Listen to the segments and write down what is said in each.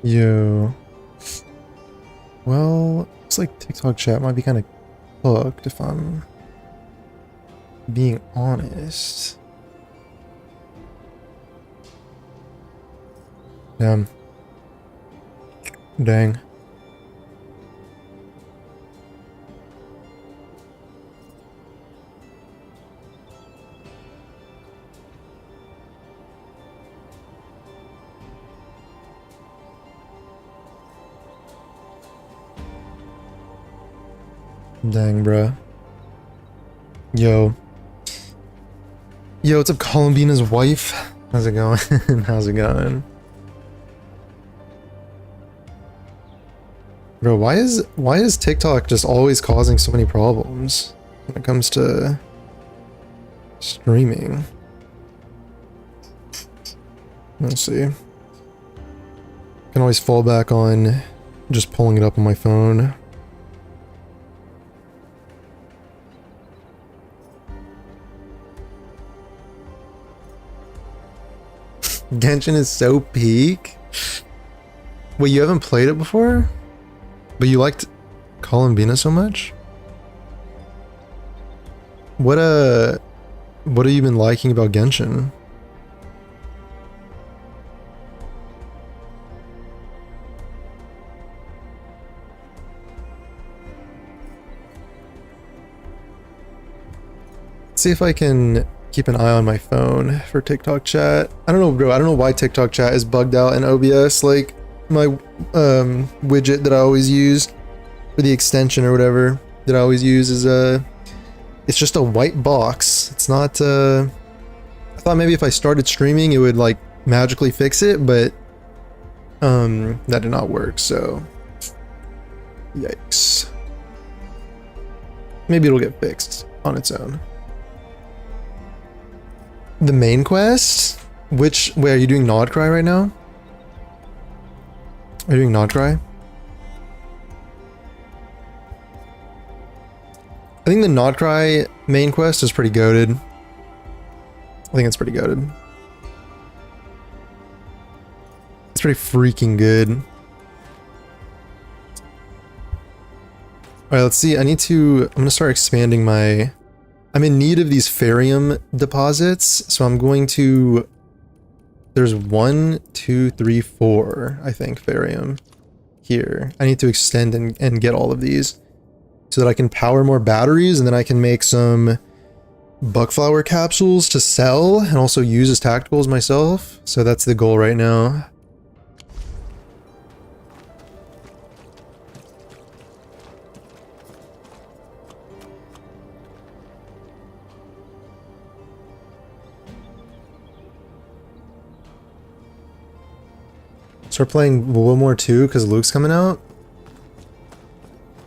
Yo. Well, looks like TikTok chat might be kind of cooked if I'm being honest. Damn. Dang. Dang, bruh. Yo. Yo, what's up, Columbina's wife? How's it going? How's it going? Bro, why is TikTok just always causing so many problems when it comes to streaming? Let's see. Can always fall back on just pulling it up on my phone. Genshin is so peak. Wait, you haven't played it before? But you liked Columbina so much? What have you been liking about Genshin? Let's see if I can keep an eye on my phone for TikTok chat. I don't know, bro. I don't know why TikTok chat is bugged out in OBS. Like, my widget that I always use for the extension or whatever that I always use is it's just a white box. It's not I thought maybe if I started streaming it would like magically fix it, but that did not work, so yikes. Maybe it'll get fixed on its own. The main quest? Wait, are you doing Nodcry right now? Are you doing Nodcry? I think the Nodcry main quest is pretty goated. I think it's pretty goated. It's pretty freaking good. Alright, let's see. I'm gonna start expanding my... I'm in need of these Farium deposits, so I'm going to... There's 1, 2, 3, 4, I think, Farium here. I need to extend and get all of these so that I can power more batteries, and then I can make some Buckflower capsules to sell and also use as tacticals myself. So that's the goal right now. Start playing World War II because Luke's coming out?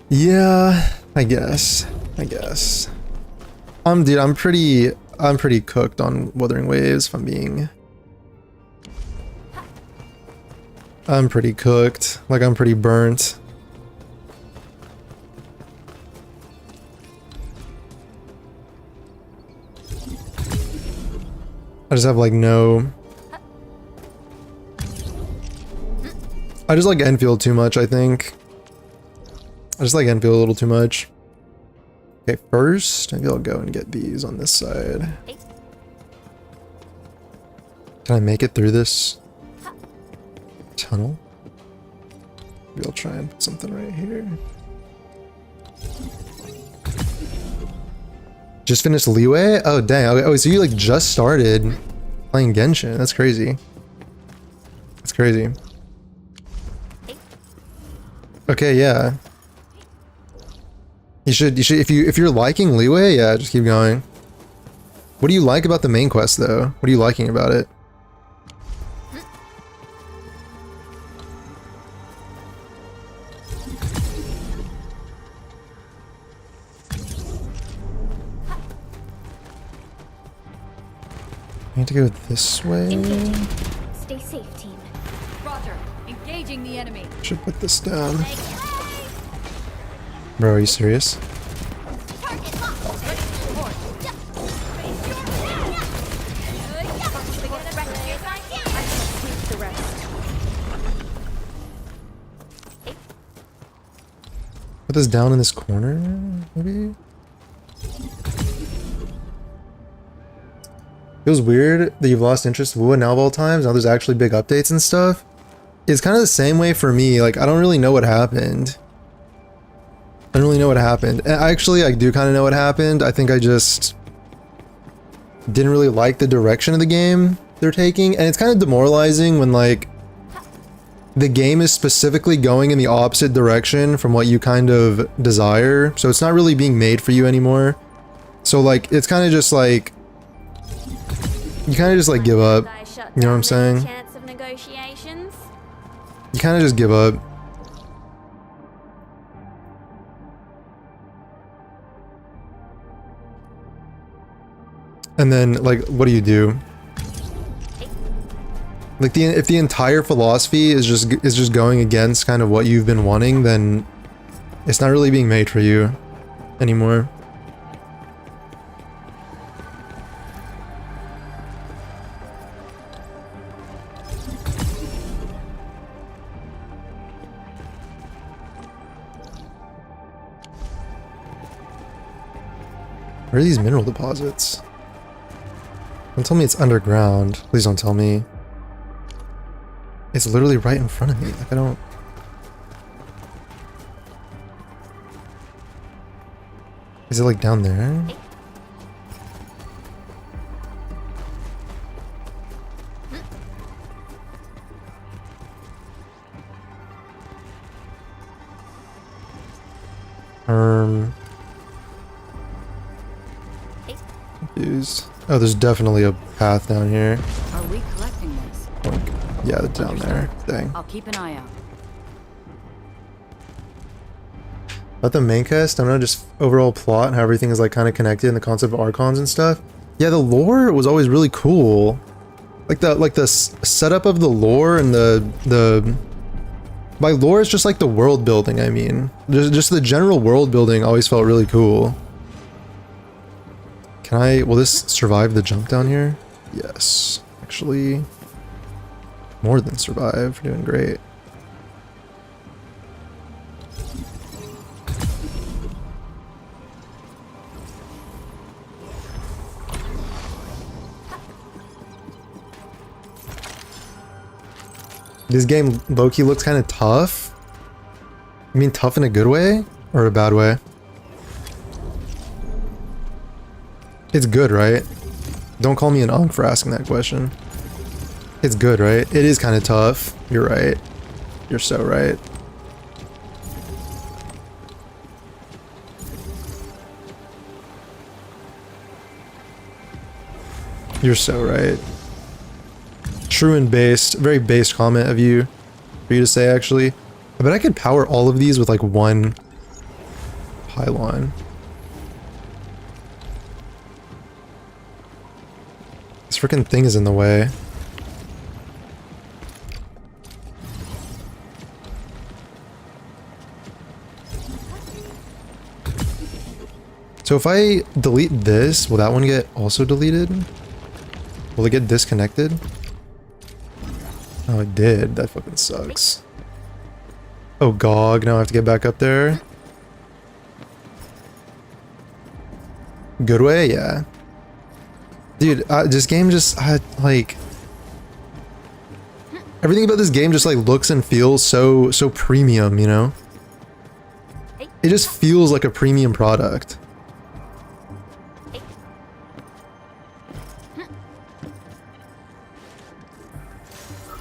Yeah, I guess. Dude, I'm pretty cooked on Wuthering Waves, if I'm being... I'm pretty cooked. Like, I'm pretty burnt. I just have, like, no... I just like Enfield too much, I think. I just like Enfield a little too much. Okay, first, maybe I'll go and get these on this side. Can I make it through this tunnel? Maybe I'll try and put something right here. Just finished Leeway? Oh, dang. Oh, so you like just started playing Genshin. That's crazy. That's crazy. Okay, yeah. You should if you're liking Leeway, yeah, just keep going. What do you like about the main quest though? What are you liking about it? I need to go this way. Engaging. Stay safe, team. Roger. Engaging the enemy. Should put this down. Bro, are you serious? Put this down in this corner, maybe? Feels weird that you've lost interest in WoW now of all times. Now there's actually big updates and stuff. It's kind of the same way for me. Like, I don't really know what happened. I don't really know what happened. And actually, I do kind of know what happened. I think I just didn't really like the direction of the game they're taking. And it's kind of demoralizing when, like, the game is specifically going in the opposite direction from what you kind of desire. So it's not really being made for you anymore. So, like, it's kind of just like... You kind of just, like, give up. You know what I'm saying? You kind of just give up. And then, like, what do? Like, if the entire philosophy is just going against kind of what you've been wanting, then it's not really being made for you anymore. Where are these mineral deposits? Don't tell me it's underground. Please don't tell me. It's literally right in front of me. Like, I don't... Is it like down there? Confused. Oh, there's definitely a path down here. Are we collecting this? Like, yeah, down there. Dang. I'll keep an eye out. About the main cast, I don't know, just overall plot and how everything is like kind of connected and the concept of archons and stuff. Yeah, the lore was always really cool. Like the setup of the lore and the by lore it's just like the world building. I mean, just the general world building always felt really cool. Will this survive the jump down here? Yes, actually, more than survive. We're doing great. This game low-key looks kind of tough. I mean, tough in a good way or a bad way? It's good, right? Don't call me an unk for asking that question. It's good, right? It is kind of tough. You're right. You're so right. You're so right. True and based. Very based comment of you. For you to say, actually. I bet I could power all of these with like one pylon. This freaking thing is in the way. So if I delete this, will that one get also deleted? Will it get disconnected? Oh, it did. That fucking sucks. Oh, GOG. Now I have to get back up there. Good way? Yeah. Dude, this game just, like... Everything about this game just, like, looks and feels so premium, you know? It just feels like a premium product.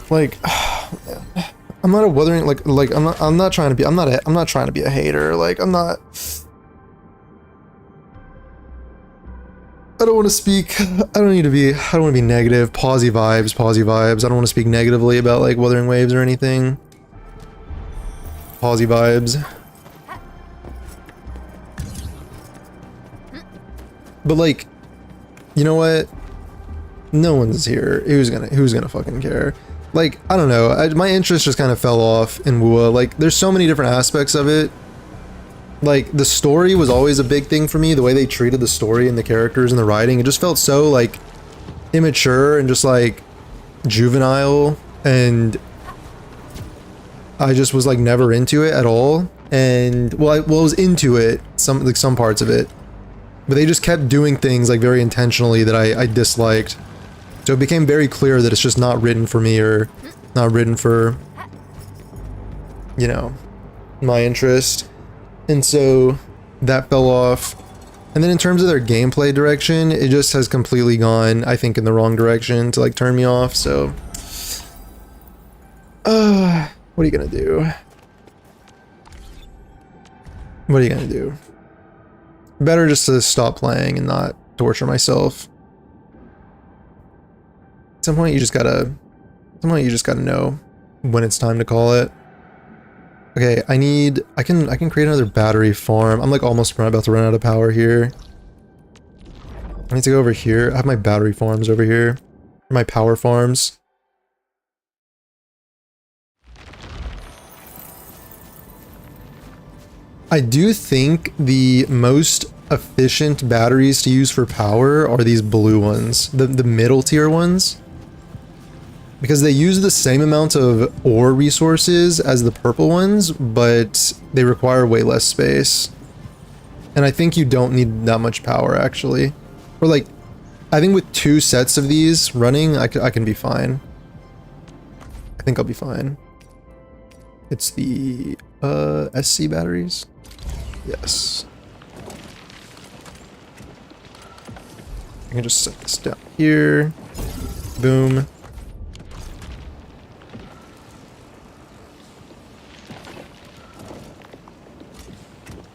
Like, I'm not a wuthering, like, I'm not trying to be a hater, like, I'm not... I don't want to speak, I don't want to be negative, posy vibes. I don't want to speak negatively about, like, Wuthering Waves or anything. Posy vibes. But, like, you know what? No one's here. Who's gonna fucking care? Like, I don't know, my interest just kind of fell off in WoA. Like, there's so many different aspects of it. Like, the story was always a big thing for me, the way they treated the story and the characters and the writing. It just felt so, like, immature and just, like, juvenile. And I just was like never into it at all. And well, I was into it, some parts of it, but they just kept doing things like very intentionally that I disliked. So it became very clear that it's just not written for me, or not written for, you know, my interest. And so that fell off. And then in terms of their gameplay direction, it just has completely gone, I think, in the wrong direction to like turn me off. So, what are you gonna do? What are you gonna do? Better just to stop playing and not torture myself. At some point you just gotta know when it's time to call it. Okay, I can create another battery farm. I'm like almost about to run out of power here. I need to go over here. I have my battery farms over here. My power farms. I do think the most efficient batteries to use for power are these blue ones, the middle tier ones, because they use the same amount of ore resources as the purple ones, but they require way less space. And I think you don't need that much power actually. Or like, I think with 2 sets of these running, I can be fine. I think I'll be fine. It's the SC batteries. Yes. I can just set this down here. Boom.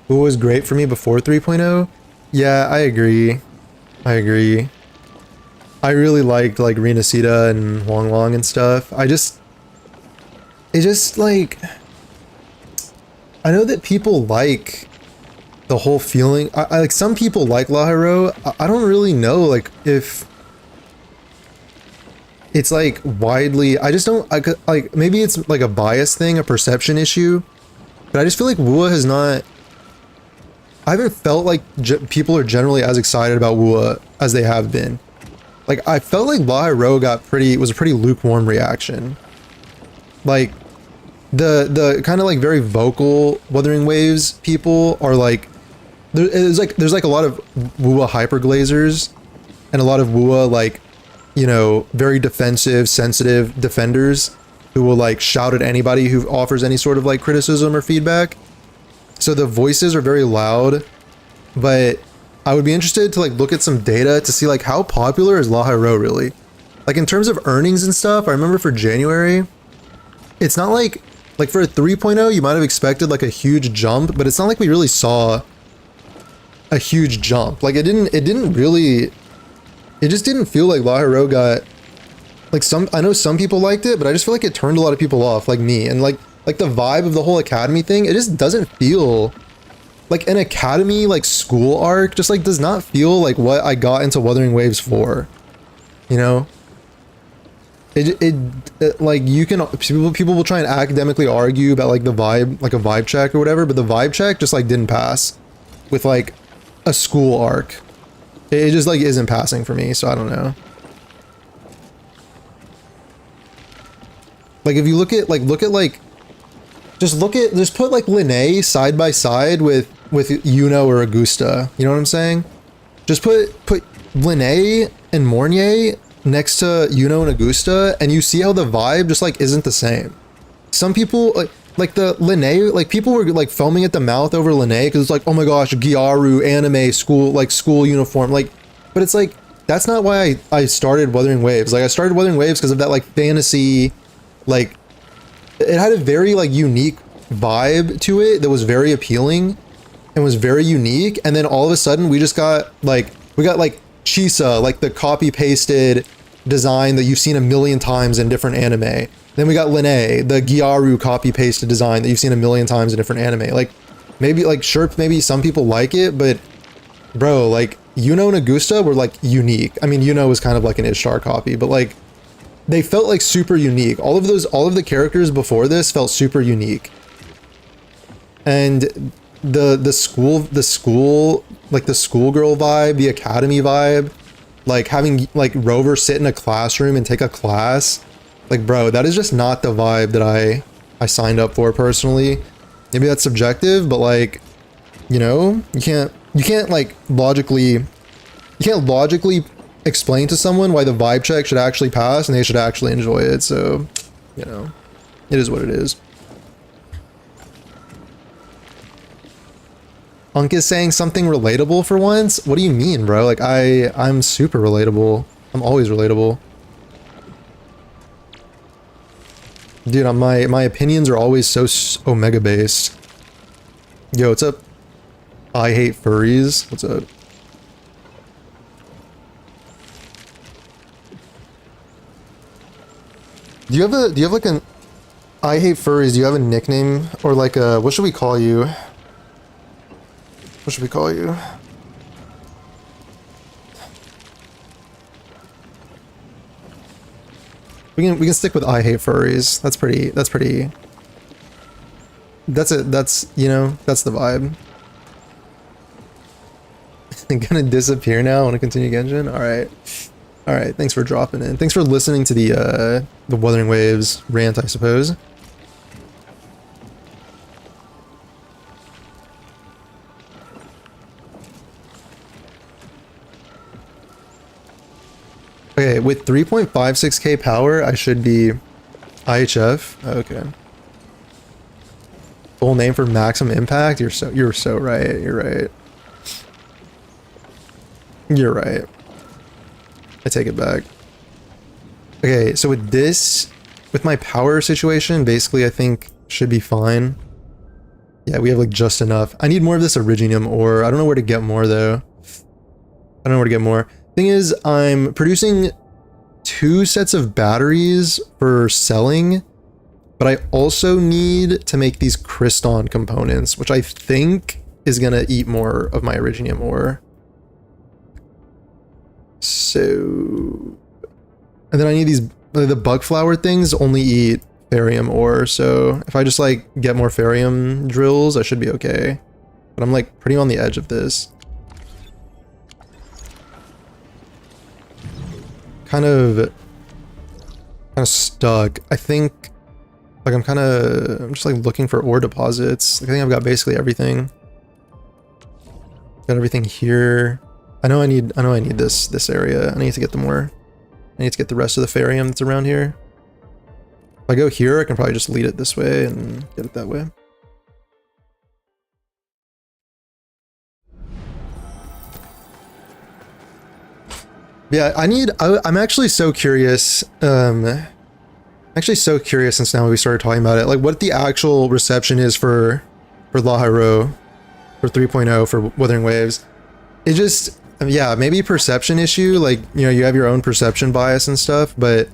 What was great for me before 3.0? Yeah, I agree. I agree. I really liked like Renacita and Huang Long and stuff. It just like, I know that people like the whole feeling. I like, some people like La Hero. I don't really know like if it's like widely, I just don't, like maybe it's like a bias thing, a perception issue, but I just feel like WUA has not, I haven't felt like people are generally as excited about WUA as they have been. Like I felt like La Hero was a pretty lukewarm reaction. Like the kind of like very vocal Wuthering Waves people are like, there's like a lot of WUA hyperglazers and a lot of WUA like, you know, very defensive, sensitive defenders who will like shout at anybody who offers any sort of like criticism or feedback. So the voices are very loud, but I would be interested to like look at some data to see like how popular is La Hero really? Like in terms of earnings and stuff, I remember for January, it's not like for a 3.0 you might have expected like a huge jump, but it's not like we really saw a huge jump. Like it just didn't feel like La Hero got like I know some people liked it, but I just feel like it turned a lot of people off, like me. And like the vibe of the whole academy thing, it just doesn't feel like an academy like school arc, just like does not feel like what I got into Wuthering Waves for, you know? It like you can, people will try and academically argue about like the vibe, like a vibe check or whatever, but the vibe check just like didn't pass with like a school arc. It just like isn't passing for me, so I don't know. Like if you look at just put like Linnae side by side with Yuno or Augusta. You know what I'm saying? Just put Linnae and Mornier next to Yuno and Augusta, and you see how the vibe just like isn't the same. Some people like the Linnae, like people were like foaming at the mouth over Linnae because it's like, oh my gosh, Gyaru anime school uniform, like, but it's like that's not why I started Wuthering Waves. Like I started Wuthering Waves because of that like fantasy, like it had a very like unique vibe to it that was very appealing and was very unique. And then all of a sudden we got Chisa, like the copy pasted design that you've seen a million times in different anime. Then we got Linnae, the Gyaru copy pasted design that you've seen a million times in different anime. Like maybe like sure, maybe some people like it, but bro, like Yuno and Augusta were like unique. I mean, Yuno was kind of like an Ishtar copy, but like they felt like super unique. All of the characters before this felt super unique. And the school, like the schoolgirl vibe, the academy vibe, like having like Rover sit in a classroom and take a class, like bro, that is just not the vibe that I signed up for personally. Maybe that's subjective, but like, you know, you can't like logically explain to someone why the vibe check should actually pass and they should actually enjoy it. So, you know, it is what it is. Unk is saying something relatable for once. What do you mean, bro? Like I'm super relatable. I'm always relatable. Dude, my opinions are always so omega based. Yo, what's up? I hate furries. What's up? Do you have like an I hate furries? Do you have a nickname or like a what should we call you? What should we call you? We can stick with I hate furries. That's it. That's, you know, that's the vibe. Gonna disappear now. Want to continue Genshin? All right. Thanks for dropping in. Thanks for listening to the Wuthering Waves rant, I suppose. Okay, with 3.56k power, I should be IHF. Okay. Full name for maximum impact? You're so right. You're right. You're right. I take it back. Okay, so with this, with my power situation, basically I think should be fine. Yeah, we have like just enough. I need more of this Originium ore. I don't know where to get more though. I don't know where to get more. Thing is, I'm producing 2 sets of batteries for selling, but I also need to make these Cryston components, which I think is gonna eat more of my Originium ore. So, and then I need these, the bug flower things only eat Ferium ore, so if I just like get more Ferium drills, I should be okay. But I'm like pretty on the edge of this. Kind of stuck. I think like I'm just like looking for ore deposits. Like, I think I've got basically everything. Got everything here. I know I need this area. I need to get the more. I need to get the rest of the Ferium that's around here. If I go here, I can probably just lead it this way and get it that way. Yeah, I'm actually so curious. Actually so curious since now we started talking about it, like what the actual reception is for Lahiro, for 3.0, for Wuthering Waves. It just, yeah, maybe perception issue, like, you know, you have your own perception bias and stuff, but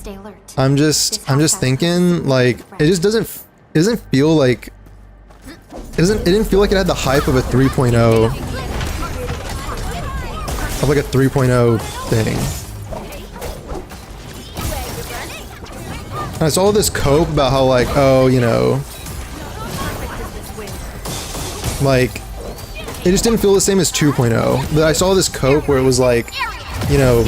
Stay alert. I'm just thinking, like, it doesn't feel like, it didn't feel like it had the hype of a 3.0, of like a 3.0 thing. And I saw this cope about how like, oh, you know, like, it just didn't feel the same as 2.0. But I saw this cope where it was like, you know,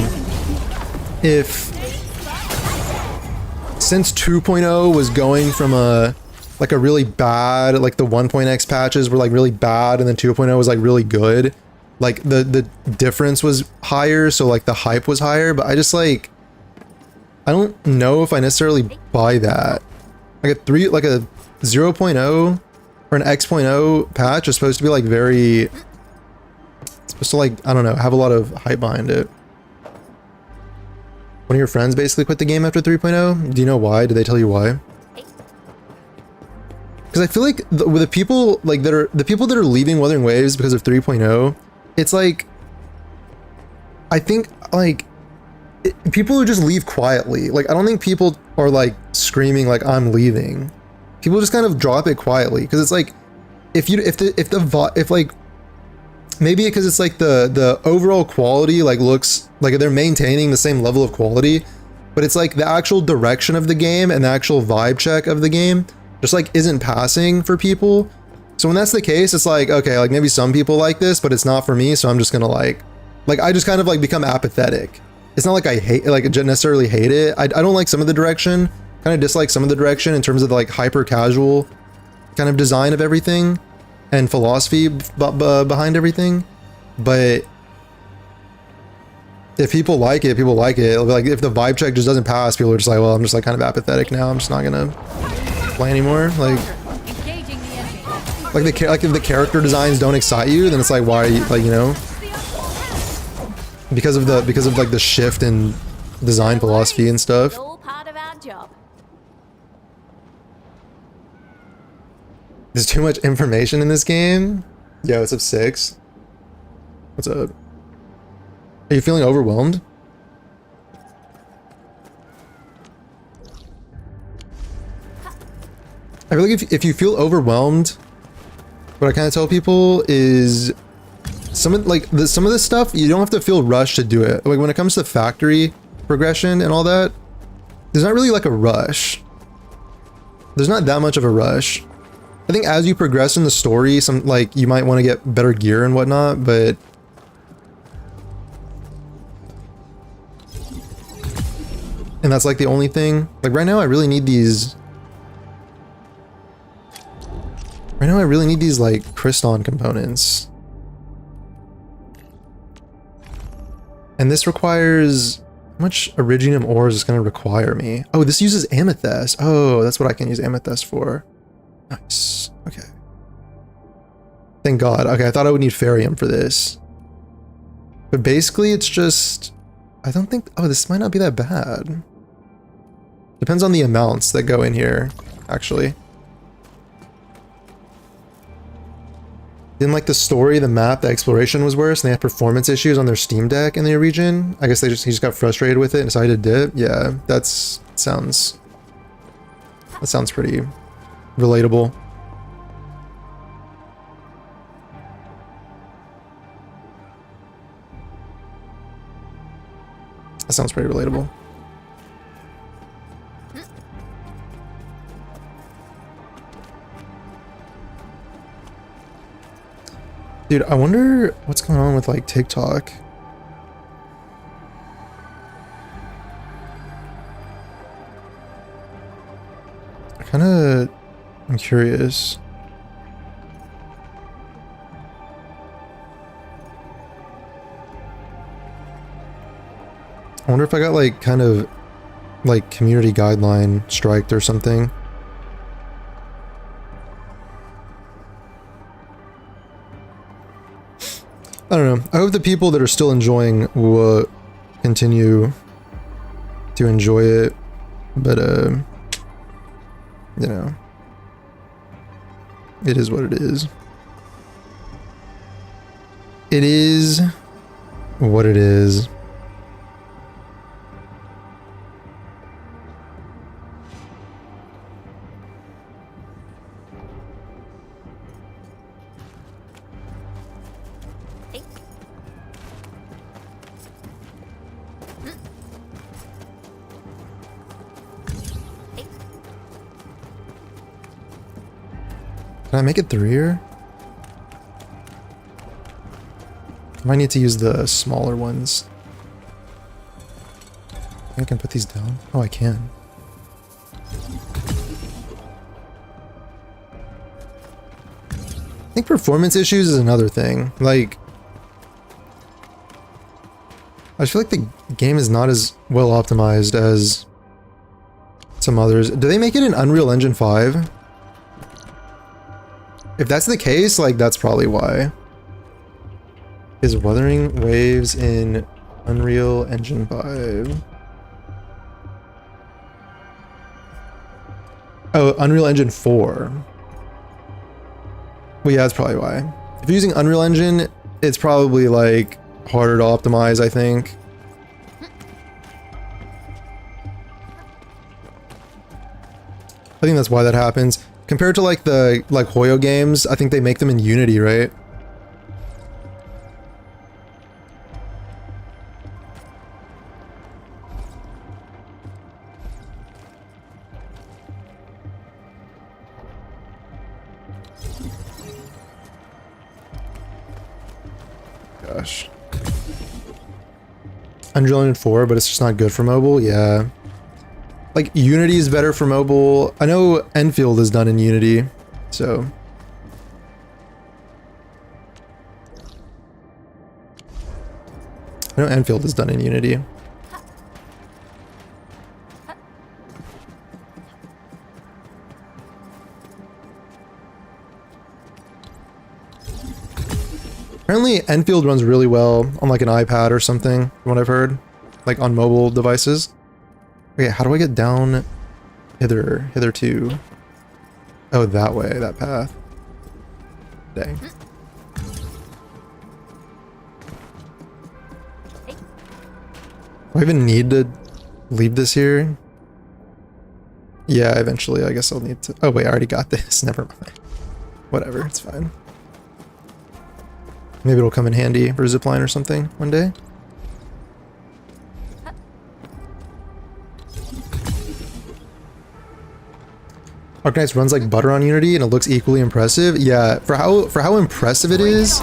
since 2.0 was going from a really bad, like the 1.x patches were like really bad, and then 2.0 was like really good, like the difference was higher, so like the hype was higher. But I just like, I don't know if I necessarily buy that. Like a 0.0 or an X.0 patch is supposed to be like very, it's supposed to like, I don't know, have a lot of hype behind it. One of your friends basically quit the game after 3.0. Do you know why? Did they tell you why? Because I feel like with the people like the people that are leaving Wuthering Waves because of 3.0, it's like, I think like people who just leave quietly. Like, I don't think people are like screaming like I'm leaving. People just kind of drop it quietly, because it's like, if like, maybe because it's like the overall quality like looks like they're maintaining the same level of quality, but it's like the actual direction of the game and the actual vibe check of the game just like isn't passing for people. So when that's the case, it's like, okay, like maybe some people like this, but it's not for me, so I'm just gonna like I just kind of like become apathetic. It's not like I hate, like necessarily hate it. I don't like some of the direction, kind of dislike some of the direction in terms of the, like, hyper casual kind of design of everything and philosophy behind everything. But if people like it, people like it. Like, if the vibe check just doesn't pass, people are just like, well, I'm just like kind of apathetic now. I'm just not gonna play anymore. Like if the character designs don't excite you, then it's like, why are you, like, you know, because of like the shift in design philosophy and stuff. All part of our job. There's too much information in this game. Yo, what's up, 6? What's up? Are you feeling overwhelmed? I feel like if you feel overwhelmed, what I kind of tell people is some of this stuff, you don't have to feel rushed to do it. Like when it comes to factory progression and all that, there's not really like a rush. There's not that much of a rush. I think as you progress in the story, like you might want to get better gear and whatnot, but and that's like the only thing. Like right now I really need these. Right now I really need these like Kriston components. And this requires, how much Iridium ore is this going to require me? Oh, this uses amethyst. Oh, that's what I can use amethyst for. Nice. Okay. Thank God. Okay, I thought I would need Ferium for this. But basically it's just, I don't think, oh, this might not be that bad. Depends on the amounts that go in here, actually. Didn't like the story, the map, the exploration was worse, and they had performance issues on their Steam Deck in the region. I guess he just got frustrated with it and decided to dip. Yeah, that sounds pretty relatable. That sounds pretty relatable. Dude, I wonder what's going on with like TikTok. I'm curious. I wonder if I got like kind of like community guideline striked or something. I don't know. I hope the people that are still enjoying will continue to enjoy it, but you know, it is what it is. It is what it is. Can I make it through here? I might need to use the smaller ones. I can put these down. Oh, I can. I think performance issues is another thing. Like, I feel like the game is not as well optimized as some others. Do they make it in Unreal Engine 5? If that's the case, like, that's probably why. Is Wuthering Waves in Unreal Engine 5? Oh, Unreal Engine 4. Well, yeah, that's probably why. If you're using Unreal Engine, it's probably, like, harder to optimize, I think. I think that's why that happens. Compared to like the Hoyo games, I think they make them in Unity, right? Gosh. Unreal Engine 4, but it's just not good for mobile? Yeah. like Unity is better for mobile. I know Enfield is done in Unity, so. I know Enfield is done in Unity. Apparently Enfield runs really well on like an iPad or something, from what I've heard. Like on mobile devices. Okay, how do I get down hitherto? Oh, that way, that path. Dang. Do I even need to leave this here? Yeah, eventually I guess I'll need to. Oh wait, I already got this. Never mind. Whatever, it's fine. Maybe it'll come in handy for a zipline or something one day. Arknights runs like butter on Unity and it looks equally impressive. Yeah, for how impressive it is,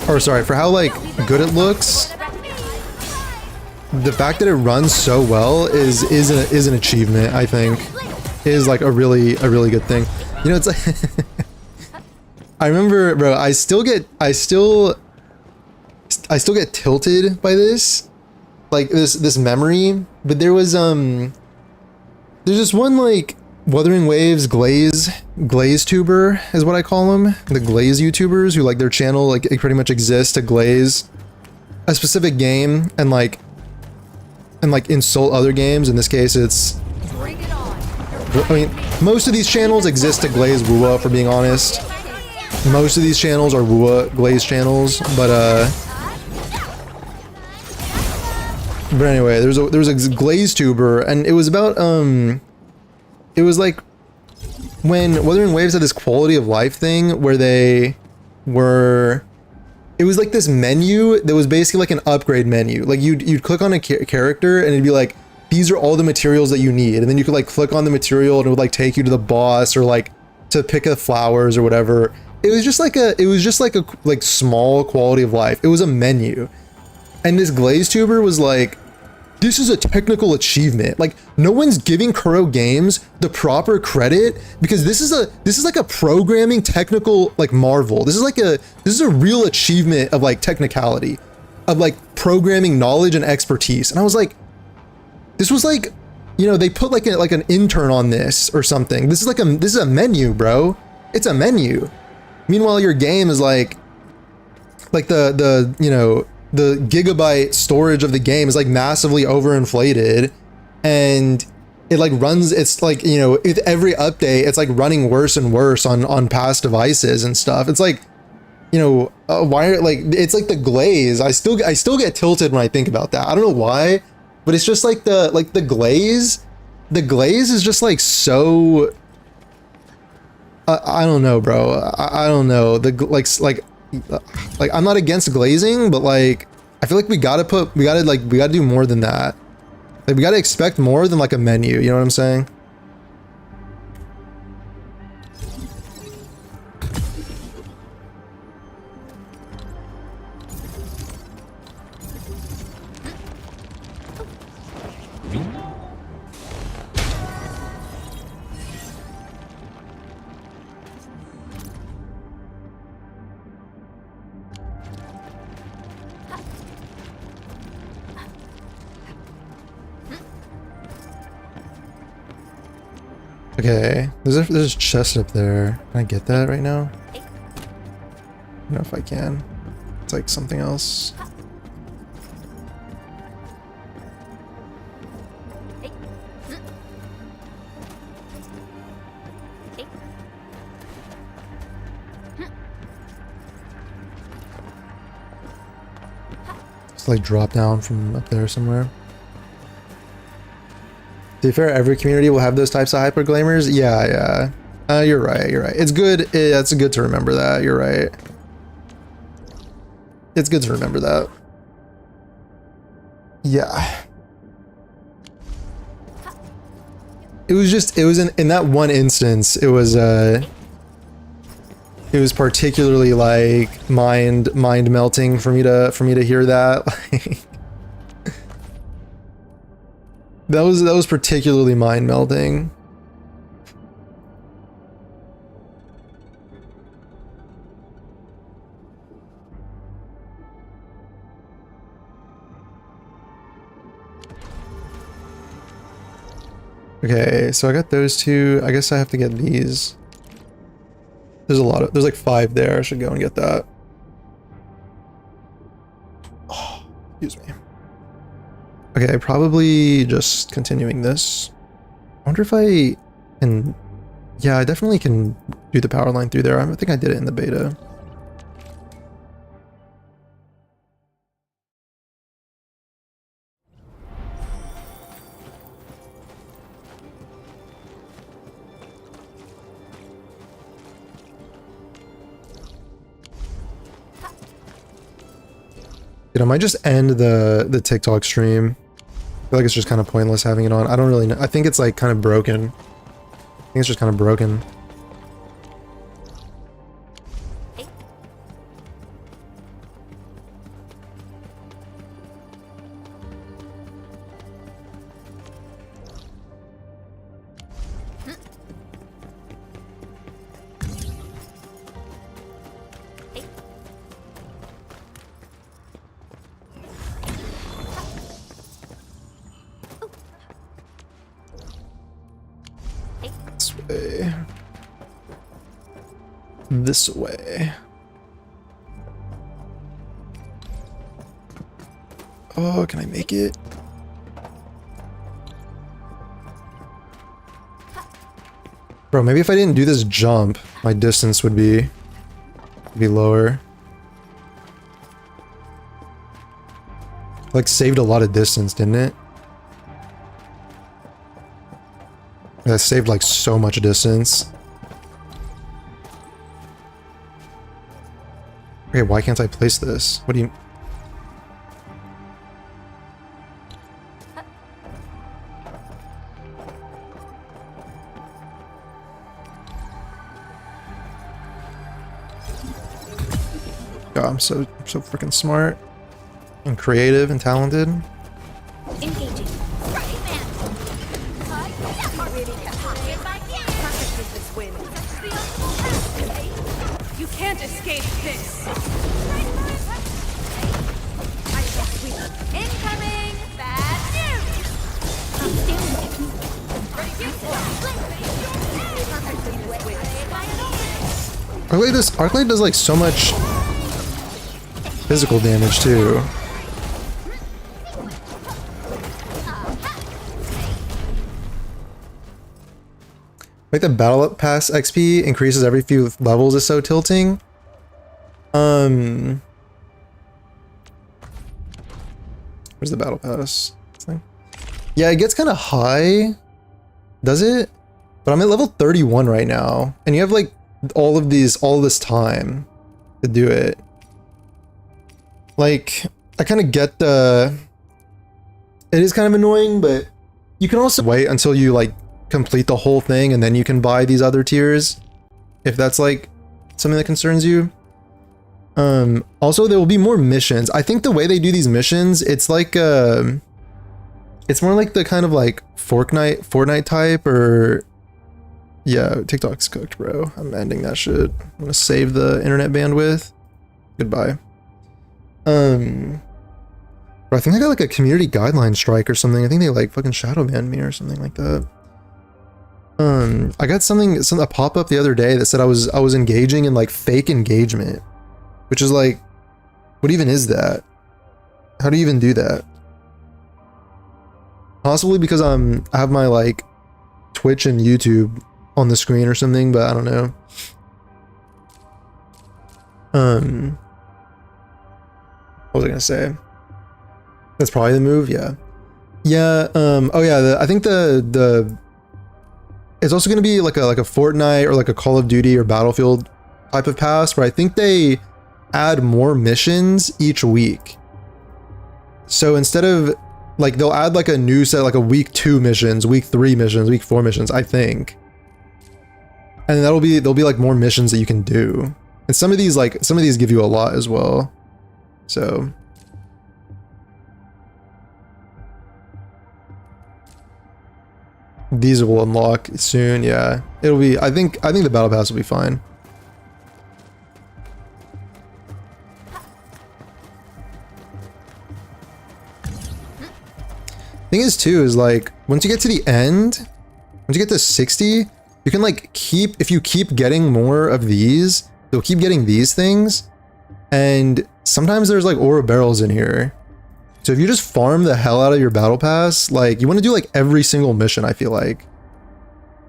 or sorry, for how like good it looks, the fact that it runs so well is an achievement. I think is like a really good thing. You know, it's like I remember, bro. I still get tilted by this, like this memory. But there was there's this one like Wuthering Waves glaze tuber is what I call them. The glaze YouTubers who like their channel like it pretty much exists to glaze a specific game and like insult other games. In this case, it's. I mean, most of these channels exist to glaze WUA, for being honest. Most of these channels are WUA glaze channels, but anyway, there was a glaze tuber, and it was about it was like when Wuthering Waves had this quality of life thing where they were. It was like this menu that was basically like an upgrade menu. Like you'd click on a character and it'd be like, these are all the materials that you need, and then you could like click on the material and it would like take you to the boss or like to pick the flowers or whatever. It was just like a small quality of life. It was a menu. And this glaze tuber was like, this is a technical achievement. Like no one's giving Kuro Games the proper credit because this is like a programming technical like marvel. This is a real achievement of like technicality, of like programming knowledge and expertise. And I was like, this was like, you know, they put like an intern on this or something. This is a menu, bro. It's a menu. Meanwhile, your game is like the you know, the gigabyte storage of the game is like massively overinflated, and it like runs. It's like, you know, with every update, it's like running worse and worse on past devices and stuff. It's like, you know, why like it's like the glaze. I still get tilted when I think about that. I don't know why, but it's just like the glaze. The glaze is just like so. I don't know, bro. I don't know. Like I'm not against glazing, but like I feel like we gotta do more than that. Like we gotta expect more than like a menu. You know what I'm saying? Okay, there's a chest up there. Can I get that right now? I don't know if I can. It's like something else. It's like drop down from up there somewhere. To be fair, every community will have those types of hyperglamers. Yeah. You're right. It's good. It's good to remember that. You're right. It's good to remember that. Yeah. It was in that one instance, it was particularly like mind melting for me to hear that. Like, That was particularly mind melding. Okay, so I got those two. I guess I have to get these. There's there's like 5 there. I should go and get that. Oh, excuse me. Okay, probably just continuing this. I wonder if I can... Yeah, I definitely can do the power line through there. I think I did it in the beta. Dude, I might just end the TikTok stream. I feel like it's just kind of pointless having it on. I don't really know. I think it's like kind of broken. I think it's just kind of broken. This way. Oh, can I make it? Bro, maybe if I didn't do this jump, my distance would be lower. Like saved a lot of distance, didn't it? That saved like so much distance. Okay, why can't I place this? What do you... God, I'm so freaking smart and creative and talented. Engaging. Right, man. You can't escape this. Incoming! Bad news! Outstanding technique. Arknight does like so much physical damage too. Like the battle pass XP increases every few levels is so tilting. Where's the battle pass thing? Yeah, it gets kind of high. Does it? But I'm at level 31 right now, and you have like all this time to do it. Like, I kind of get the... It is kind of annoying, but you can also wait until you like complete the whole thing and then you can buy these other tiers if that's like something that concerns you. Also there will be more missions. I think the way they do these missions, it's like it's more like the kind of like Fortnite type, or yeah, TikTok's cooked, bro. I'm ending that shit. I'm gonna save the internet bandwidth. Goodbye. Bro, I think I got like a community guideline strike or something. I think they like fucking shadow banned me or something like that. I got a pop-up the other day that said I was engaging in like fake engagement, which is like, what even is that? How do you even do that? Possibly because I have my like Twitch and YouTube on the screen or something, but I don't know. What was I gonna say? That's probably the move, yeah. Yeah, oh yeah, I think the it's also gonna be like a Fortnite or like a Call of Duty or Battlefield type of pass, where I think they add more missions each week. So instead of like, they'll add like a new set, like a week 2 missions, week 3 missions, week 4 missions, I think. And there'll be like more missions that you can do. And some of these give you a lot as well. So these will unlock soon. Yeah, it'll be. I think the battle pass will be fine. Thing is too is like once you get to the end, once you get to 60, you can like if you keep getting more of these, you'll keep getting these things. And sometimes there's like ore barrels in here. So if you just farm the hell out of your battle pass, like you want to do like every single mission, I feel like.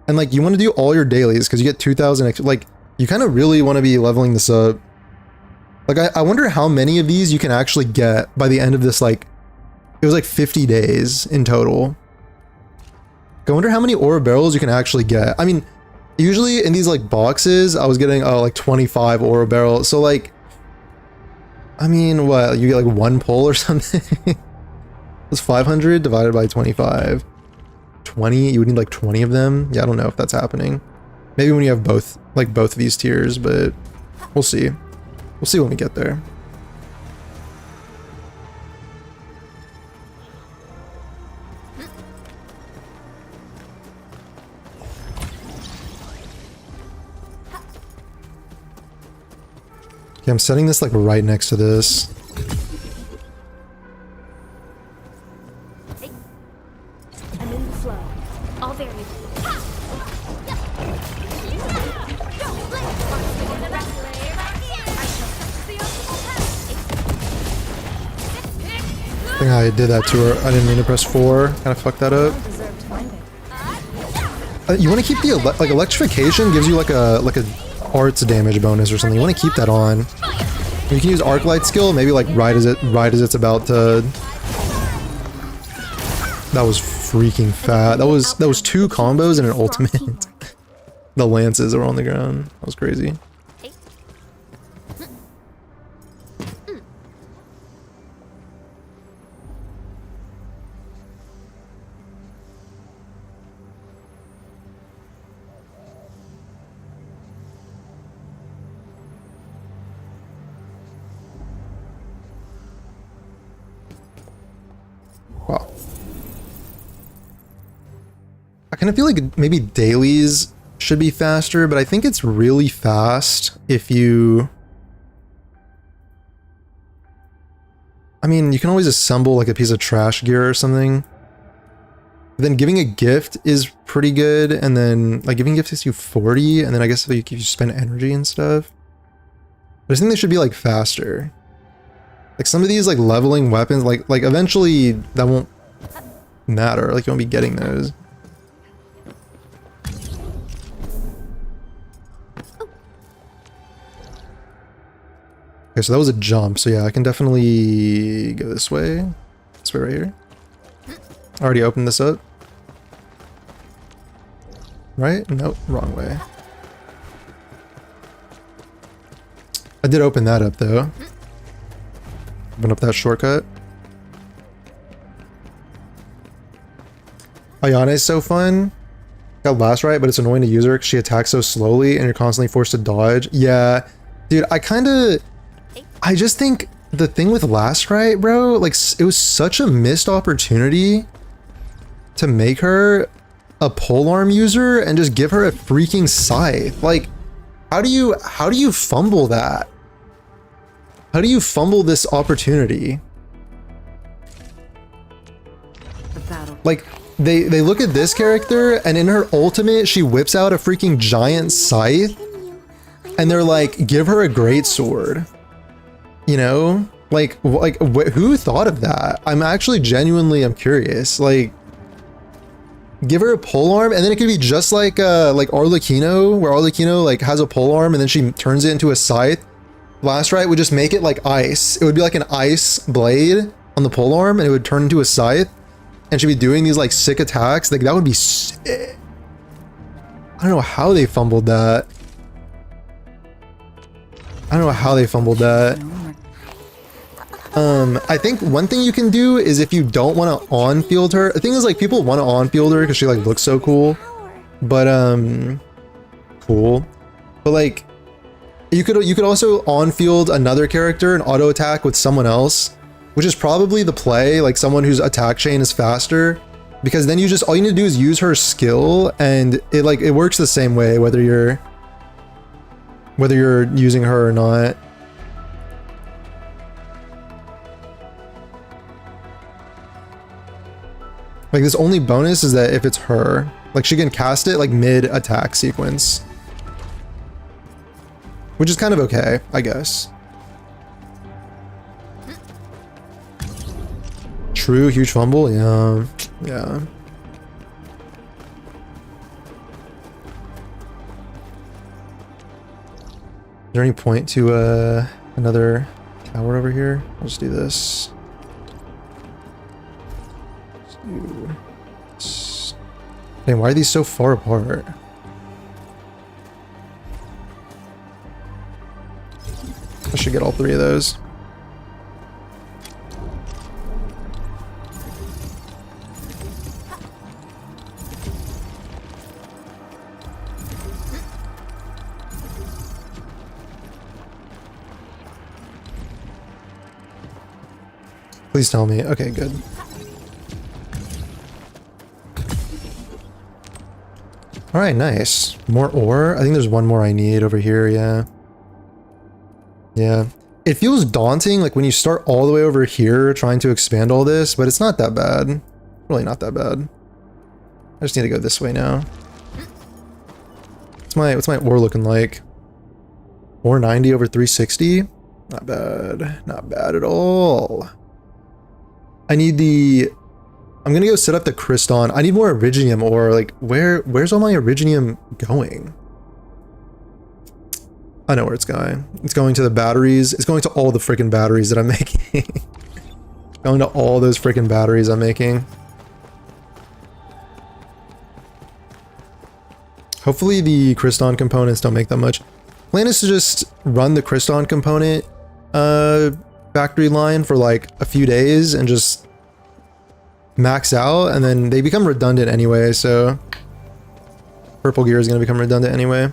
And like you want to do all your dailies because you get 2,000 like you kind of really want to be leveling this up. Like I wonder how many of these you can actually get by the end of this, like it was like 50 days in total. I wonder how many ore barrels you can actually get. I mean, usually in these like boxes, I was getting like 25 ore barrels. So like, I mean, what, you get like one pull or something? It's 500 divided by 25. 20, you would need like 20 of them. Yeah, I don't know if that's happening. Maybe when you have both of these tiers, but we'll see. We'll see when we get there. Okay, I'm setting this like right next to this. I'm in the flow. All variables. I think I did that to her. I didn't mean to press 4. Kind of fucked that up. You want to keep the like electrification gives you like a arts damage bonus or something. You want to keep that on. You can use Arknights skill maybe like right as it's about to. That was freaking fat. That was 2 combos and an ultimate. The lances are on the ground. That was crazy. Wow. I kind of feel like maybe dailies should be faster, but I think it's really fast if you... I mean, you can always assemble like a piece of trash gear or something. But then giving a gift is pretty good, and then like giving gifts gives you 40, and then I guess if you spend energy and stuff. But I think they should be like faster. Like some of these like leveling weapons, like eventually that won't matter. Like you won't be getting those. Okay, so that was a jump. So yeah, I can definitely go this way. This way right here. I already opened this up. Right? Nope, wrong way. I did open that up though. Open up that shortcut. Ayane is so fun. Got last right, but it's annoying to use her because she attacks so slowly and you're constantly forced to dodge. Yeah, dude, I just think the thing with last right, bro, like it was such a missed opportunity to make her a polearm user and just give her a freaking scythe. Like, how do you fumble that? How do you fumble this opportunity? Like, they look at this character and in her ultimate, she whips out a freaking giant scythe and they're like, give her a great sword. You know? Like who thought of that? I'm actually genuinely, I'm curious. Like, give her a polearm and then it could be just like Arlecchino, where Arlecchino like has a polearm and then she turns it into a scythe. Last right would just make it like ice. It would be like an ice blade on the polearm and it would turn into a scythe. And she'd be doing these like sick attacks. Like that would be sick. I don't know how they fumbled that. I think one thing you can do is if you don't want to on-field her. The thing is like people want to on-field her because she like looks so cool. But cool. But like you could also on-field another character and auto attack with someone else, which is probably the play, like someone whose attack chain is faster. Because then you just, all you need to do is use her skill, and it works the same way whether you're using her or not. Like, this only bonus is that if it's her, like, she can cast it like mid attack sequence, which is kind of okay, I guess. True, huge fumble, yeah. Yeah. Is there any point to another tower over here? I'll just do this. Damn, why are these so far apart? I should get all three of those. Please tell me. Okay, good. Alright, nice. More ore? I think there's one more I need over here, yeah. Yeah. It feels daunting, like when you start all the way over here trying to expand all this, but it's not that bad. Really not that bad. I just need to go this way now. What's my ore looking like? 490 over 360? Not bad. Not bad at all. I need the... I'm gonna go set up the Cryston. I need more Iridium ore. Like, where's all my Iridium going? I know where it's going. It's going to the batteries. It's going to all the freaking batteries that I'm making. Going to all those freaking batteries I'm making. Hopefully the Cryston components don't make that much. Plan is to just run the Cryston component factory line for like a few days and just max out, and then they become redundant anyway, so purple gear is going to become redundant anyway.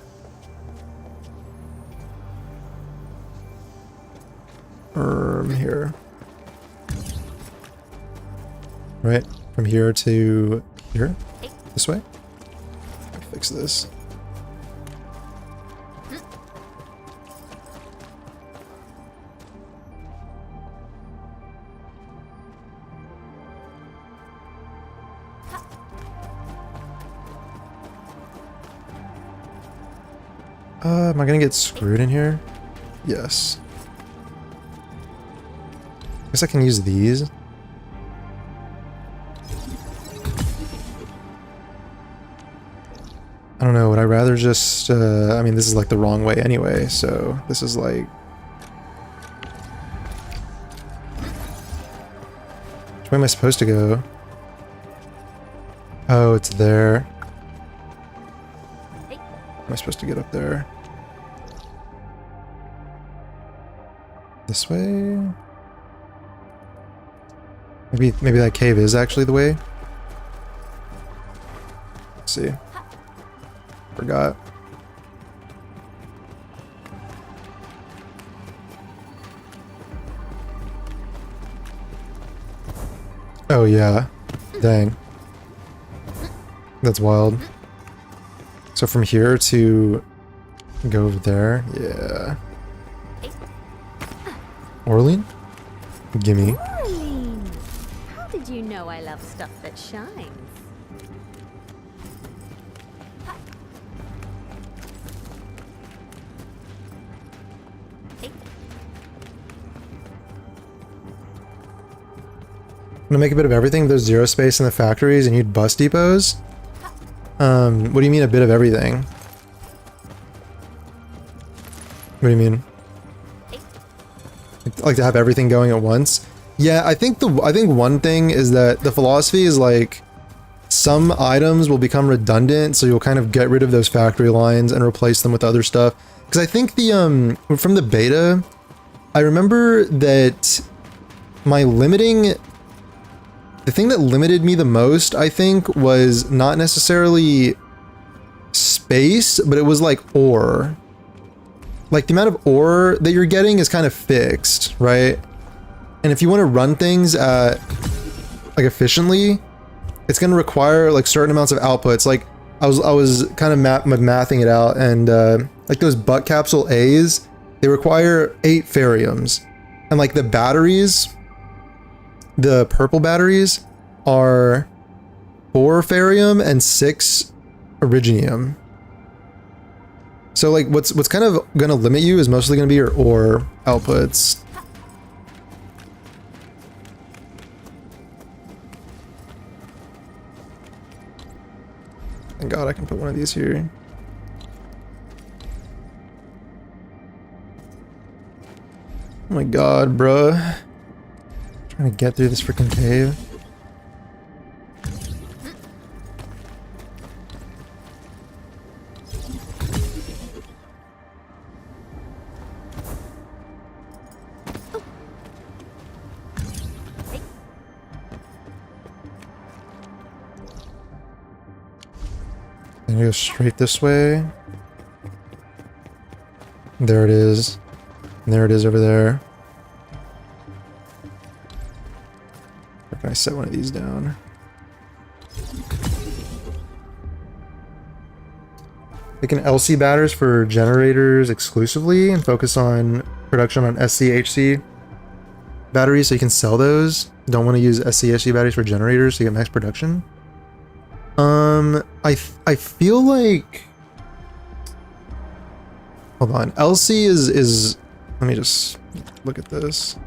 Here. Right, from here to here? This way? Fix this. Am I gonna get screwed in here? Yes. Guess I can use these. I don't know, would I rather just, I mean, this is like the wrong way anyway, so this is like... Which way am I supposed to go? Oh, it's there. Am I supposed to get up there? This way? Maybe that cave is actually the way? Let's see. Forgot. Oh yeah. Dang. That's wild. So from here to go over there, yeah. Orlean? Gimme. Orlean! How did you know I love stuff that shines? I'm gonna make a bit of everything. There's zero space in the factories and you'd bus depots. What do you mean a bit of everything? What do you mean? Like to have everything going at once? Yeah, I think one thing is that the philosophy is like some items will become redundant, so you'll kind of get rid of those factory lines and replace them with other stuff. Because I think the from the beta, I remember that the thing that limited me the most, I think, was not necessarily space, but it was like ore. Like the amount of ore that you're getting is kind of fixed, right? And if you want to run things like efficiently, it's going to require like certain amounts of outputs. Like I was kind of mathing it out, and like those butt capsule A's, they require 8 feriums, and like the batteries, the purple batteries are 4 ferium and 6 originium. So like what's kind of going to limit you is mostly going to be your ore outputs. Thank God I can put one of these here. Oh my God, bruh. Trying to get through this freaking cave. I'm gonna go straight this way. There it is. And there it is over there. Where can I set one of these down? Taking LC batters for generators exclusively and focus on production on SCHC batteries so you can sell those. Don't want to use SCHC batteries for generators to get max production. I feel like, hold on, LC is let me just look at this.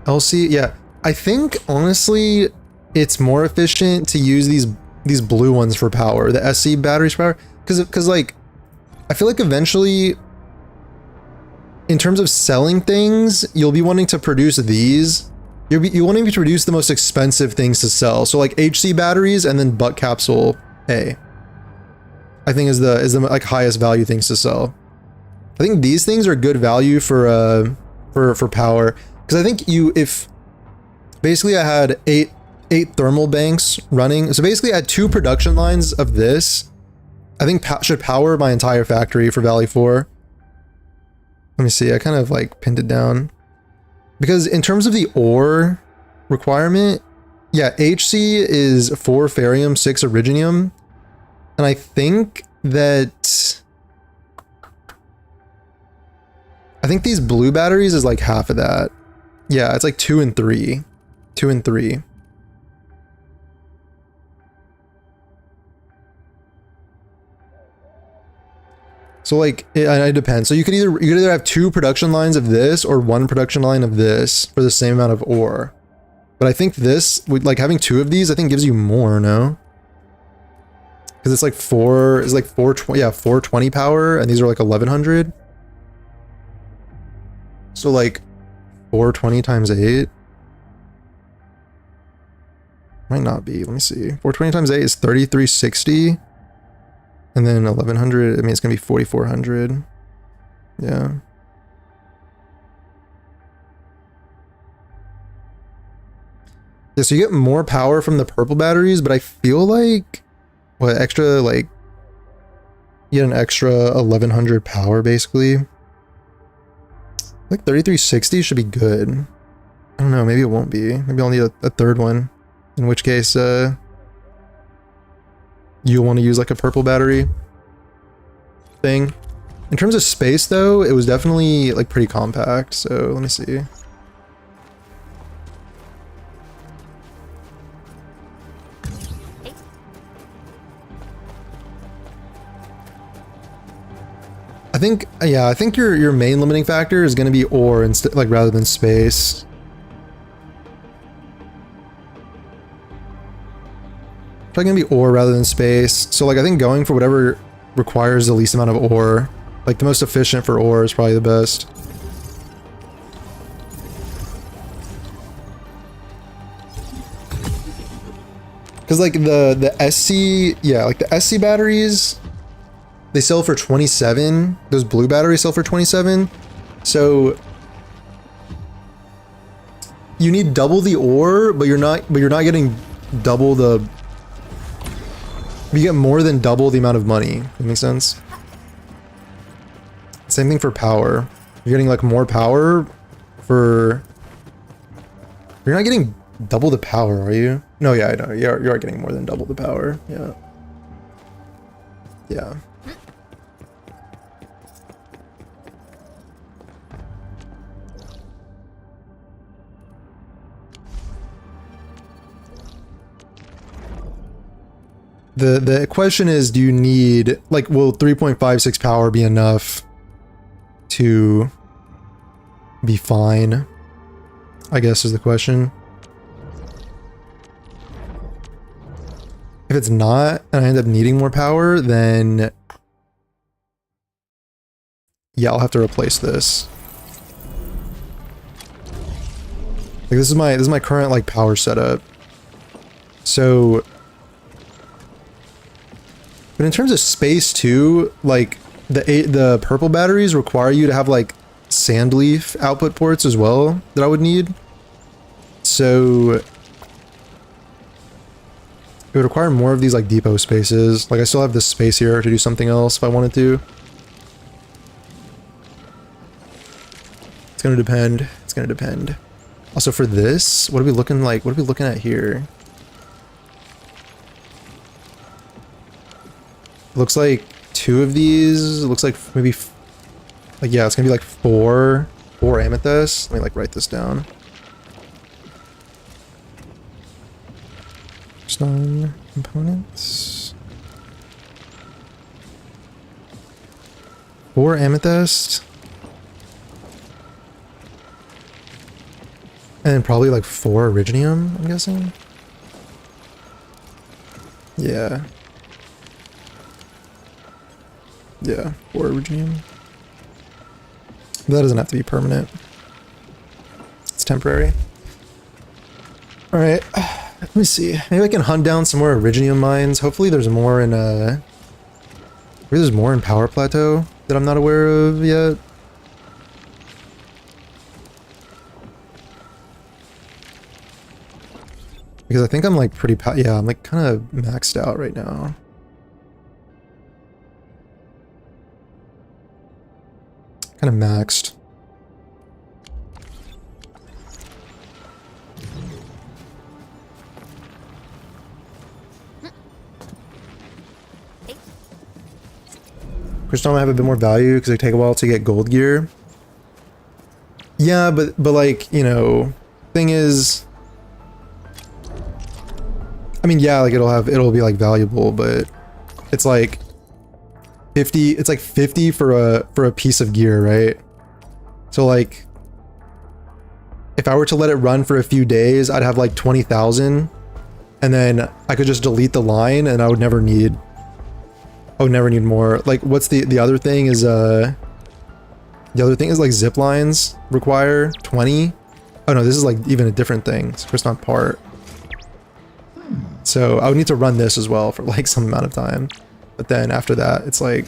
LC, yeah, I think honestly it's more efficient to use these blue ones for power, the SC batteries for power, because like I feel like eventually, in terms of selling things, you'll be wanting to produce these. You're wanting to produce the most expensive things to sell. So like HC batteries and then butt capsule A, I think is the like highest value things to sell. I think these things are good value for power, because I think if basically I had eight thermal banks running, so basically I had 2 production lines of this, I think should power my entire factory for Valley 4. Let me see, I kind of like pinned it down. Because in terms of the ore requirement, yeah, HC is 4 ferium, 6 originium. And I think that, I think these blue batteries is like half of that. Yeah, it's like 2 and 3. 2 and 3. So like it depends. So you could either have 2 production lines of this or 1 production line of this for the same amount of ore. But I think this, with like having 2 of these, I think gives you more, no? Because it's like 420 power, and these are like 1100. So like 420 times 8 might not be. Let me see. 420 times 8 is 3360. And then 1100, I mean, it's going to be 4400. Yeah. Yeah, so you get more power from the purple batteries, but I feel like, what, extra, like, you get an extra 1100 power, basically. Like 3360 should be good. I don't know, maybe it won't be. Maybe I'll need a third one. In which case, you'll want to use like a purple battery thing. In terms of space though, it was definitely like pretty compact, so let me see. I think, yeah, I think your main limiting factor is going to be ore instead, like, rather than space. Probably gonna be ore rather than space. So like I think going for whatever requires the least amount of ore, like the most efficient for ore, is probably the best. Because like the SC, yeah, like the SC batteries, they sell for 27. Those blue batteries sell for 27. So you need double the ore, but you're not getting double the. You get more than double the amount of money. That makes sense. Same thing for power. You're getting like more power for... You're not getting double the power, are you? No, yeah, I know. You are getting more than double the power. Yeah. Yeah. The question is, do you need, like, will 3.56 power be enough to be fine? I guess is the question. If it's not, and I end up needing more power, then yeah, I'll have to replace this. Like, this is my current like power setup. So, but in terms of space too, like the purple batteries require you to have like sand leaf output ports as well that I would need. So it would require more of these like depot spaces. Like I still have this space here to do something else if I wanted to. It's gonna depend. It's gonna depend. Also for this, what are we looking like? What are we looking at here? Looks like 2 of these. It looks like maybe, like, yeah, it's gonna be like 4 amethysts. Let me like write this down. Stone components. 4 amethyst. And then probably like 4 iridium, I'm guessing. Yeah. Yeah, 4 iridium. But that doesn't have to be permanent. It's temporary. Alright. Let me see. Maybe I can hunt down some more iridium mines. Hopefully there's more in maybe there's more in Power Plateau that I'm not aware of yet. Because I think I'm like pretty yeah, I'm like kind of maxed out right now. Kind of maxed. Crystal might have a bit more value because they take a while to get gold gear. Yeah, but like, you know, thing is, I mean, yeah, like it'll be like valuable, but it's like 50, it's like 50 for a piece of gear, right? So like if I were to let it run for a few days, I'd have like 20,000 and then I could just delete the line and I would never need more. Like what's the other thing is the other thing is like zip lines require 20. Oh no, this is like even a different thing. It's crystal part. So I would need to run this as well for like some amount of time. But then after that, it's like,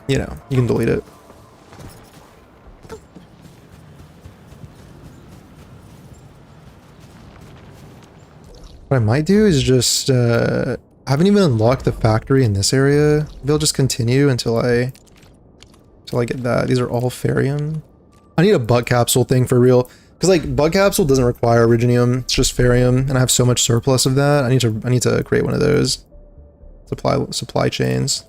you know, you can delete it. What I might do is just, I haven't even unlocked the factory in this area. Maybe I'll just continue until I get that. These are all ferrium. I need a bug capsule thing for real. Because like bug capsule doesn't require iridium, it's just ferrium, and I have so much surplus of that. I need to create one of those. Supply chains.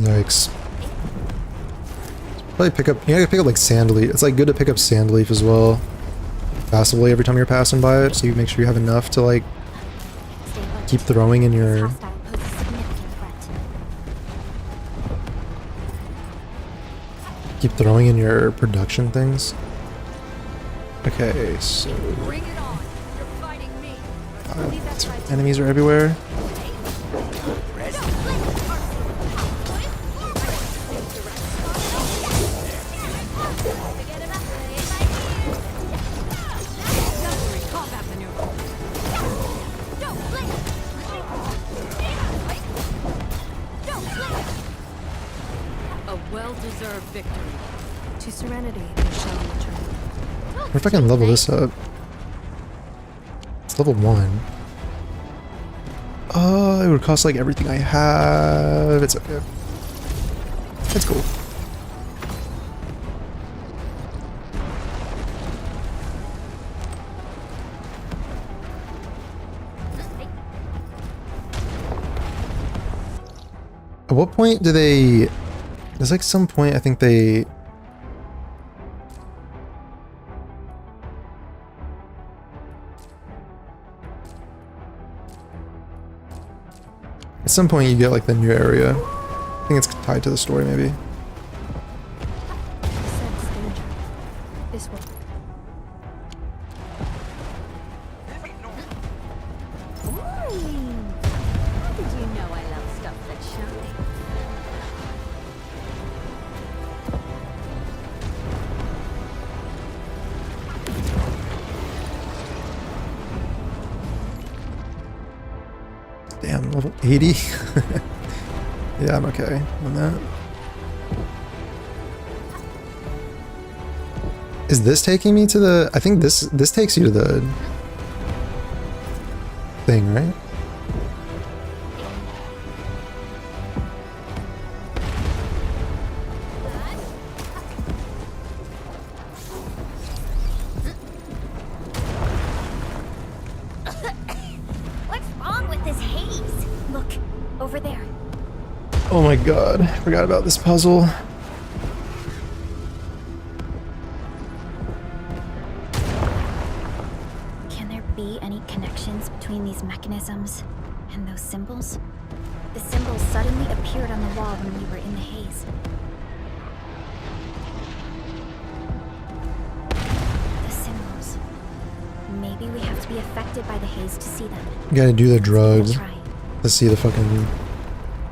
Yikes. Probably pick up, you gotta pick up like sand leaf. It's like good to pick up sand leaf as well. Passively every time you're passing by it, so you make sure you have enough to like keep throwing in your... Keep throwing in your production things. Okay, so... Bring it on. You're fighting me. Enemies are everywhere. Well-deserved victory. To serenity they shall return. I wonder if I can level this up. It's level 1. Oh, it would cost like everything I have. It's okay. It's cool. At what point do they... There's like some point I think they... At some point you get like the new area. I think it's tied to the story maybe. Sense danger. This way. How did you know I love stuff that shines? Damn, level 80? Yeah, I'm okay on that. Is this taking me to the... I think this takes you to the... thing, right? What's wrong with this haze? Look, over there. Oh my god, I forgot about this puzzle. Can there be any connections between these mechanisms and those symbols? The symbols suddenly appeared on the wall when we were in the haze. The symbols. Maybe we have to be affected by the haze to see them. You gotta do the drugs Try. to see the fucking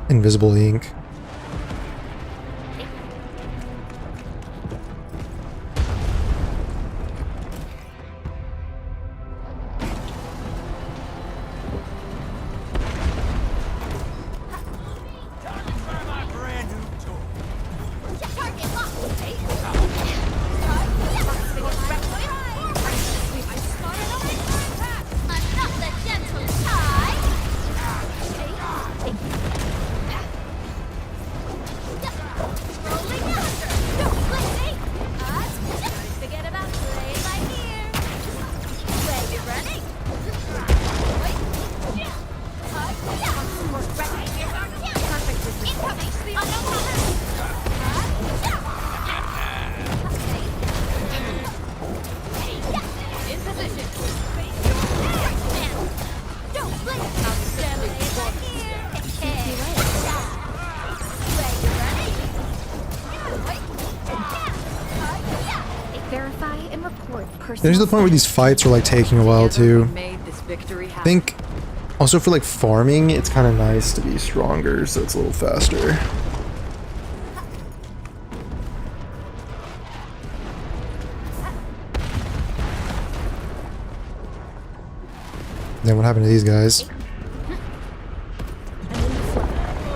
invisible ink. Verify and report personal. There's the point where these fights are like taking a while too. Made this victory I happen. think also for like farming, it's kind of nice to be stronger, so it's a little faster. Then what happened to these guys?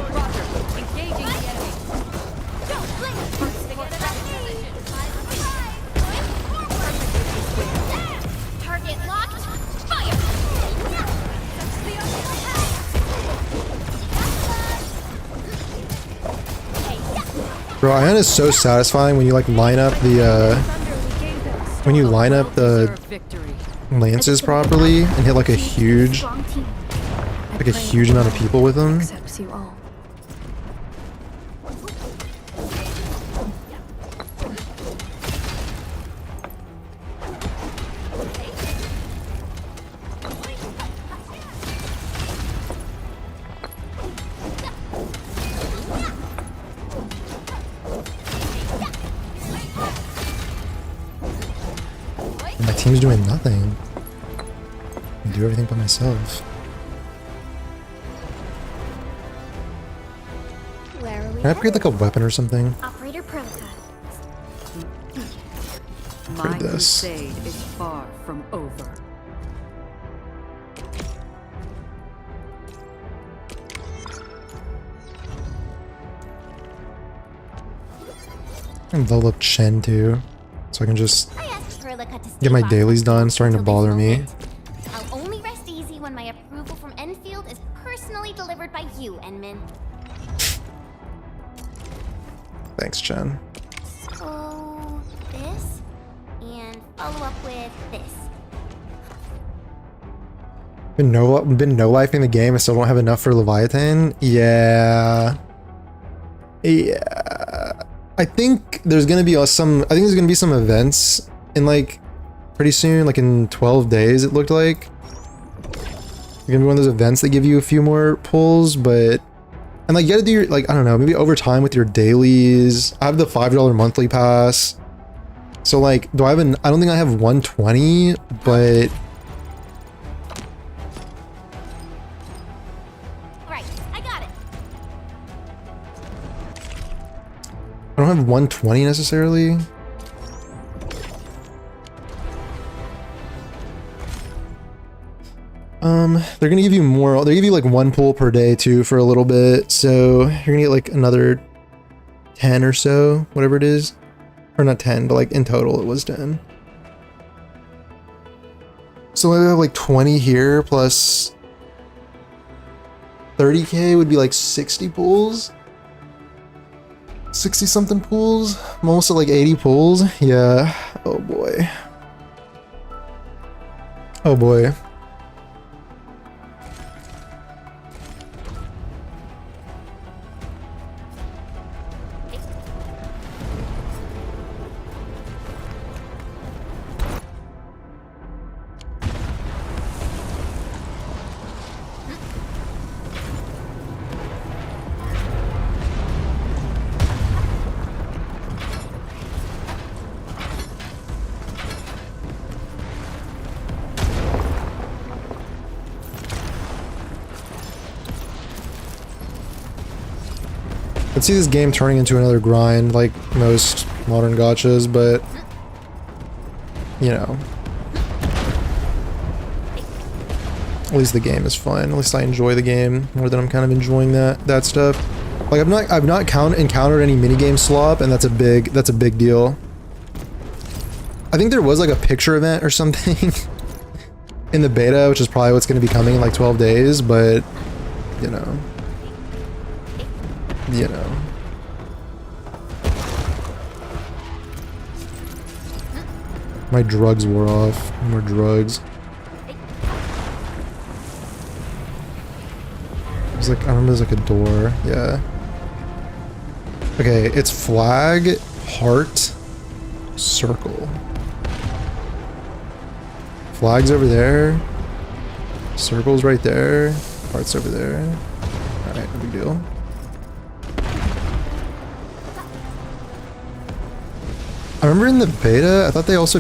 Roger. Engaging the enemy. Target locked. Fire. Bro, Ion is so satisfying when you like line up the when you line up the Deserved victory. lances properly and hit like a huge Strong team. amount of people with them. Accepts you all. And my team's doing nothing. I do everything by myself. Where are we? Can I upgrade like a weapon or something? Operator Proca. My this. crusade is far from over. And level up Chen too, so I can just I asked Perlica to get my stay by dailies done. It's starting to until this bother me. moment. I'll only rest easy when my approval from Enfield is personally delivered by you, Enman. Thanks, Chen. So this, and follow up with this. Been no-lifing the game. I still don't have enough for Leviathan. Yeah. I think there's gonna be some. I think there's gonna be some events in like pretty soon, like in 12 days. It looked like. It's gonna be one of those events that give you a few more pulls, but and like you gotta do your like I don't know, maybe over time with your dailies. I have the $5 monthly pass, so like do I have an? I don't think I have 120, but. Right, I got it. I don't have 120 necessarily. They're gonna give you more. They give you like 1 pull per day too for a little bit, so you're gonna get like another 10 or so, whatever it is, or not 10, but like in total it was 10. So I have like 20 here plus 30k would be like 60 pulls. 60 something pulls. I'm almost at like 80 pulls. Yeah. Oh boy. Oh boy. I see this game turning into another grind like most modern gachas, but you know, at least the game is fun. At least I enjoy the game more than I'm kind of enjoying that stuff. Like I've not encountered any minigame slop, and that's a big deal. I think there was like a picture event or something in the beta, which is probably what's going to be coming in like 12 days, but you know. You know. My drugs wore off. More drugs. There's like, I remember there's like a door. Yeah. Okay, it's flag, heart, circle. Flag's over there. Circle's right there. Heart's over there. Alright, no big deal. I remember in the beta, I thought they also...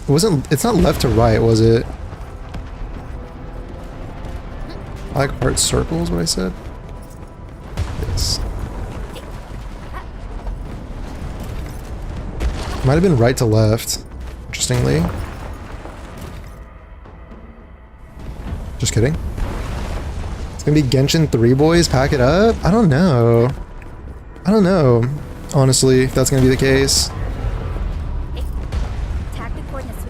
It's not left to right, was it? Flag, heart, circle is what I said? Yes. Might have been right to left, interestingly. Just kidding. It's gonna be Genshin 3 boys, pack it up? I don't know. I don't know, honestly, if that's gonna be the case.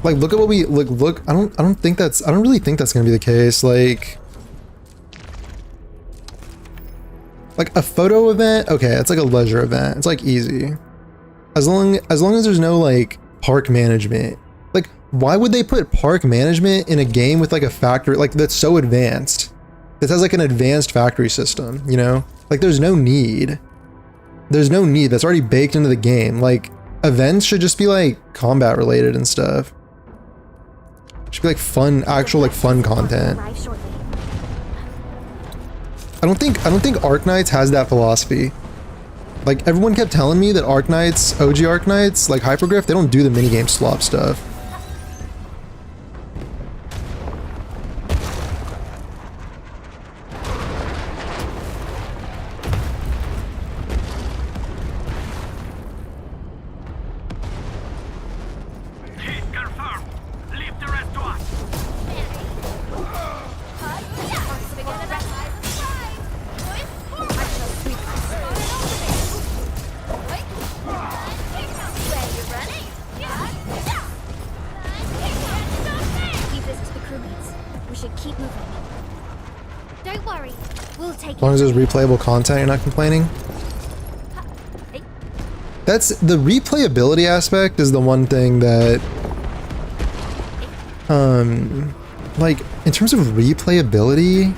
Like, look at what we look. I don't really think that's gonna be the case. Like a photo event. Okay, it's like a leisure event. It's like easy, as long as there's no like park management. Like, why would they put park management in a game with like a factory like that's so advanced? This has like an advanced factory system. You know, like there's no need. There's no need. That's already baked into the game. Like, events should just be like combat related and stuff. Should be like fun, actual like fun content. I don't think Arknights has that philosophy. Like, everyone kept telling me that Arknights, OG Arknights, like Hypergriff, they don't do the minigame slop stuff. long as there's replayable content, you're not complaining. That's the replayability aspect is the one thing that, like in terms of replayability,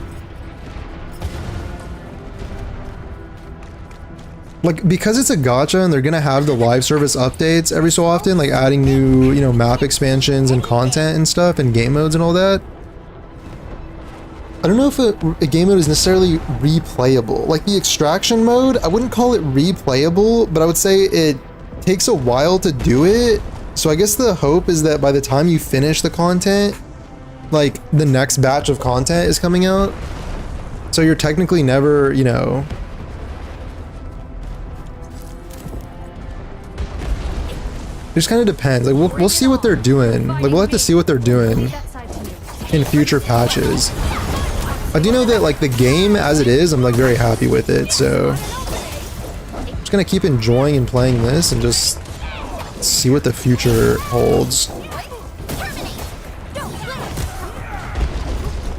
like because it's a gacha and they're gonna have the live service updates every so often, like adding new, you know, map expansions and content and stuff and game modes and all that. I don't know if a game mode is necessarily replayable. Like the extraction mode, I wouldn't call it replayable, but I would say it takes a while to do it. So I guess the hope is that by the time you finish the content, like the next batch of content is coming out. So you're technically never, you know, it just kind of depends. Like we'll see what they're doing. Like we'll have to see what they're doing in future patches. I do know that like the game as it is, I'm like very happy with it, so I'm just gonna keep enjoying and playing this and just see what the future holds.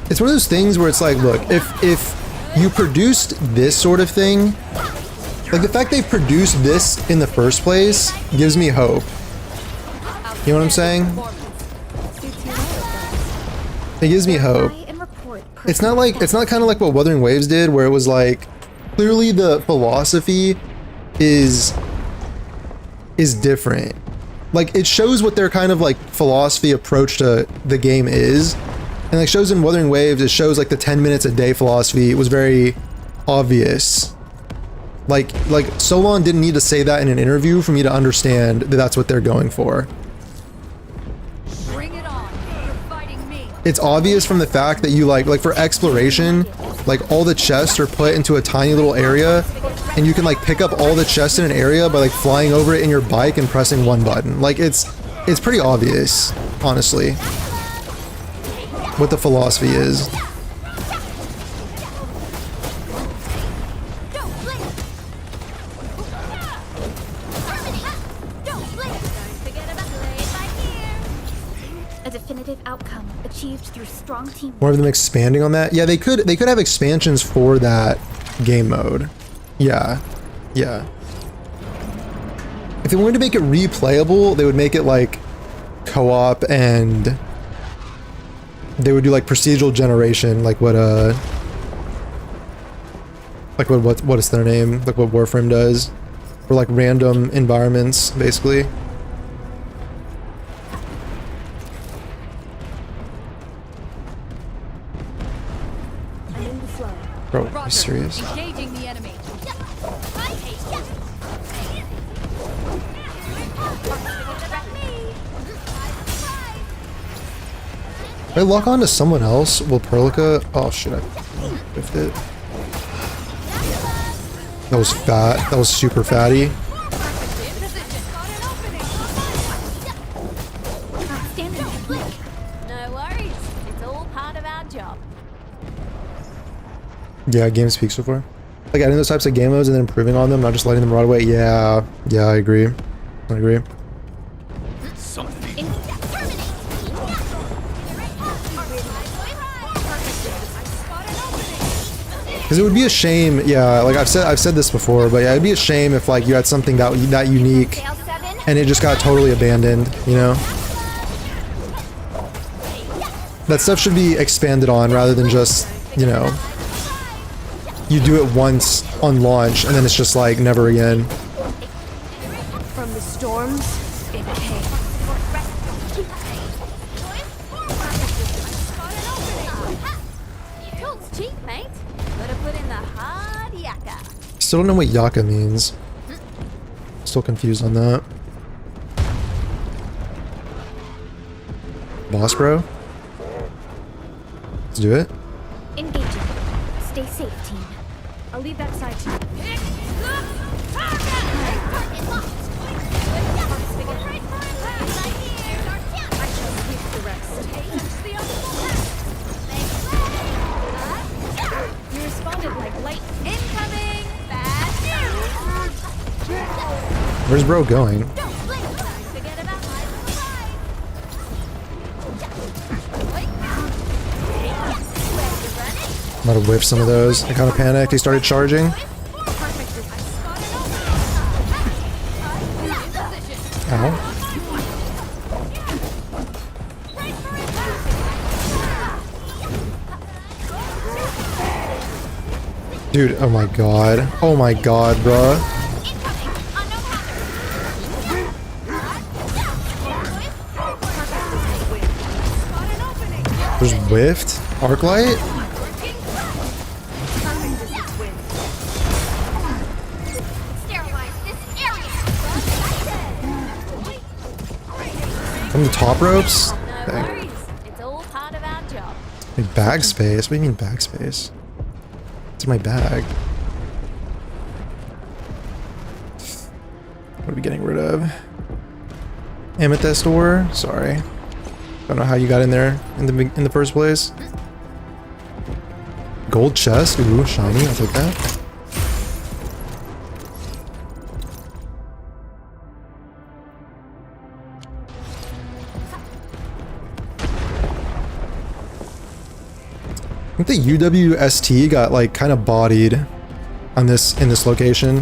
It's one of those things where it's like, look, if you produced this sort of thing, like the fact they've produced this in the first place gives me hope. You know what I'm saying? It gives me hope. It's not kind of like what Wuthering Waves did, where it was like, clearly the philosophy is different. Like it shows what their kind of like philosophy approach to the game is. And like shows in Wuthering Waves, it shows like the 10 minutes a day philosophy. It was very obvious. Like Solon didn't need to say that in an interview for me to understand that that's what they're going for. It's obvious from the fact that you like for exploration, like all the chests are put into a tiny little area and you can like pick up all the chests in an area by like flying over it in your bike and pressing one button. Like it's pretty obvious, honestly, what the philosophy is. A definitive outcome achieved through strong teamwork. More of them expanding on that. Yeah, they could have expansions for that game mode. Yeah. If they wanted to make it replayable, they would make it like co-op and they would do like procedural generation, like what is their name? Like what Warframe does. Or like random environments, basically. Bro, are you serious? Engaging the enemy. If I lock on to someone else, will Perlica... Oh shit, I whiffed it. That was fat. That was super fatty. No worries. It's all part of our job. Yeah, game speaks so far. Like adding those types of game modes and then improving on them, not just letting them rot away. Yeah, I agree. Because it would be a shame, yeah, like I've said this before, but yeah, it'd be a shame if like you had something that unique and it just got totally abandoned, you know? That stuff should be expanded on rather than just, you know, you do it once on launch and then it's just like never again. From the storms, it came. Tools cheap, mate. Gotta put in the hard yakka. Still don't know what Yaka means. Still confused on that. Boss bro? Let's do it. Engaging. Stay safe, team. I'll leave that side to you. You responded like light. Incoming! Bad news! Where's bro going? Forget about my Might have whiffed some of those. I kind of panicked. He started charging. Ow. Dude, oh my god. Oh my god, bruh. There's whiffed? Arklight? From the top ropes? Dang. It's all part of our job. Wait, bag space? What do you mean bag space? It's in my bag. What are we getting rid of? Amethyst ore? Sorry. Don't know how you got in there in the first place. Gold chest? Ooh, shiny. I'll take that. I think the UWST got like kind of bodied on this in this location.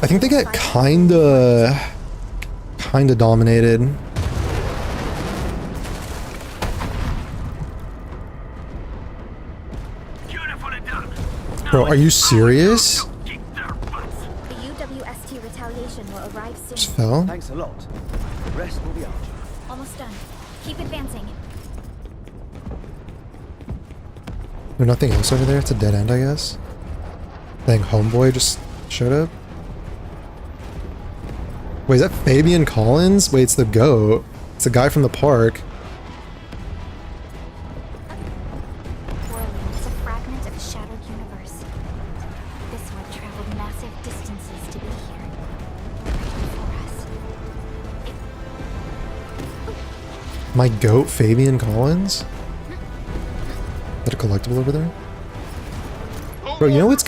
I think they get kinda dominated. Bro, are you serious? The UWST retaliation will arrive soon. Just fell? Thanks a lot. The rest will be out. Almost done. Keep advancing. There's nothing else over there? It's a dead end, I guess. Dang, homeboy just showed up. Wait, is that Fabian Collins? Wait, it's the goat. It's the guy from the park. Orland is a fragment of a shattered universe. This one traveled massive distances to be here. Right before us. My goat, Fabian Collins? Is that a collectible over there? Bro, you know what's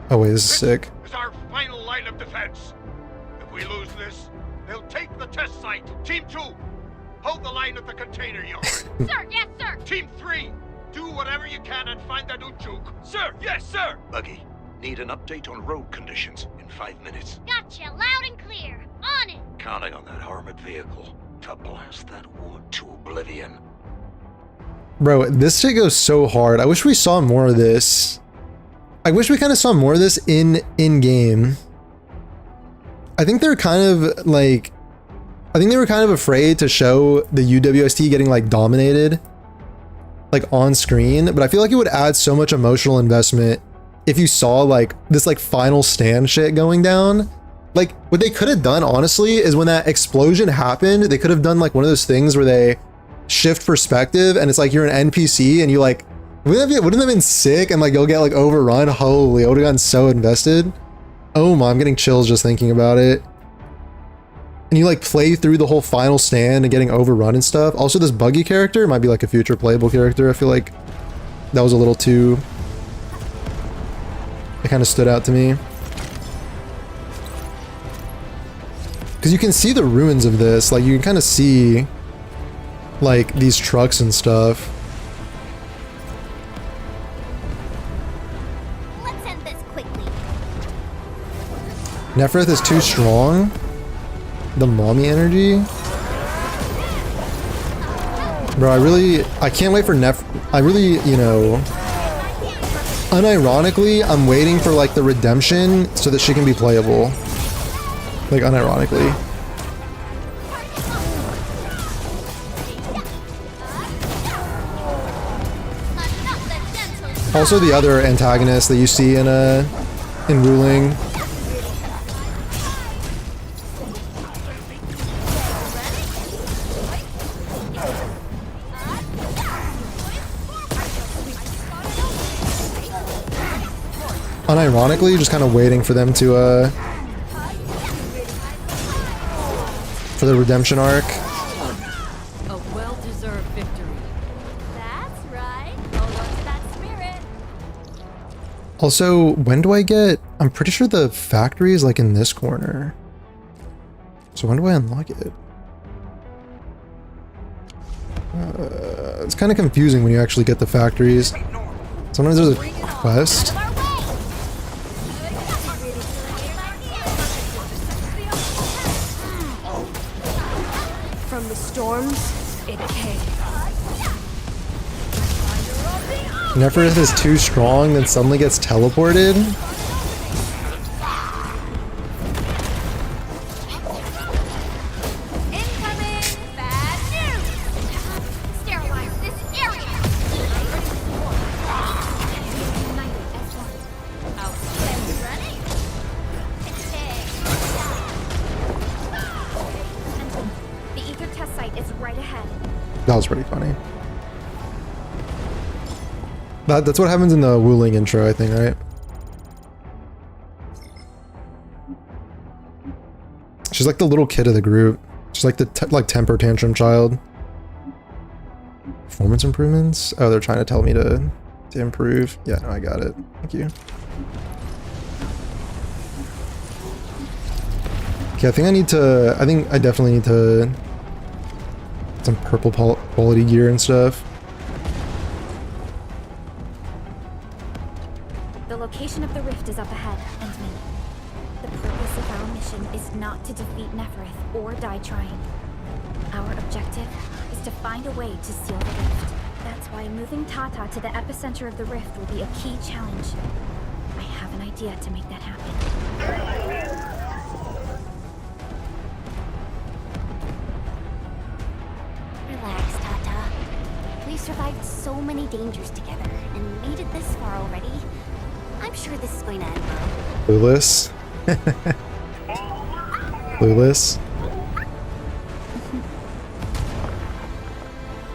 oh wait, this is sick. Is our final line of defense. If we lose this, they'll take the test site. Team 2, hold the line at the container yard. Sir, yes, sir! Team 3, do whatever you can and find that Ujuk. Sir, yes, sir! Buggy, need an update on road conditions in 5 minutes. Gotcha, loud and clear. On it. Counting on that armored vehicle to blast that wood to oblivion. Bro, this shit goes so hard. I wish we saw more of this. I wish we kind of saw more of this in-game. I think they're kind of like... I think they were kind of afraid to show the UWST getting like dominated like on screen, but I feel like it would add so much emotional investment if you saw like this like final stand shit going down. Like what they could have done honestly is when that explosion happened, they could have done like one of those things where they shift perspective and it's like you're an NPC and you like, wouldn't that have been sick? And like you'll get like overrun. Holy, I would have gotten so invested. Oh my, I'm getting chills just thinking about it. And you like play through the whole final stand and getting overrun and stuff. Also, this buggy character might be like a future playable character. I feel like that was a little too... It kind of stood out to me. Because you can see the ruins of this. Like you can kind of see like these trucks and stuff. Let's end this quickly. Nephrith is too strong. The mommy energy. Bro, I can't wait for I really, you know, unironically, I'm waiting for like the redemption so that she can be playable. Like unironically. Also the other antagonist that you see in Ruling. Unironically, just kind of waiting for them to for the redemption arc. A well-deserved victory. That's right. Hold on to that spirit. Also, when do I get... I'm pretty sure the factory is like in this corner. So when do I unlock it? It's kind of confusing when you actually get the factories. Sometimes there's a quest. From the storms, it came. Neferith is too strong, then suddenly gets teleported. Incoming! Bad news! Sterilize this area! Outstanding. Ready? The ether test site is right ahead. That was pretty funny. That's what happens in the Wuling intro, I think, right? She's like the little kid of the group. She's like the temper tantrum child. Performance improvements? Oh, they're trying to tell me to improve. Yeah, no, I got it. Thank you. Okay, I think I definitely need to some purple quality gear and stuff. The location of the rift is up ahead, Entman. The purpose of our mission is not to defeat Neferith or die trying. Our objective is to find a way to seal the rift. That's why moving Tata to the epicenter of the rift will be a key challenge. I have an idea to make that happen. Relax, Tata. We've survived so many dangers together and made it this far already. I'm sure this is going to end well. Clueless. Clueless.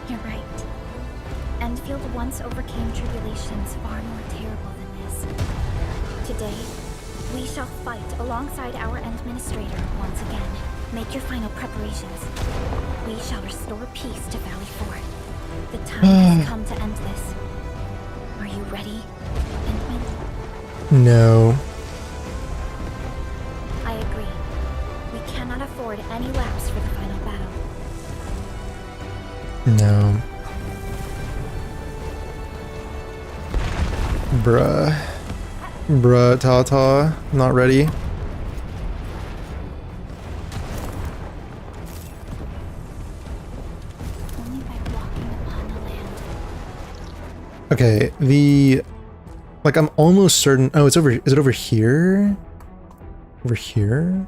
You're right. Enfield once overcame tribulations far more terrible than this. Today, we shall fight alongside our administrator once again. Make your final preparations. We shall restore peace to Valley 4. The time has come to end this. Are you ready, Entman? No. I agree. We cannot afford any lapse for the final battle. No. Bruh, Tata. Not ready. Only by walking upon the land. Okay, like I'm almost certain. Oh, it's over. Is it over here? Over here?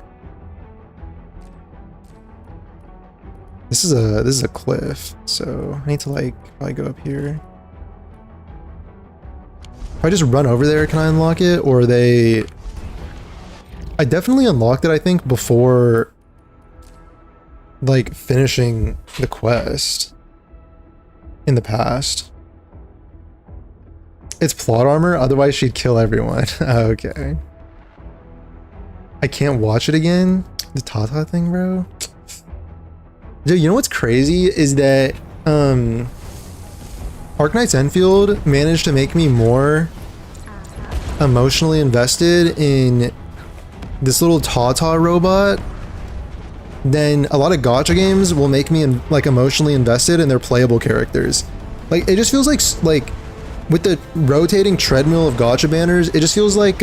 This is a cliff, so I need to like probably go up here. If I just run over there, can I unlock it? Or they... I definitely unlocked it, I think, before like finishing the quest in the past. It's plot armor, otherwise she'd kill everyone. Okay. I can't watch it again? The Tata thing, bro? Dude, you know what's crazy is that Arknights Enfield managed to make me more emotionally invested in this little Tata robot than a lot of gacha games will make me like emotionally invested in their playable characters. Like, it just feels like with the rotating treadmill of gacha banners, it just feels like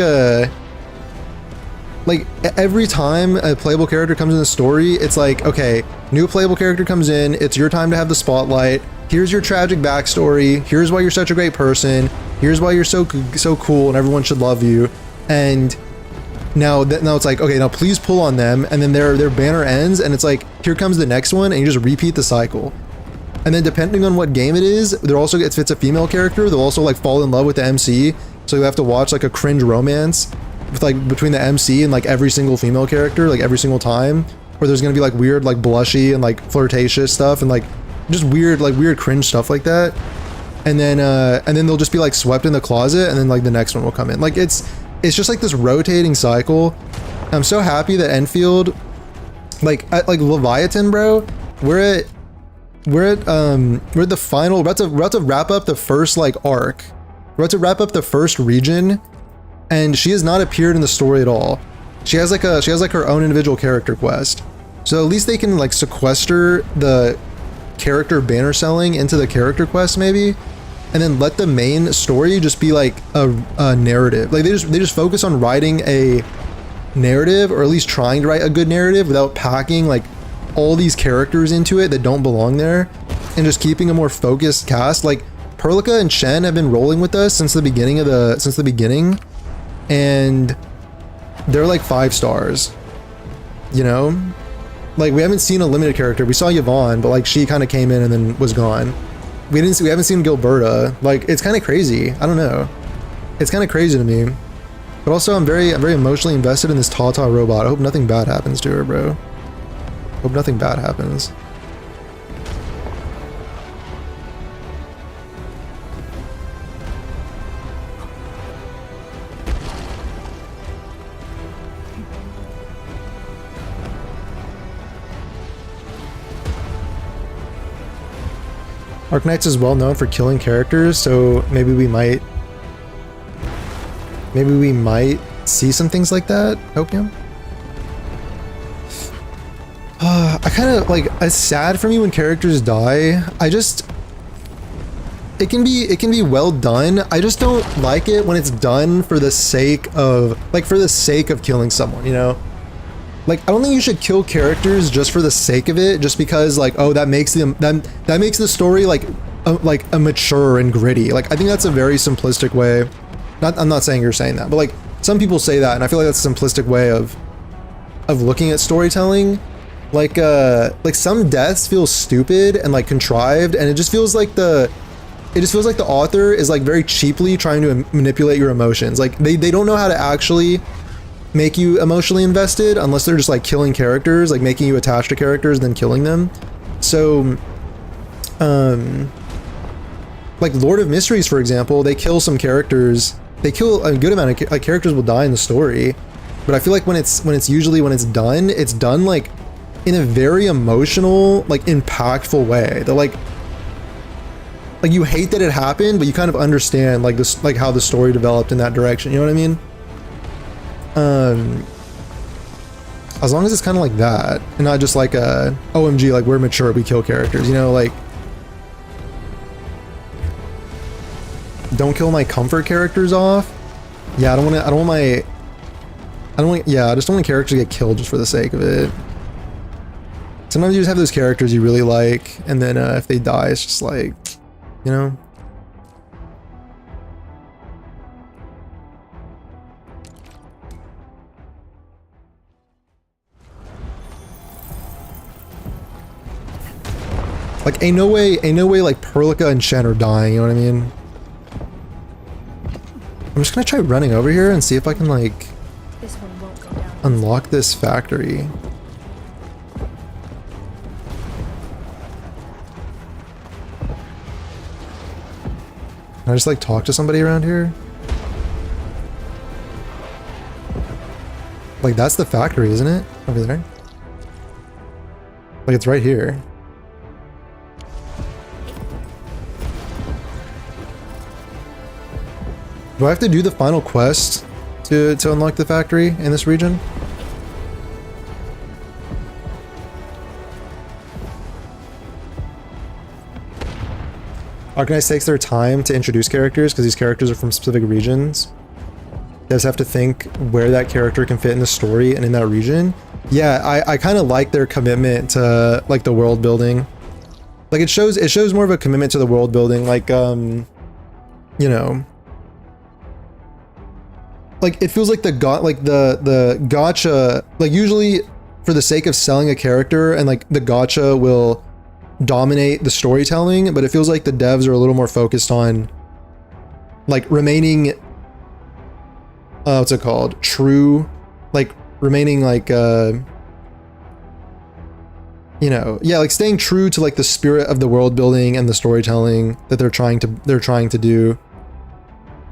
every time a playable character comes in the story, it's like, okay, new playable character comes in, it's your time to have the spotlight, here's your tragic backstory, here's why you're such a great person, here's why you're so cool and everyone should love you, and now it's like, okay, now please pull on them, and then their banner ends, and it's like, here comes the next one, and you just repeat the cycle. And then depending on what game it is, if it's a female character, they'll also like fall in love with the MC, so you have to watch like a cringe romance with like between the MC and like every single female character, like every single time, where there's gonna be like weird like blushy and like flirtatious stuff and like just weird cringe stuff like that, and then they'll just be like swept in the closet, and then like the next one will come in. Like it's just like this rotating cycle. I'm so happy that Enfield, like at like Leviathan, bro, we're at the final, we're about to wrap up the first like arc, we're about to wrap up the first region, and she has not appeared in the story at all. She has like her own individual character quest. So at least they can like sequester the character banner selling into the character quest maybe, and then let the main story just be like a narrative. Like they just focus on writing a narrative, or at least trying to write a good narrative without packing like all these characters into it that don't belong there, and just keeping a more focused cast. Like Perlica and Shen have been rolling with us since the beginning, and they're like 5 stars, you know? Like we haven't seen a limited character. We saw Yvonne, but like she kind of came in and then was gone. We haven't seen Gilberta. Like it's kind of crazy. I don't know. It's kind of crazy to me. But also I'm very emotionally invested in this Tata robot. I hope nothing bad happens to her, bro. Hope nothing bad happens. Arknights is well known for killing characters, so maybe we might see some things like that. Opium. I kind of like, it's sad for me when characters die. It can be well done. I just don't like it when it's done for the sake of killing someone, you know? Like, I don't think you should kill characters just for the sake of it, just because like, oh, that makes the story like a mature and gritty. Like, I think that's a very simplistic way. I'm not saying you're saying that, but like some people say that, and I feel like that's a simplistic way of looking at storytelling. Like some deaths feel stupid and like contrived, and it just feels like the author is like very cheaply trying to manipulate your emotions. Like they don't know how to actually make you emotionally invested unless they're just like killing characters, like making you attached to characters, then killing them. So like Lord of Mysteries, for example, they kill some characters. They kill a good amount of characters will die in the story, but I feel like when it's done like in a very emotional, like impactful way. That like you hate that it happened, but you kind of understand like this, like how the story developed in that direction. You know what I mean? As long as it's kind of like that, and not just like a OMG, like we're mature, we kill characters. You know, like don't kill my comfort characters off. Yeah, I just don't want characters to get killed just for the sake of it. Sometimes you just have those characters you really like, and then if they die, it's just like, you know? Like, ain't no way like Perlica and Shen are dying, you know what I mean? I'm just gonna try running over here and see if I can like This one won't go down. unlock this factory. Can I just like talk to somebody around here? Like that's the factory, isn't it? Over there? Like it's right here. Do I have to do the final quest to unlock the factory in this region? Arknights takes their time to introduce characters because these characters are from specific regions. You guys have to think where that character can fit in the story and in that region. Yeah, I kind of like their commitment to like the world building. Like it shows more of a commitment to the world building, like you know, like it feels like the gacha, like usually for the sake of selling a character, and like the gacha will dominate the storytelling, but it feels like the devs are a little more focused on like remaining what's it called, true, like remaining like you know, yeah, like staying true to like the spirit of the world building and the storytelling that they're trying to do,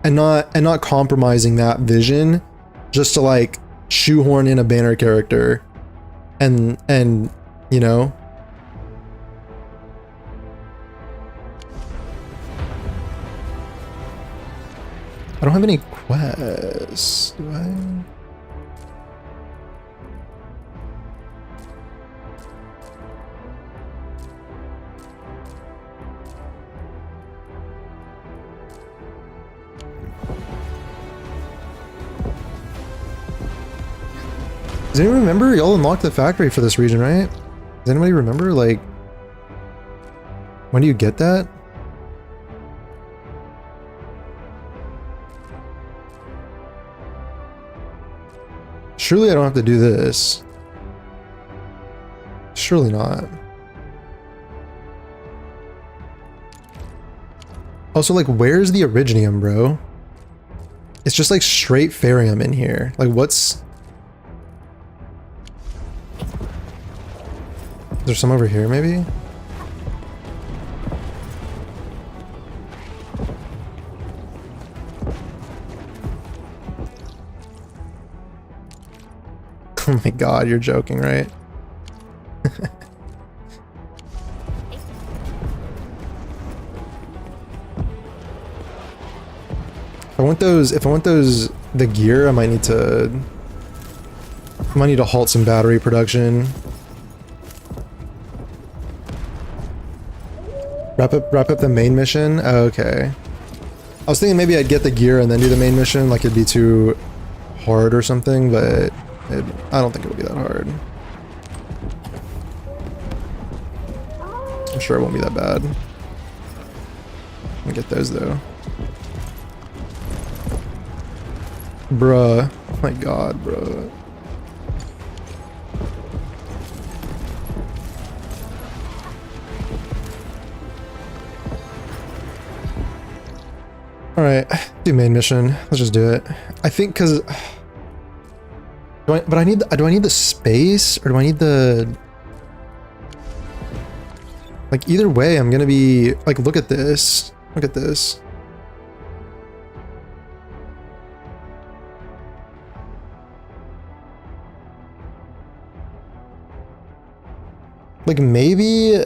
and not compromising that vision just to like shoehorn in a banner character and you know. I don't have any quests, do I? Does anyone remember? Y'all unlocked the factory for this region, right? Does anybody remember? Like, when do you get that? Surely I don't have to do this. Surely not. Also, like, where's the Originium, bro? It's just like straight Farium in here. Like, what's... Is there some over here, maybe? Oh my god, you're joking, right? If I want those, the gear, I might need to halt some battery production. Wrap up the main mission? Oh, okay. I was thinking maybe I'd get the gear and then do the main mission, like it'd be too hard or something, but I don't think it'll be that hard. I'm sure it won't be that bad. I'll get those though. Bruh. Oh my god, bruh. Alright, do main mission. Let's just do it. I think because... do I need the space? Or do I need the... Like, either way, I'm gonna be... Like, look at this. Look at this. Like, maybe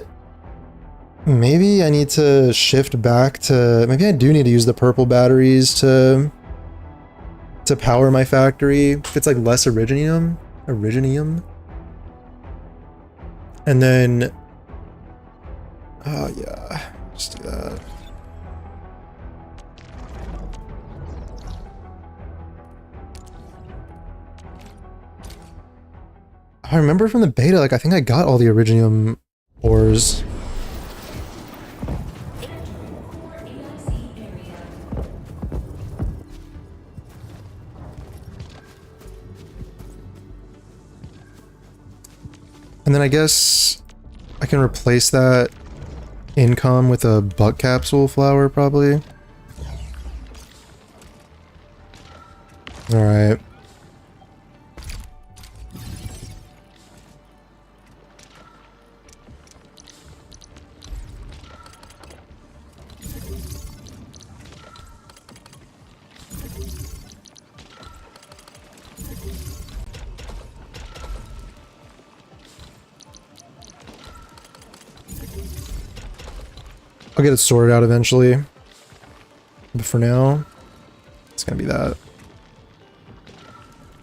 I need to shift back to... Maybe I do need to use the purple batteries to power my factory. If it's like less Originium. And then... Oh yeah, just do that. I remember from the beta, like, I think I got all the Originium ores. And then I guess I can replace that income with a buck capsule flower, probably. Alright. I'll get it sorted out eventually. But for now, it's gonna be that.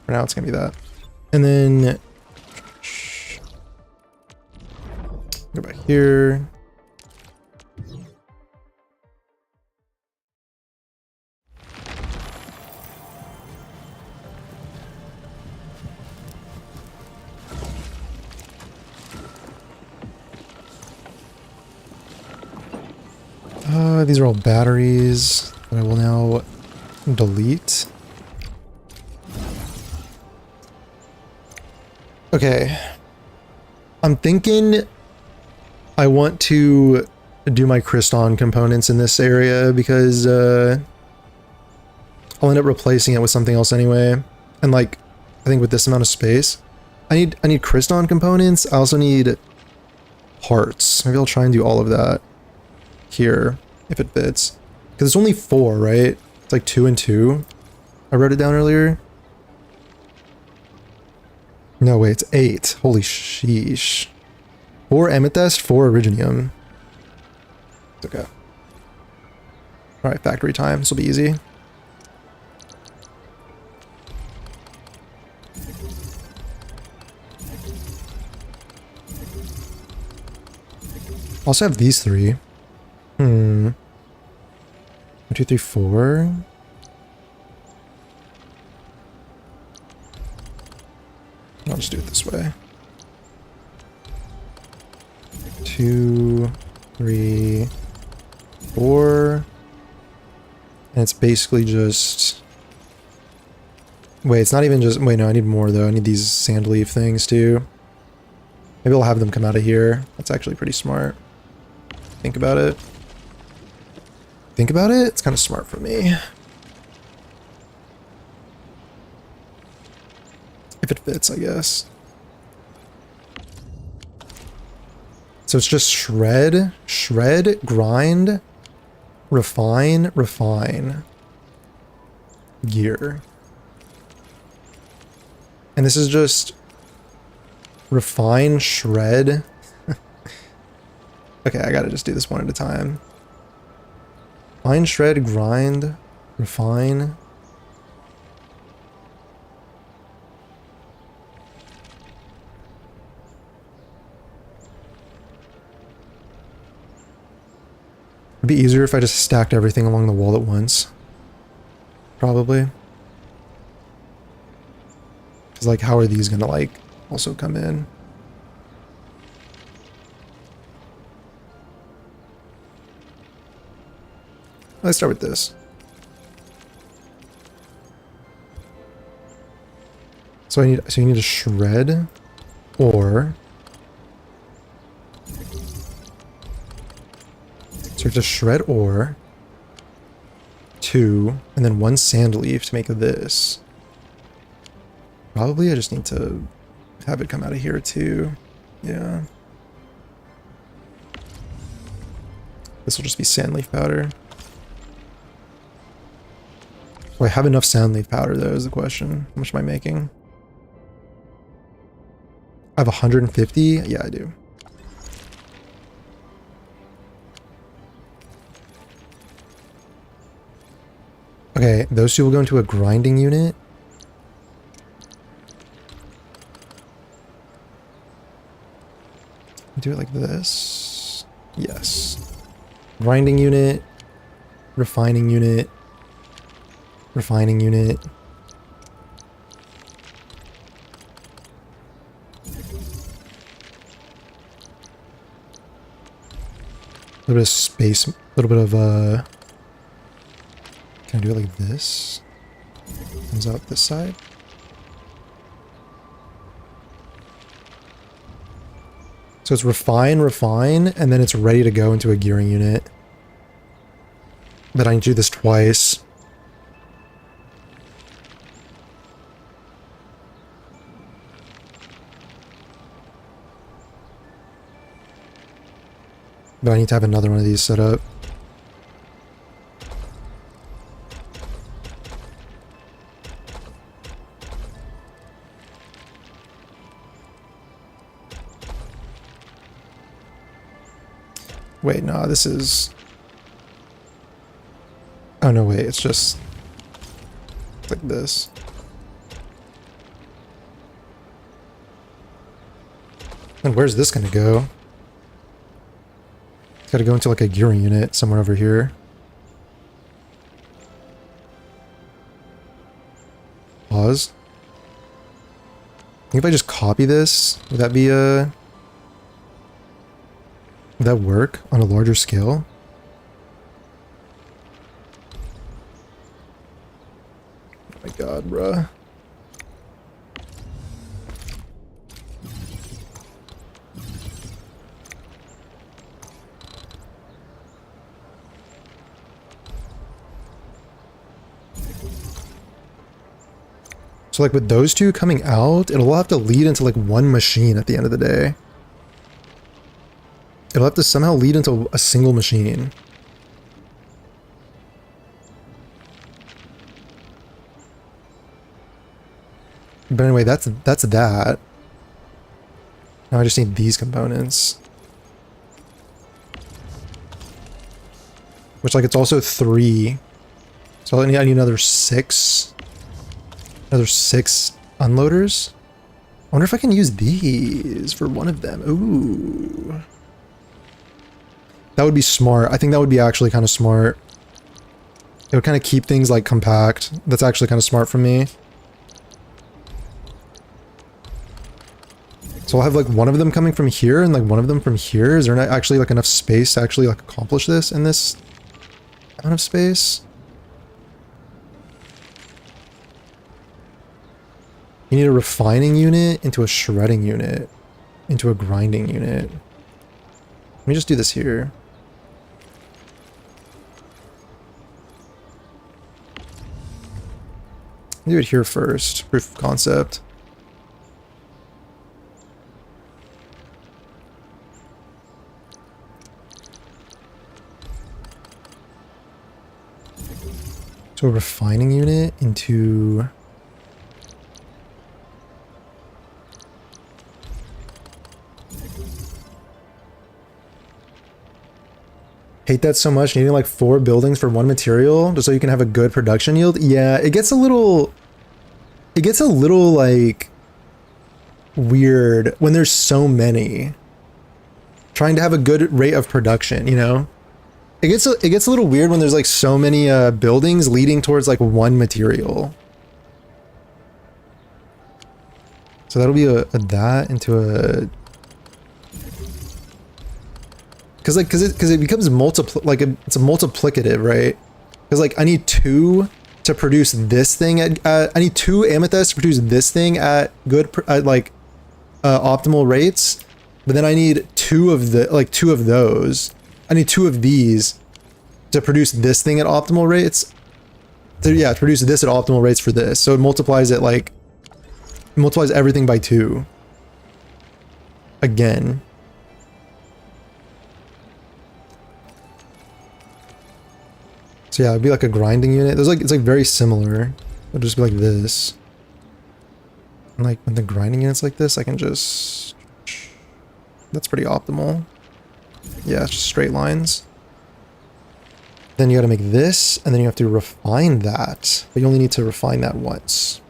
For now, it's gonna be that. And then... Go back here. These are all batteries that I will now delete. Okay. I'm thinking I want to do my Kriston components in this area because I'll end up replacing it with something else anyway. And like, I think with this amount of space, I need Kriston components. I also need parts. Maybe I'll try and do all of that here. If it fits. Because it's only 4, right? It's like 2 and 2. I wrote it down earlier. No, wait, it's 8. Holy sheesh. 4 amethyst, 4 Originium. It's okay. Alright, factory time. This will be easy. Also have these 3. 1, 2, 3, 4. Oh, I'll just do it this way. 2, 3, 4. And it's basically just... Wait, it's not even just... Wait, no, I need more though. I need these sand leaf things too. Maybe I'll have them come out of here. That's actually pretty smart. Think about it. Think about it? It's kind of smart for me. If it fits, I guess. So it's just shred, shred, grind, refine, refine, gear. And this is just refine, shred. Okay, I gotta just do this one at a time. Refine, shred, grind, refine. It'd be easier if I just stacked everything along the wall at once. Probably. Because, like, how are these gonna, like, also come in? Let's start with this. So you need a shred, or... So you have to shred ore, 2, and then 1 sand leaf to make this. Probably I just need to have it come out of here too. Yeah. This will just be sand leaf powder. Do I have enough sand leaf powder though is the question. How much am I making? I have 150? Yeah, I do. Okay, those two will go into a grinding unit. Do it like this. Yes. Grinding unit. Refining unit. Refining unit. A little bit of space, a little bit of can I do it like this? Comes out this side. So it's refine, refine, and then it's ready to go into a gearing unit. But I need to do this twice. But I need to have another one of these set up. Wait, no, this is... Oh, no, wait, it's just... like this. And where's this gonna go? It's gotta go into like a gearing unit somewhere over here. Pause. I think if I just copy this, would that be a... Would that work on a larger scale? Oh my god, bruh. So like with those two coming out, it'll have to lead into like one machine at the end of the day. It'll have to somehow lead into a single machine. But anyway, that's that. Now I just need these components. Which, like, it's also 3. So I need another 6. Another 6 unloaders. I wonder if I can use these for one of them. Ooh. That would be smart. I think that would be actually kind of smart. It would kind of keep things, like, compact. That's actually kind of smart for me. So I'll have like one of them coming from here and like one of them from here. Is there not actually like enough space to actually like accomplish this in this amount of space? You need a refining unit into a shredding unit into a grinding unit. Let me just do this here. Do it here first. Proof of concept. So a refining unit into... Hate that so much, needing like 4 buildings for 1 material just so you can have a good production yield. Yeah, it gets a little like weird when there's so many. Trying to have a good rate of production, you know? It gets a little weird when there's like so many buildings leading towards like 1 material. So that'll be a that into a... Cause it becomes it's a multiplicative, right? Cause like I need 2 to produce this thing at I need 2 amethysts to produce this thing at good optimal rates, but then I need 2 of those. I need 2 of these to produce this thing at optimal rates. To produce this at optimal rates for this. So it multiplies it like multiplies everything by 2. Again. So yeah, it'd be like a grinding unit. There's like, it's like very similar. It'll just be like this. And like when the grinding unit's like this, I can just... That's pretty optimal. Yeah, it's just straight lines. Then you gotta make this, and then you have to refine that. But you only need to refine that once.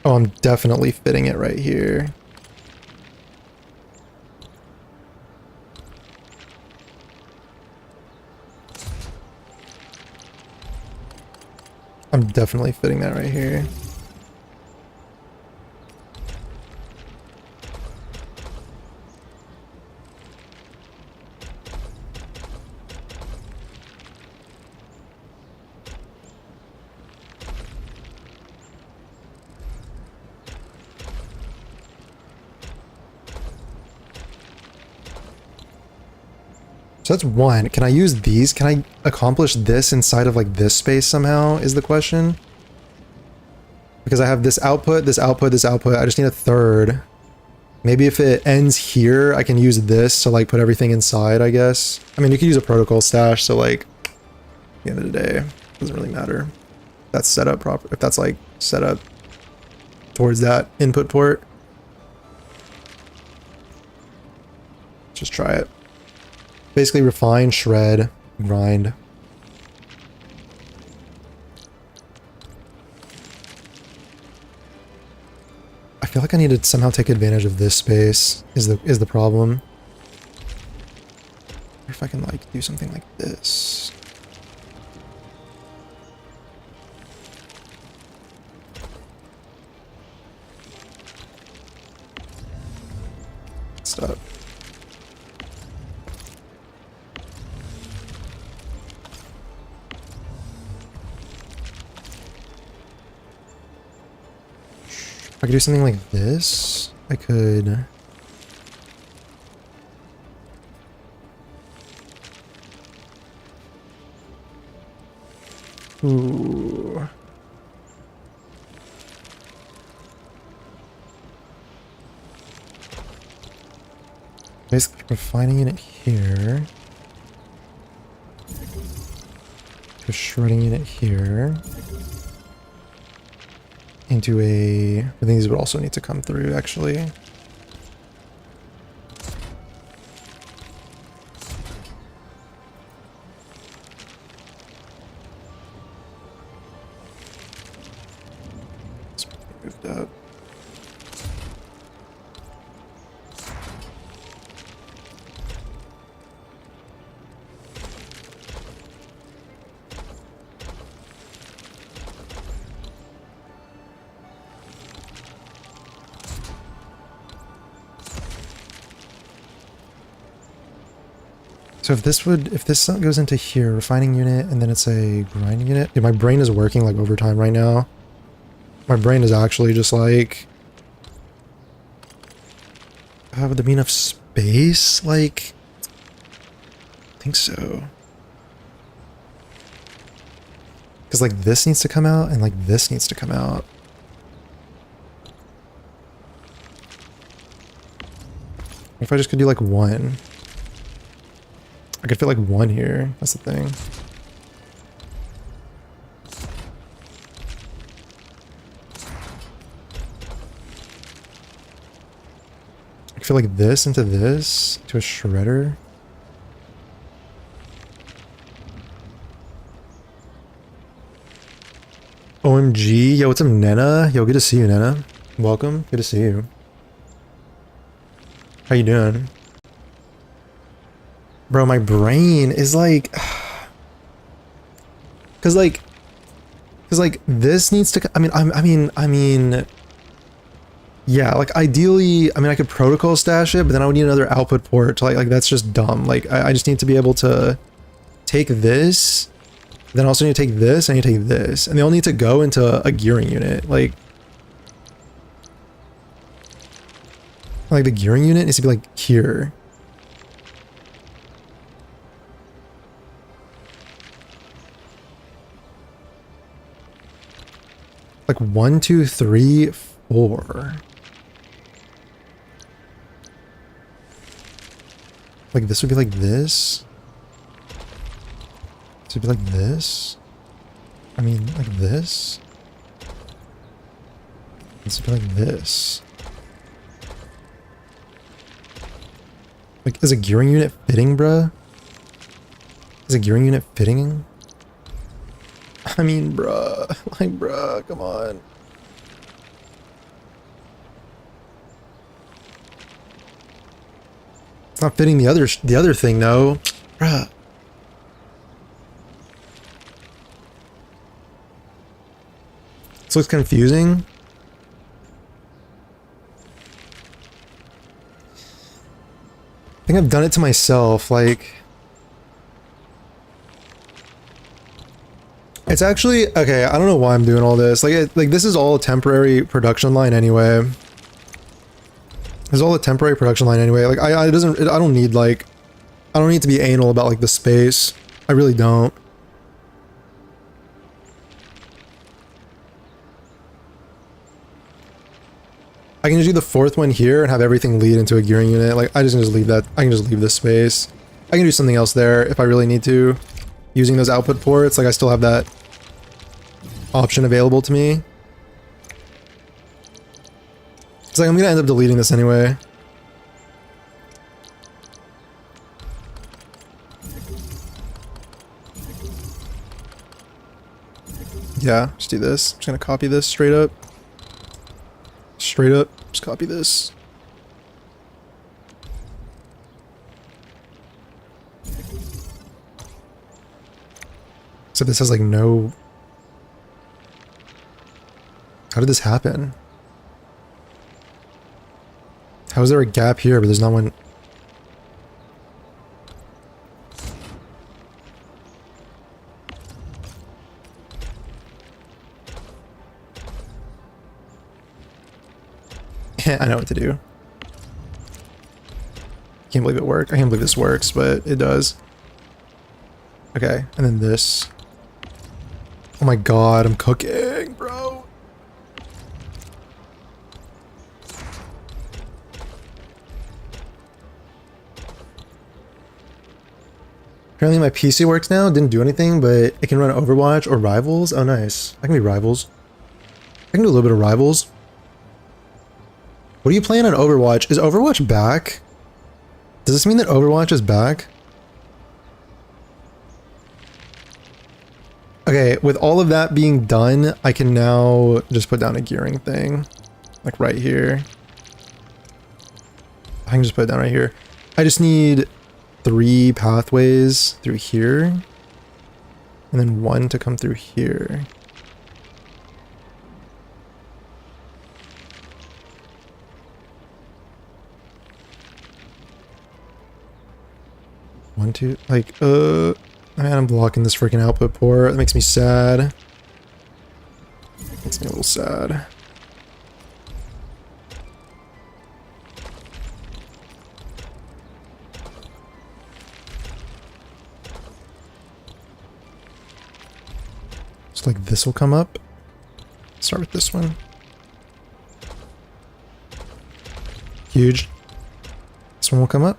Oh, I'm definitely fitting it right here. I'm definitely fitting that right here. So that's 1. Can I use these? Can I accomplish this inside of like this space somehow is the question? Because I have this output, this output, this output. I just need a 3rd. Maybe if it ends here, I can use this to like put everything inside, I guess. I mean, you could use a protocol stash, so like at the end of the day, it doesn't really matter. That's set up proper. If that's like set up towards that input port. Just try it. Basically refine, shred, grind. I feel like I need to somehow take advantage of this space is the problem. Or if I can like do something like this. Stop. If I could do something like this, I could... Ooh. Basically refining unit here. A shredding unit here. Into a... I think these would also need to come through, actually. Let's move it up. So if this goes into here, refining unit, and then it's a grinding unit. Dude, my brain is working like overtime right now. My brain is actually just like, would there be enough space? Like, I think so. Because like this needs to come out and like this needs to come out. What if I just could do like one? I could fit like one here. That's the thing. I could fit like this into this to a shredder. OMG. Yo, what's up, Nena? Yo, good to see you, Nena. Welcome. Good to see you. How you doing? Bro, my brain is like... Cause like this needs to... I mean... Yeah, like ideally, I mean, I could protocol stash it, but then I would need another output port to like that's just dumb. Like, I just need to be able to take this, then I also need to take this, and I need to take this, and they all need to go into a gearing unit. Like the gearing unit needs to be like here. Like 1, 2, 3, 4. Like this would be like this. This would be like this. I mean, like this. This would be like this. Like, is a gearing unit fitting, bruh? Is a gearing unit fitting? I mean, bruh. Like, bruh, come on. It's not fitting the other thing, though. Bruh. This looks confusing. I think I've done it to myself, like... It's actually... Okay, I don't know why I'm doing all this. Like, this is all a temporary production line anyway. It's all a temporary production line anyway. Like, I don't need, like... I don't need to be anal about, like, the space. I really don't. I can just do the fourth one here and have everything lead into a gearing unit. Like, I just can just leave that. I can just leave this space. I can do something else there if I really need to. Using those output ports, like, I still have that option available to me. It's like, I'm gonna end up deleting this anyway. Yeah, just do this. I'm just gonna copy this straight up. Straight up, just copy this. So this has like no... How did this happen? How is there a gap here, but there's not one? I know what to do. Can't believe it worked. I can't believe this works, but it does. Okay, and then this. Oh my god, I'm cooking, bro. Apparently my PC works now. Didn't do anything, but it can run Overwatch or Rivals. Oh, nice. I can be Rivals. I can do a little bit of Rivals. What are you playing on Overwatch? Is Overwatch back? Does this mean that Overwatch is back? Okay, with all of that being done, I can now just put down a gearing thing. Like right here. I can just put it down right here. I just need 3 pathways through here. And then 1 to come through here. 1, 2, like, man, I'm blocking this freaking output port. That makes me sad. Makes me a little sad. Just like this will come up. Start with this one. Huge. This one will come up.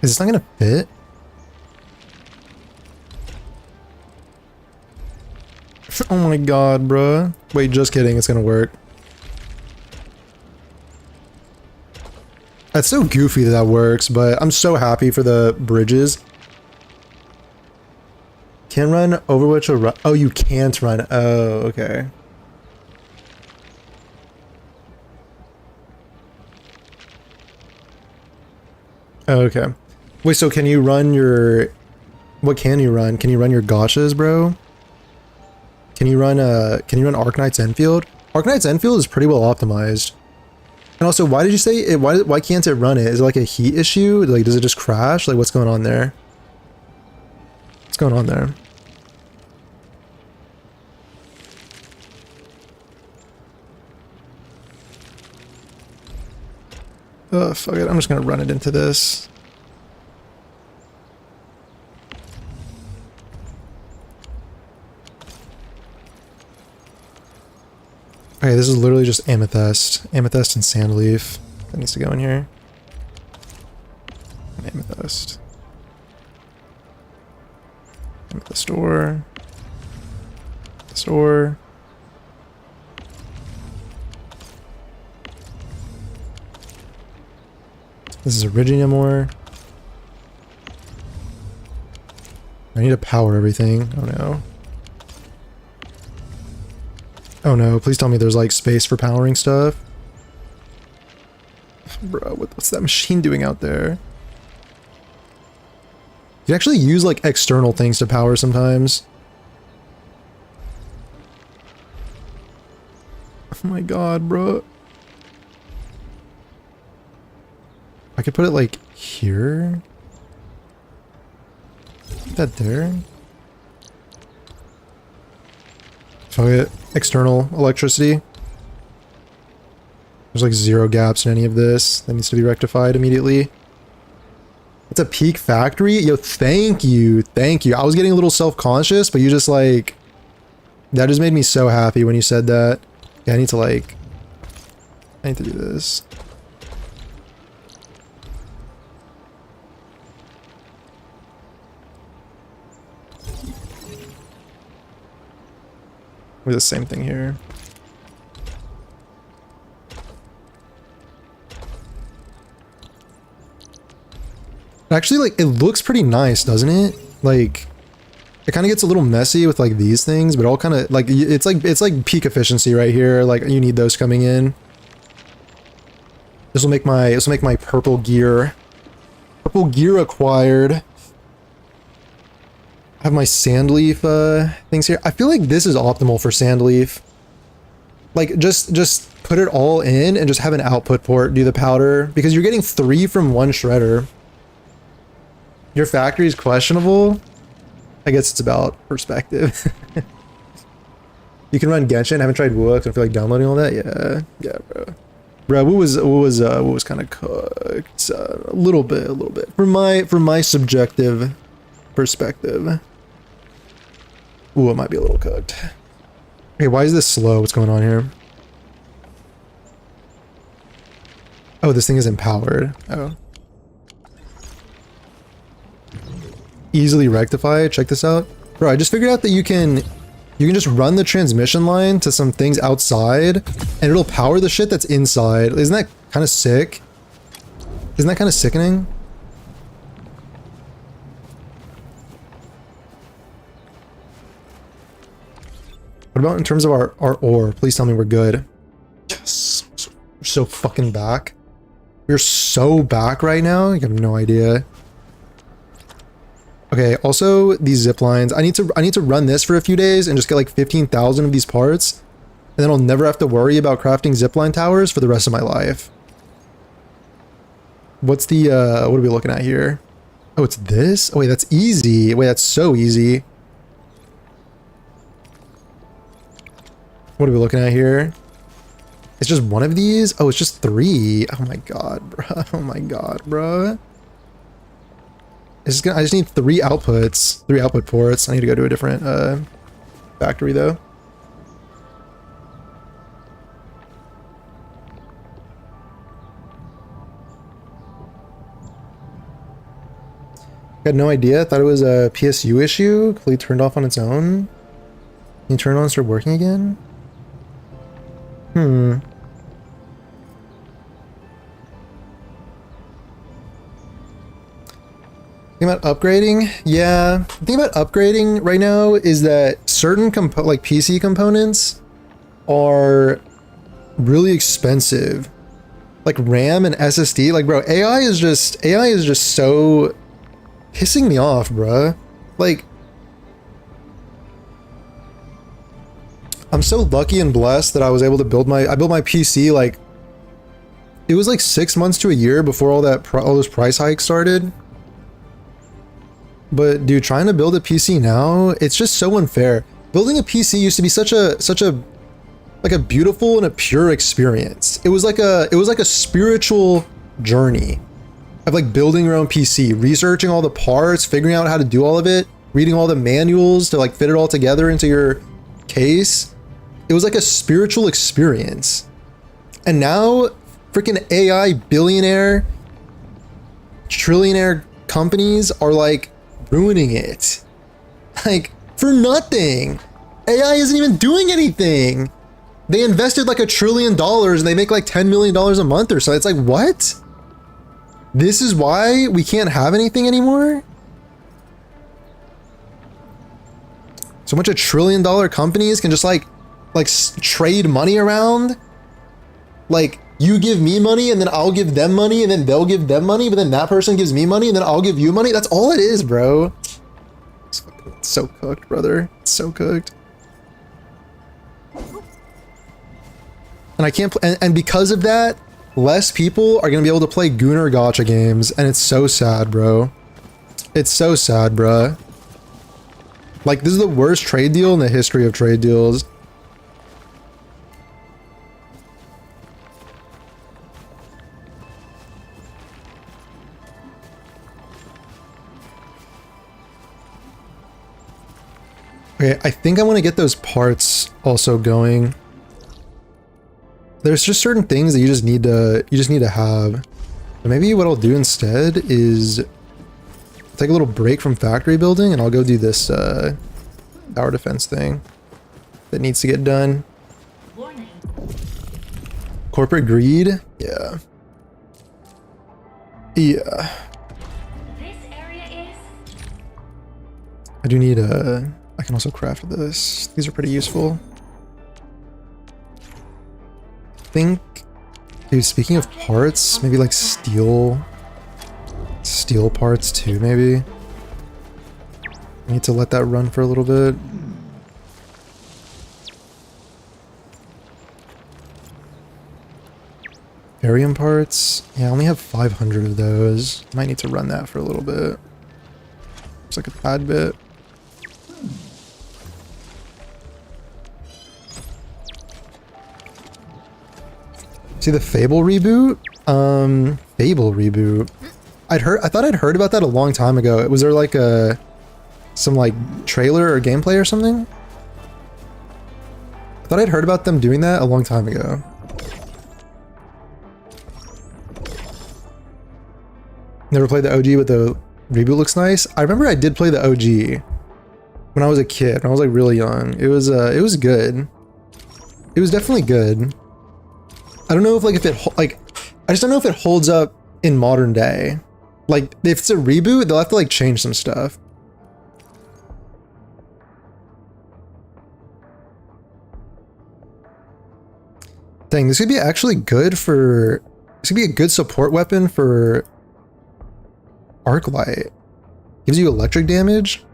Is this not gonna fit? Oh my god, bruh. Wait, just kidding, it's gonna work. That's so goofy that that works, but I'm so happy for the bridges. Can run Overwatch or run? Oh, you can't run. Oh, okay. Okay. Wait, so can you run your... What can you run? Can you run your gotchas, bro? Can you run Arknights Enfield? Arknights Enfield is pretty well optimized. And also, why did you say it? Why can't it run it? Is it like a heat issue? Like, does it just crash? Like, what's going on there? What's going on there? Oh, fuck it. I'm just gonna run it into this. Okay, this is literally just amethyst. Amethyst and sandleaf. That needs to go in here. Amethyst. Amethyst ore. Amethyst ore. This is iridium ore. I need to power everything. Oh no. Oh no, please tell me there's like space for powering stuff. Bro, what's that machine doing out there? You can actually use like external things to power sometimes. Oh my god, bro. I could put it like here. Put that there. So I get external electricity. There's like 0 gaps in any of this. That needs to be rectified immediately. It's a peak factory? Yo, thank you. Thank you. I was getting a little self-conscious, but you just like... That just made me so happy when you said that. Yeah, I need to like... I need to do this. We're the same thing here. Actually, like, it looks pretty nice, doesn't it? Like, it kind of gets a little messy with like these things, but all kind of like it's like peak efficiency right here. Like, you need those coming in. This will make my purple gear acquired. I have my sandleaf things here. I feel like this is optimal for sandleaf. Like, just put it all in and just have an output port do the powder, because you're getting 3 from 1 shredder. Your factory is questionable. I guess it's about perspective. You can run Genshin. I haven't tried Wook. I feel like downloading all that. Yeah, bro. Bro, what was kind of cooked a little bit from my subjective perspective. Ooh, it might be a little cooked. Okay, why is this slow? What's going on here? Oh, this thing is empowered. Oh. Easily rectify. Check this out. Bro, I just figured out that you can just run the transmission line to some things outside and it'll power the shit that's inside. Isn't that kind of sick? Isn't that kind of sickening? What about in terms of our ore? Please tell me we're good. Yes. We're so fucking back. We're so back right now. You have no idea. Okay, also these zip lines. I need to run this for a few days and just get like 15,000 of these parts. and then I'll never have to worry about crafting zipline towers for the rest of my life. What's the, what are we looking at here? Oh, it's this? Oh, wait, that's easy. Wait, that's so easy. What are we looking at here? It's just one of these? Oh, it's just 3. Oh my god, bruh. Oh my god, bruh. It's just I just need 3 outputs. 3 output ports. I need to go to a different, factory, though. Got no idea. Thought it was a PSU issue. Completely turned off on its own. Can you turn it on and start working again? Think about upgrading? Yeah. The thing about upgrading right now is that certain like PC components are really expensive. Like RAM and SSD. Like, bro, AI is just so pissing me off, bruh. Like, I'm so lucky and blessed that I was able to build I built my PC, like, it was like 6 months to a year before all those price hikes started. But dude, trying to build a PC now, it's just so unfair. Building a PC used to be such a like a beautiful and a pure experience. It was like a spiritual journey of like building your own PC, researching all the parts, figuring out how to do all of it, reading all the manuals to like fit it all together into your case. It was like a spiritual experience. And now freaking AI billionaire, trillionaire companies are like ruining it. Like, for nothing. AI isn't even doing anything. They invested like $1 trillion and they make like $10 million a month or so. It's like, what? This is why we can't have anything anymore? So much $1 trillion companies can just like trade money around. Like, you give me money and then I'll give them money and then they'll give them money, but then that person gives me money and then I'll give you money. That's all it is, bro. It's so cooked, brother. It's so cooked. And I can't, and because of that, less people are gonna be able to play Gooner Gacha games, and it's so sad, bro. It's so sad, bro. Like, this is the worst trade deal in the history of trade deals. Okay, I think I want to get those parts also going. There's just certain things that you just need to have. But maybe what I'll do instead is take a little break from factory building and I'll go do this tower defense thing that needs to get done. Warning. Corporate greed? Yeah. Yeah. This area is... I do need a... I can also craft this. These are pretty useful. I think... Dude, speaking of parts, maybe like steel parts too, maybe. I need to let that run for a little bit. Barium parts? Yeah, I only have 500 of those. Might need to run that for a little bit. Looks like a tad bit. See the Fable reboot? Fable reboot. I thought I'd heard about that a long time ago. Was there like some like trailer or gameplay or something? I thought I'd heard about them doing that a long time ago. Never played the OG, but the reboot looks nice. I remember I did play the OG when I was a kid, when I was like really young. It was good. It was definitely good. I don't know if I just don't know if it holds up in modern day. Like, if it's a reboot, they'll have to like change some stuff. Dang, this could be actually good for... This could be a good support weapon for Arklight. Gives you electric damage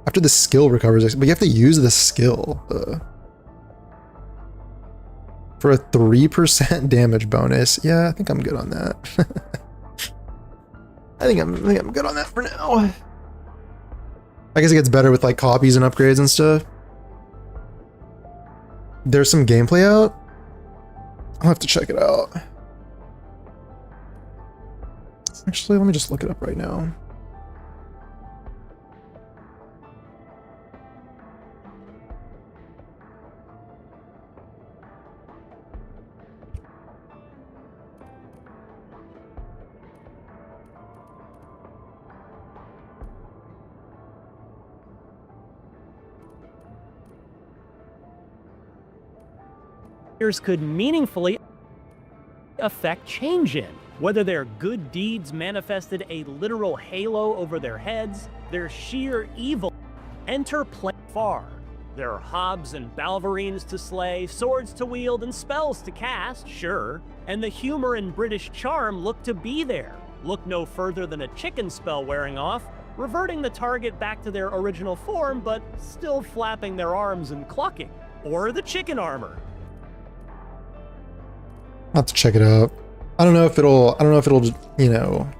after the skill recovers, but you have to use the skill. for a 3% damage bonus. Yeah, I think I'm good on that. I think I'm good on that for now. I guess it gets better with like copies and upgrades and stuff. There's some gameplay out. I'll have to check it out. Actually, let me just look it up right now. Could meaningfully affect change in. Whether their good deeds manifested a literal halo over their heads, their sheer evil. Enter far. There are hobs and balverines to slay, swords to wield, and spells to cast, sure. And the humor and British charm look to be there. Look no further than a chicken spell wearing off, reverting the target back to their original form, but still flapping their arms and clucking. Or the chicken armor. I'll have to check it out. I don't know if it'll, you know,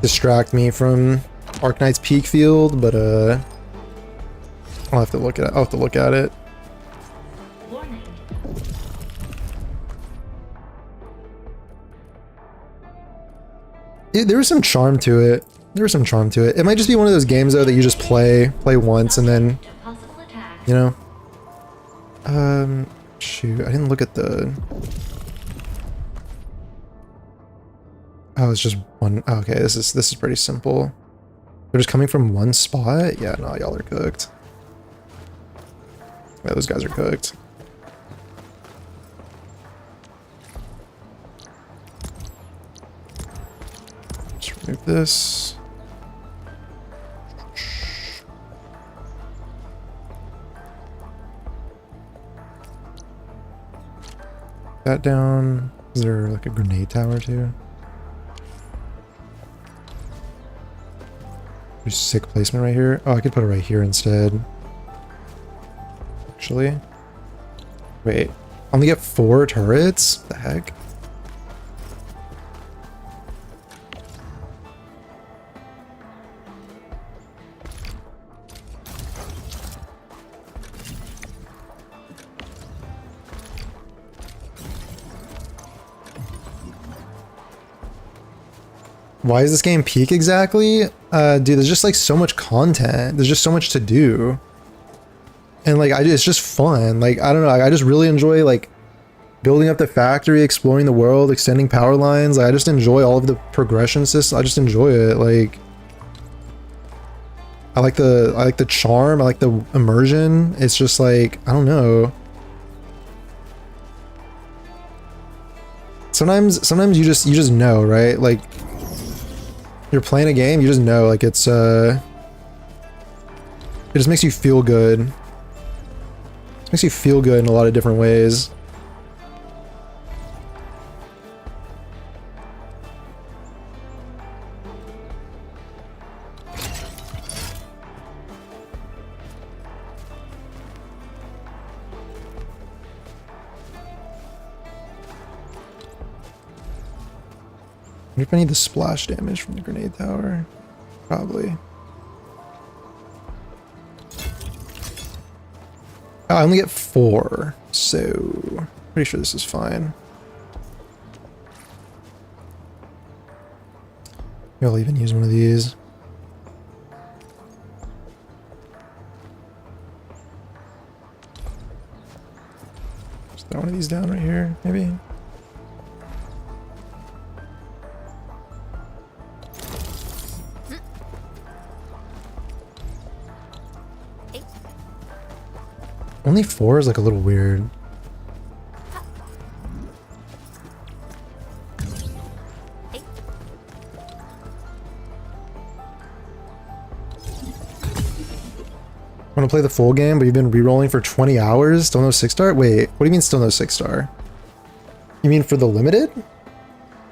distract me from Arknights Peakfield, but I'll have to look at it. I'll have to look at it. Warning. There was some charm to it. There was some charm to it. It might just be one of those games though that you just play once and then, you know. Shoot, I didn't look at the. Oh, it's just one. Oh, okay, this is pretty simple. They're just coming from one spot? Yeah, no, y'all are cooked. Yeah, those guys are cooked. Just remove this. That down. Is there like a grenade tower too? There's sick placement right here. Oh, I could put it right here instead. Actually. Wait. I only get 4 turrets? What the heck? Why is this game peak exactly? Dude, there's just like so much content. There's just so much to do. And like, it's just fun. Like, I don't know. I just really enjoy like building up the factory, exploring the world, extending power lines. Like, I just enjoy all of the progression system. I just enjoy it. Like, I like the charm. I like the immersion. It's just like, I don't know. Sometimes you just know, right? Like, you're playing a game, you just know, like, it's it just makes you feel good. It makes you feel good in a lot of different ways. I wonder if I need the splash damage from the grenade tower. Probably. Oh, I only get 4, so pretty sure this is fine. Maybe I'll even use one of these. Just throw one of these down right here, maybe. Only 4 is like a little weird. Want to play the full game, but you've been re-rolling for 20 hours? Still no 6-star? Wait, what do you mean still no 6-star? You mean for the limited?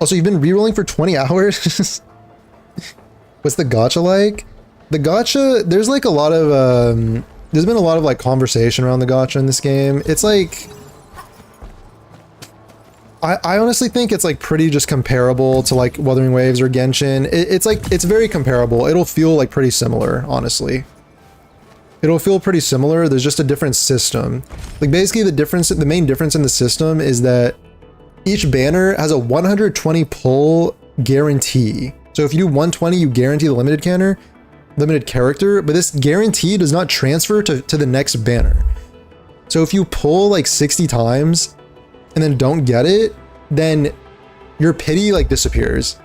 Also, you've been re-rolling for 20 hours? What's the gacha like? The gacha, there's like a lot of, there's been a lot of like conversation around the gacha in this game. It's like, I honestly think it's like pretty just comparable to like Wuthering Waves or Genshin. It's like, it's very comparable. It'll feel like pretty similar, honestly. It'll feel pretty similar. There's just a different system. Like basically the main difference in the system is that each banner has a 120 pull guarantee. So if you do 120, you guarantee the limited character, but this guarantee does not transfer to the next banner. So if you pull like 60 times and then don't get it, then your pity like disappears.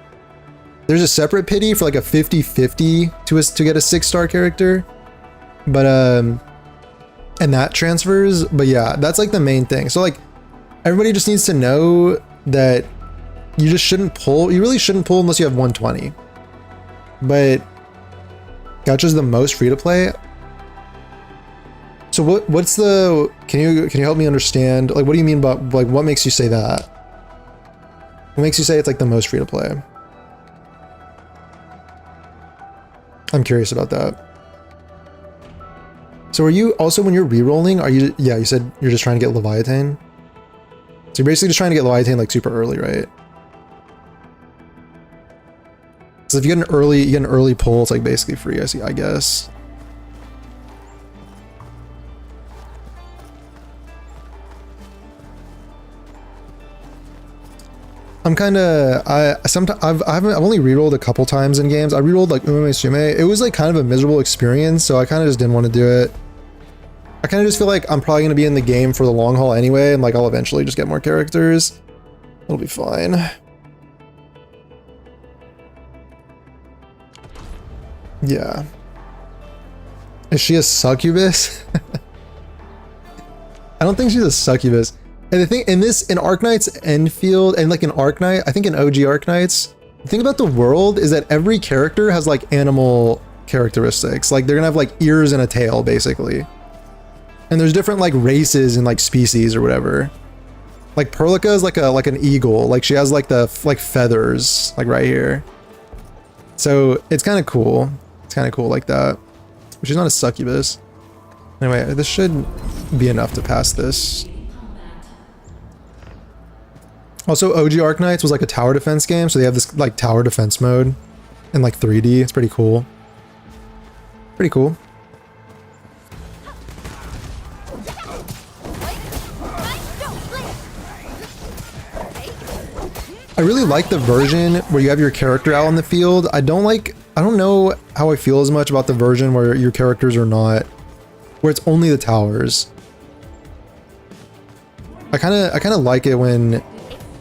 There's a separate pity for like a 50-50 to get a 6-star character, but and that transfers. But yeah, that's like the main thing. So like everybody just needs to know that you just shouldn't pull. You really shouldn't pull unless you have 120. But Gacha's the most free to play. So what's the, can you help me understand, like what do you mean about, like what makes you say that? What makes you say it's like the most free to play? I'm curious about that. So are you also, when you're re-rolling, are you, yeah, you said you're just trying to get Leviathan? So you're basically just trying to get Leviathan like super early, right? So if you get an early pull, it's like basically free, I guess. I'm kind of, I've only rerolled a couple times in games. I rerolled like Umame Sume. It was like kind of a miserable experience, so I kind of just didn't want to do it. I kind of just feel like I'm probably going to be in the game for the long haul anyway, and like I'll eventually just get more characters. It'll be fine. Yeah. Is she a succubus? I don't think she's a succubus. And the thing in Arknights Enfield and like in Arknight, I think in OG Arknights, the thing about the world is that every character has like animal characteristics. Like they're gonna have like ears and a tail basically. And there's different like races and like species or whatever. Like Perlica is like an eagle. Like she has like the feathers like right here. So it's kind of cool. It's kind of cool like that. But she's not a succubus. Anyway, this should be enough to pass this. Also, OG Arknights was like a tower defense game, so they have this like tower defense mode in like 3D. It's pretty cool. Pretty cool. I really like the version where you have your character out in the field. I don't know how I feel as much about the version where your characters are not, where it's only the towers. I kind of like it when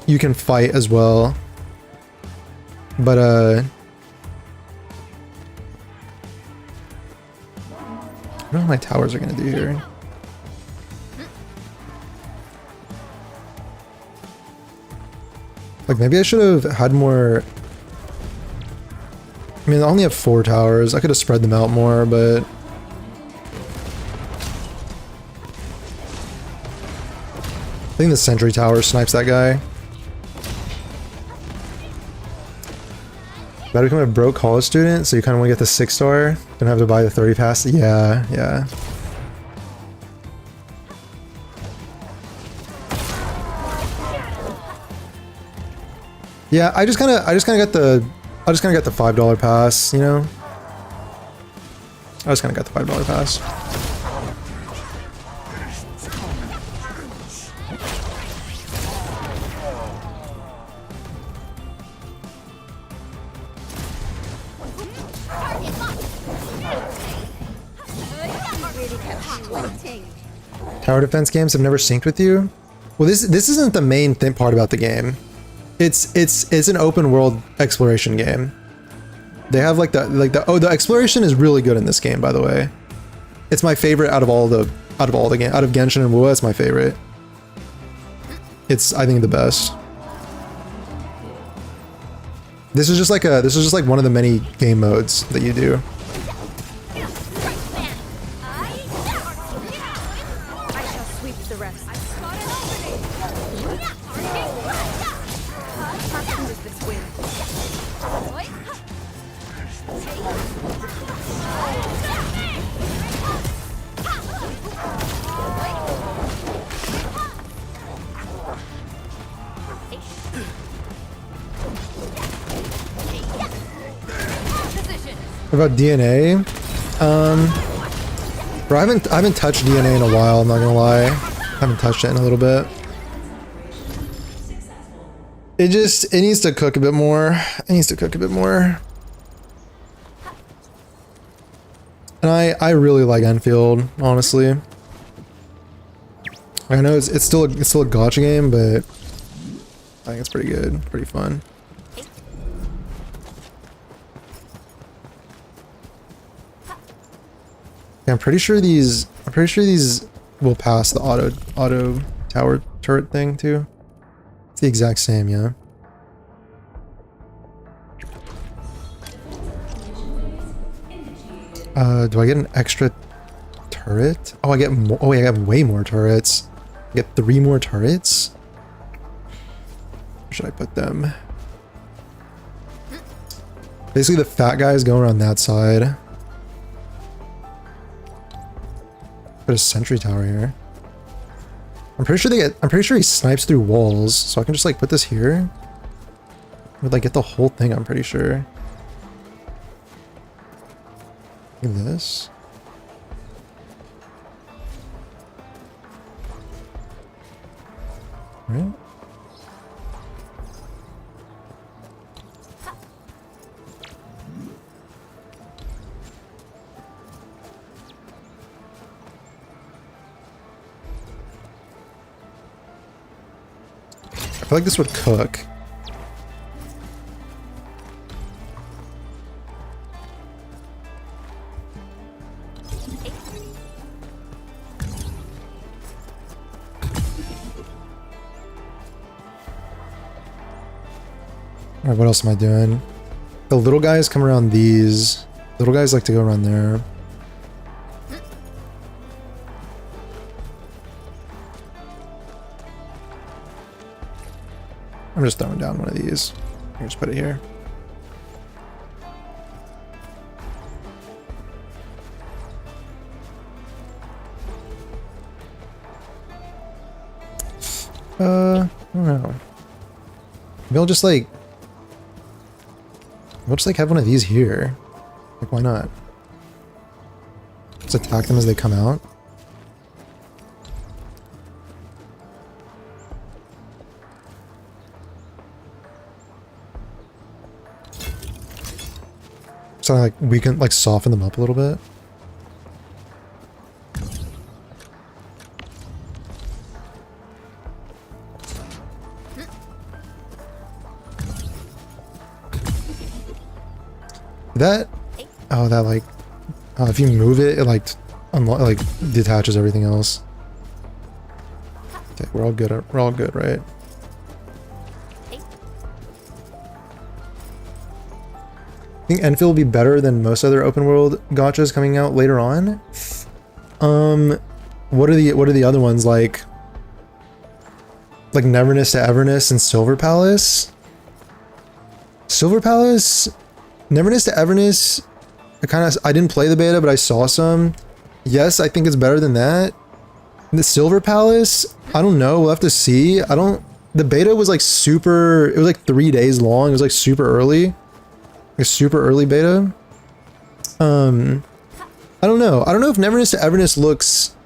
you can fight as well, but I don't know what my towers are gonna do here. Like maybe I should have had more. I mean, I only have 4 towers. I could have spread them out more, but I think the sentry tower snipes that guy. About to become a broke college student, so you kind of want to get the 6-star. Don't have to buy the 30 pass. Yeah, yeah. Yeah, I just kind of got the $5 pass, you know. I just kind of got the $5 pass. Tower defense games have never synced with you? Well, this isn't the main part about the game. It's an open world exploration game. They have the exploration is really good in this game, by the way. It's my favorite out of Genshin and WoA. It's my favorite. It's, I think, the best. This is just like one of the many game modes that you do. What about DNA? Bro, I haven't touched DNA in a while, I'm not gonna lie. I haven't touched it in a little bit. It needs to cook a bit more. It needs to cook a bit more. And I really like Enfield, honestly. I know it's still a gacha game, but I think it's pretty good, pretty fun. Yeah, I'm pretty sure these will pass the auto tower turret thing too. It's the exact same, yeah. Do I get an extra turret? Oh, I get more. Oh, I got way more turrets. I get 3 more turrets. Where should I put them? Basically, the fat guy is going around that side. Put a sentry tower here. I'm pretty sure he snipes through walls, so I can just like put this here. Would like get the whole thing, I'm pretty sure. Look at this. Right? I feel like this would cook. Alright, what else am I doing? The little guys come around these. Little guys like to go around there. I'm just throwing down one of these. I can just put it here. I don't know. Maybe I'll just like... We'll just like have one of these here. Like, why not? Just attack them as they come out. So like we can like soften them up a little bit. That, oh, that like, if you move it, it like detaches everything else. Okay, we're all good. We're all good, right? I think Enfield will be better than most other open world gachas coming out later on. What are the other ones like? Like Neverness to Everness and Silver Palace. Silver Palace. Neverness to Everness, I didn't play the beta, but I saw some. Yes, I think it's better than that. The Silver Palace, I don't know, we'll have to see. The beta was like super, it was like 3 days long. It was like super early. Like super early beta. I don't know. I don't know if Neverness to Everness looks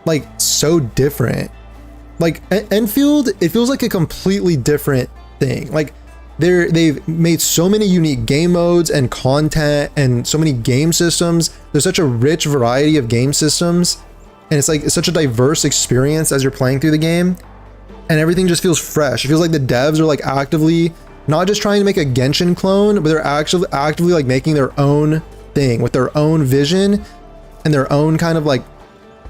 like so different. Like Enfield, it feels like a completely different thing. Like they've made so many unique game modes and content and so many game systems. There's such a rich variety of game systems, and it's such a diverse experience as you're playing through the game, and everything just feels fresh. It feels like the devs are like actively not just trying to make a Genshin clone, but they're actually actively like making their own thing with their own vision and their own kind of like,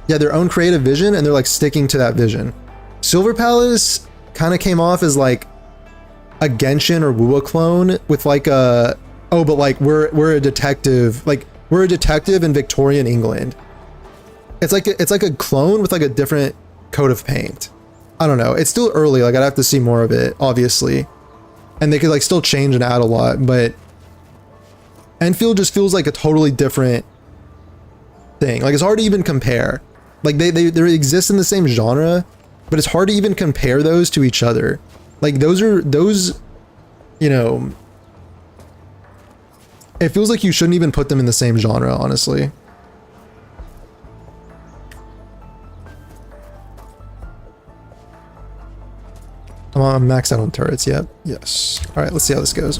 yeah, their own creative vision, and they're like sticking to that vision. Silver Palace kind of came off as like a Genshin or Wuwa clone with like a, oh, but like we're a detective, like we're a detective in Victorian England. It's like a clone with like a different coat of paint. I don't know. It's still early. Like I'd have to see more of it, obviously, and they could like still change and add a lot. But Enfield just feels like a totally different thing. Like it's hard to even compare. Like they exist in the same genre, but it's hard to even compare those to each other. Like those, you know, It feels like you shouldn't even put them in the same genre, honestly. I'm maxed out on turrets, yep. Yes. Alright, let's see how this goes.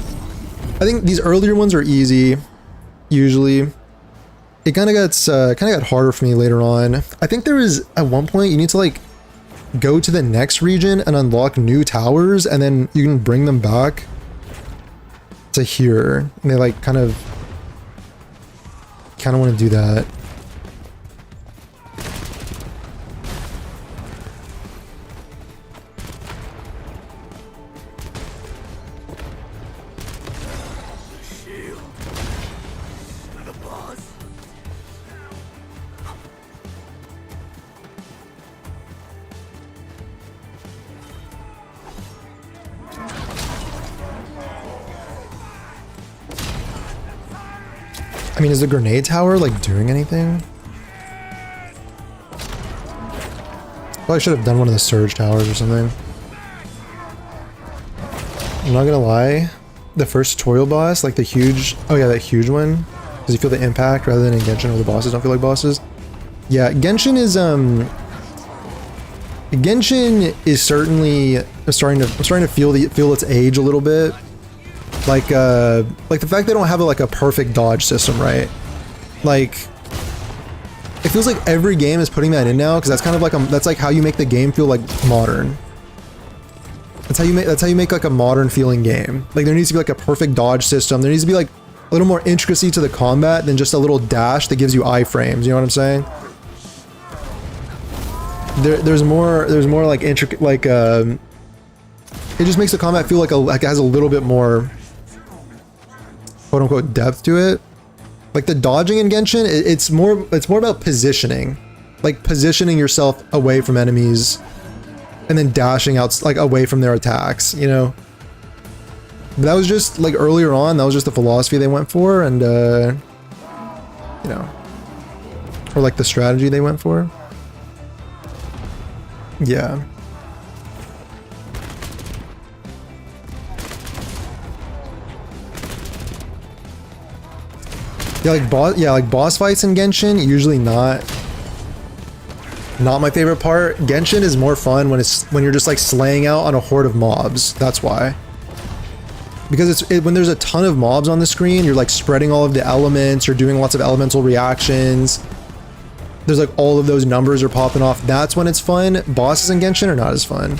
I think these earlier ones are easy, usually. It kind of got harder for me later on. I think there is, at one point, you need to like go to the next region and unlock new towers, and then you can bring them back to here. And they like kind of want to do that. I mean, is the grenade tower like doing anything? Probably should have done one of the surge towers or something. I'm not gonna lie, the first tutorial boss, like the huge, oh yeah, that huge one, does you feel the impact rather than in Genshin where the bosses don't feel like bosses? Yeah, Genshin is certainly starting to feel its age a little bit. Like the fact they don't have a perfect dodge system, right? Like, it feels like every game is putting that in now, because that's kind of like that's like how you make the game feel like modern. That's how you make like a modern feeling game. Like, there needs to be like a perfect dodge system. There needs to be like a little more intricacy to the combat than just a little dash that gives you iframes. You know what I'm saying? There's more like intricate, like it just makes the combat feel like it has a little bit more quote unquote depth to it. Like the dodging in Genshin, it's more about positioning, like positioning yourself away from enemies and then dashing out like away from their attacks, you know. But that was just like earlier on, that was just the philosophy they went for, and you know, or like the strategy they went for. Yeah. Yeah, like boss fights in Genshin, usually not my favorite part. Genshin is more fun when you're just like slaying out on a horde of mobs. That's why. Because when there's a ton of mobs on the screen, you're like spreading all of the elements, you're doing lots of elemental reactions. There's like all of those numbers are popping off. That's when it's fun. Bosses in Genshin are not as fun.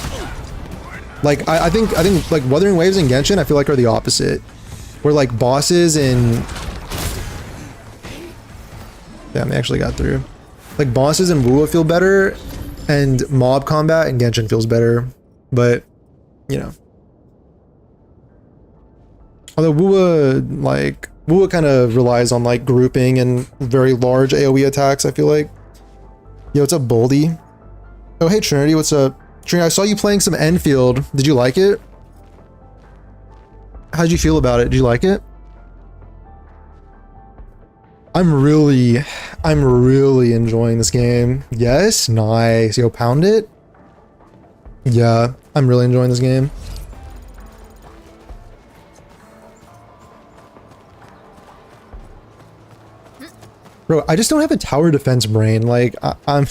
Like I think like Wuthering Waves in Genshin, I feel like are the opposite. Where like bosses in damn, they actually got through. Like bosses in WoW feel better, and mob combat in Genshin feels better. But you know, although WoW kind of relies on like grouping and very large AoE attacks, I feel like. Yo, what's up, Boldy? Oh, hey Trinity, what's up? Trinity, I saw you playing some Enfield. Did you like it? How'd you feel about it? Did you like it? I'm really enjoying this game. Yes, nice. Yo, pound it. Yeah, I'm really enjoying this game. Bro, I just don't have a tower defense brain. Like, I'm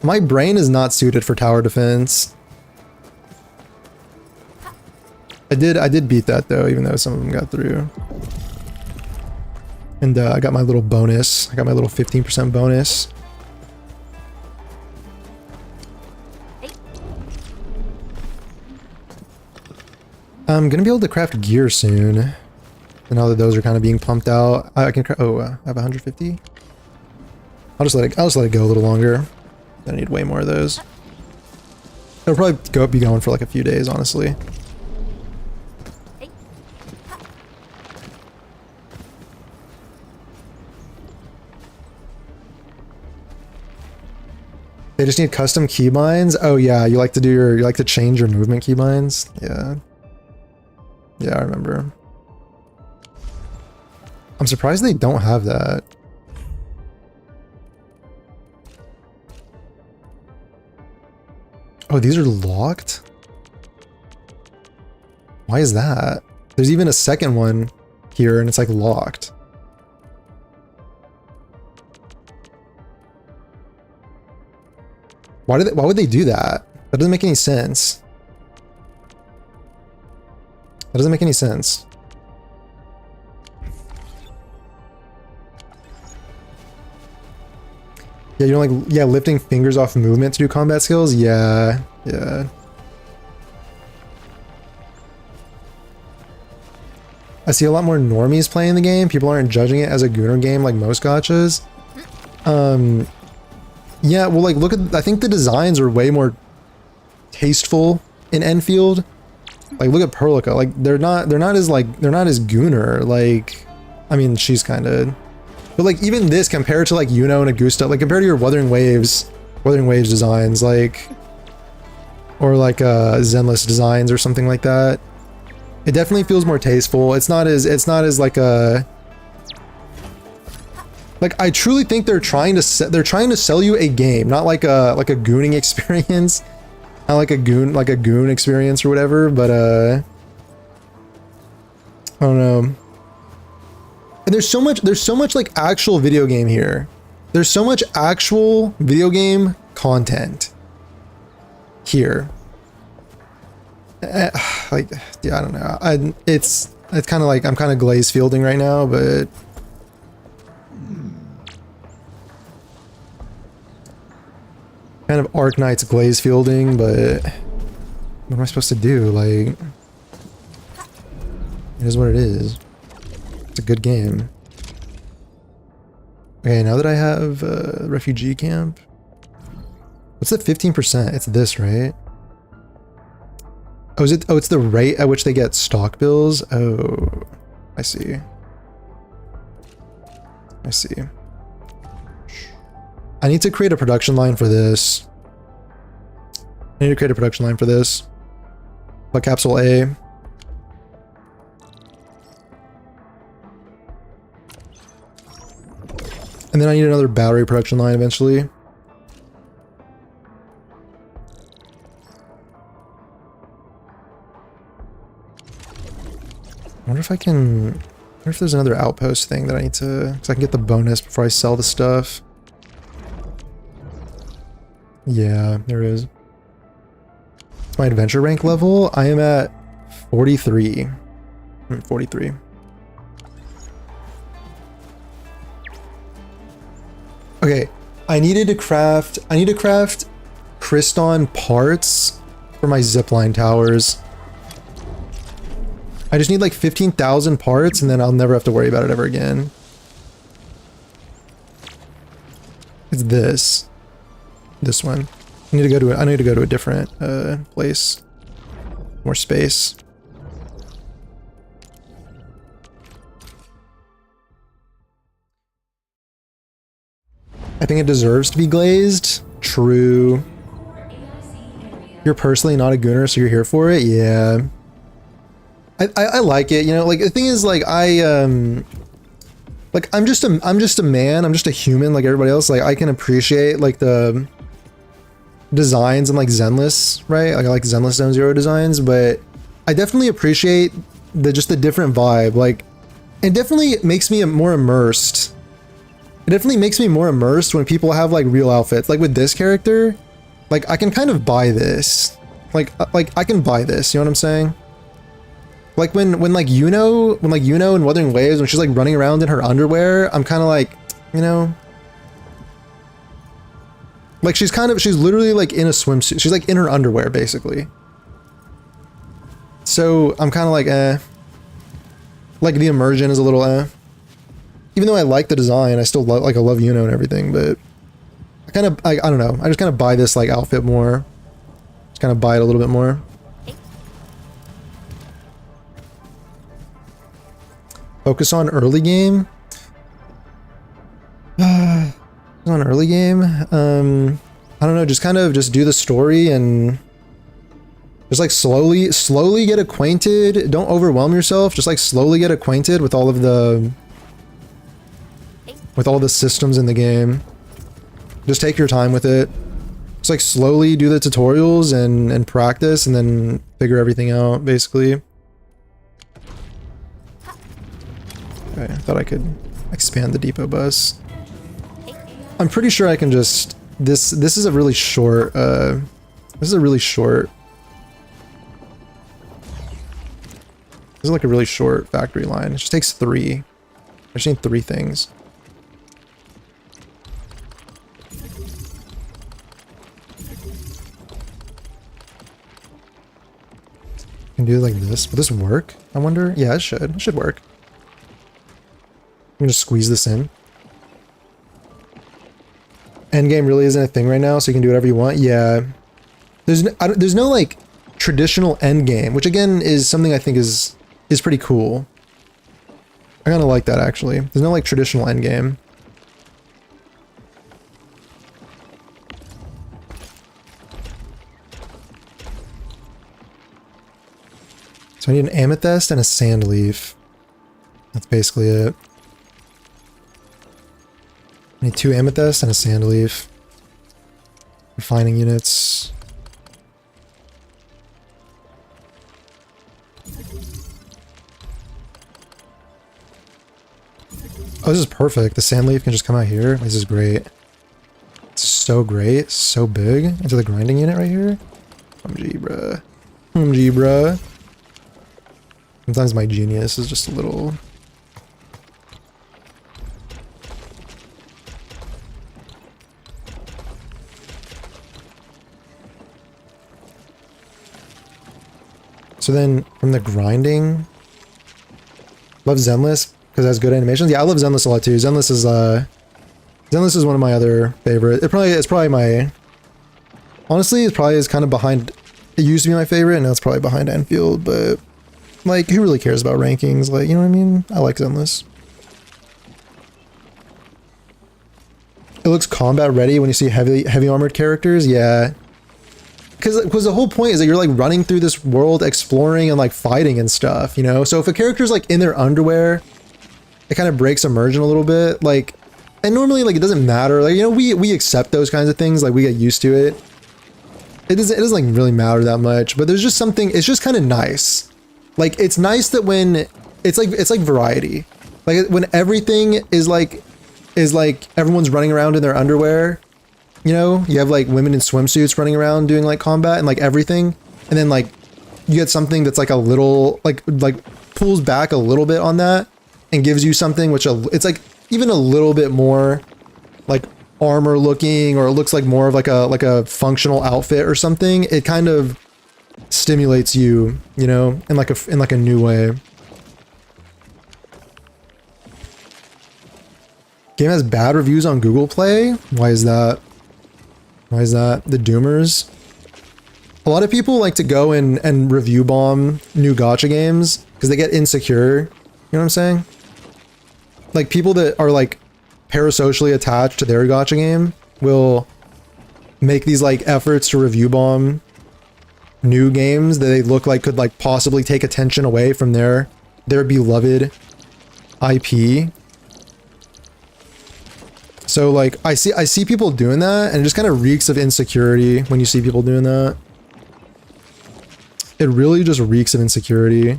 my brain is not suited for tower defense. I did beat that though, even though some of them got through. And I got my little bonus. I got my little 15% bonus. I'm gonna be able to craft gear soon. And now that those are kind of being pumped out, I can craft. Oh, I have 150. I'll just let it go a little longer. I need way more of those. It'll probably be going for like a few days, honestly. They just need custom keybinds. Oh yeah, you like to change your movement keybinds. Yeah. Yeah, I remember. I'm surprised they don't have that. Oh, these are locked? Why is that? There's even a second one here and it's like locked. Why would they do that? That doesn't make any sense. That doesn't make any sense. Yeah, you're like, yeah, lifting fingers off movement to do combat skills? Yeah, yeah. I see a lot more normies playing the game. People aren't judging it as a Gooner game like most gachas. Yeah, well, like, look at, I think the designs are way more tasteful in Enfield. Like, look at Perlica. Like, they're not as Gooner. Like, I mean, she's kind of, but like, even this compared to like Yuno and Augusta, like compared to your Wuthering Waves designs, like, or like Zenless designs or something like that, it definitely feels more tasteful. It's not as like a, like, I truly think they're trying to sell you a game, not like a gooning experience, not like a goon experience or whatever. But I don't know. And there's so much like actual video game here. There's so much actual video game content here. Like, yeah, I don't know. It's kind of like I'm kind of glaze fielding right now, but. Kind of Arknights glaze fielding, but what am I supposed to do? Like, it is what it is. It's a good game. Okay, now that I have refugee camp, what's the 15%? It's this, right? Oh, is it? Oh, it's the rate at which they get stock bills. Oh, I see. I see. I need to create a production line for this. I need to create a production line for this. But capsule A. And then I need another battery production line eventually. I wonder if I can... I wonder if there's another outpost thing that I need to... Because I can get the bonus before I sell the stuff. Yeah, there is. It's my adventure rank level. I am at 43. I'm at 43. Okay, I need to craft Kriston parts for my zipline towers. I just need like 15,000 parts and then I'll never have to worry about it ever again. It's this. This one. I need to go to a different place. More space. I think it deserves to be glazed. True. You're personally not a Gooner, so you're here for it? Yeah. I like it, you know, like the thing is like like I'm just a man, I'm just a human like everybody else. Like I can appreciate like the designs and like Zenless, right? Like I like Zenless Zone Zero designs, but I definitely appreciate just the different vibe. Like it definitely makes me more immersed. It definitely makes me more immersed when people have like real outfits. Like with this character, like I can kind of buy this. Like I can buy this, you know what I'm saying? Like when Yuno in Wuthering Waves, when she's like running around in her underwear, I'm kind of like, you know, like she's literally like in a swimsuit. She's like in her underwear basically. So I'm kind of like, like the immersion is a little, even though I like the design, I still love, like I love Yuno and everything, but I don't know. I just kind of buy this like outfit more. Just kind of buy it a little bit more. Focus on early game. On early game. I don't know. Just do the story and just like slowly get acquainted. Don't overwhelm yourself. Just like slowly get acquainted with all the systems in the game. Just take your time with it. Just like slowly do the tutorials and practice and then figure everything out basically. Okay, I thought I could expand the depot bus. I'm pretty sure I can just... This is a really short... this is a really short... This is like a really short factory line. It just takes 3. I just need 3 things. Can do it like this. Will this work? I wonder. Yeah, it should. It should work. I'm gonna just squeeze this in. Endgame really isn't a thing right now, so you can do whatever you want. Yeah. There's no like traditional endgame, which again is something I think is pretty cool. I kind of like that actually. There's no like traditional endgame. So I need an amethyst and a sand leaf. That's basically it. I need 2 amethysts and a sand leaf. Refining units. Oh, this is perfect. The sand leaf can just come out here. This is great. It's so great. So big. Into the grinding unit right here. OMG, bruh. OMG, bruh. Sometimes my genius is just a little... So then, from the grinding... Love Zenless, because it has good animations. Yeah, I love Zenless a lot too. Zenless is one of my other favorite. It's probably my... Honestly, it's probably kind of behind... It used to be my favorite, and now it's probably behind Enfield, but... Like, who really cares about rankings? Like, you know what I mean? I like Zenless. It looks combat ready when you see heavy armored characters. Yeah. Because the whole point is that you're like running through this world, exploring and like fighting and stuff, you know? So if a character's like in their underwear, it kind of breaks immersion a little bit. Like, and normally like it doesn't matter. Like, you know, we accept those kinds of things. Like we get used to it. It doesn't like really matter that much, but there's just something, it's just kind of nice. Like, it's nice that when it's like variety, like when everything is like everyone's running around in their underwear, you know, you have like women in swimsuits running around doing like combat and like everything. And then like you get something that's like a little like pulls back a little bit on that and gives you something which it's like even a little bit more like armor looking, or it looks like more of like a functional outfit or something. It kind of stimulates you, you know, in like a new way. Game has bad reviews on Google Play. Why is that? Why is that? The Doomers. A lot of people like to go and review bomb new gacha games because they get insecure. You know what I'm saying? Like people that are like parasocially attached to their gacha game will make these like efforts to review bomb new games that they look like could like possibly take attention away from their beloved IP. So like I see people doing that, and it just kind of reeks of insecurity when you see people doing that. It really just reeks of insecurity.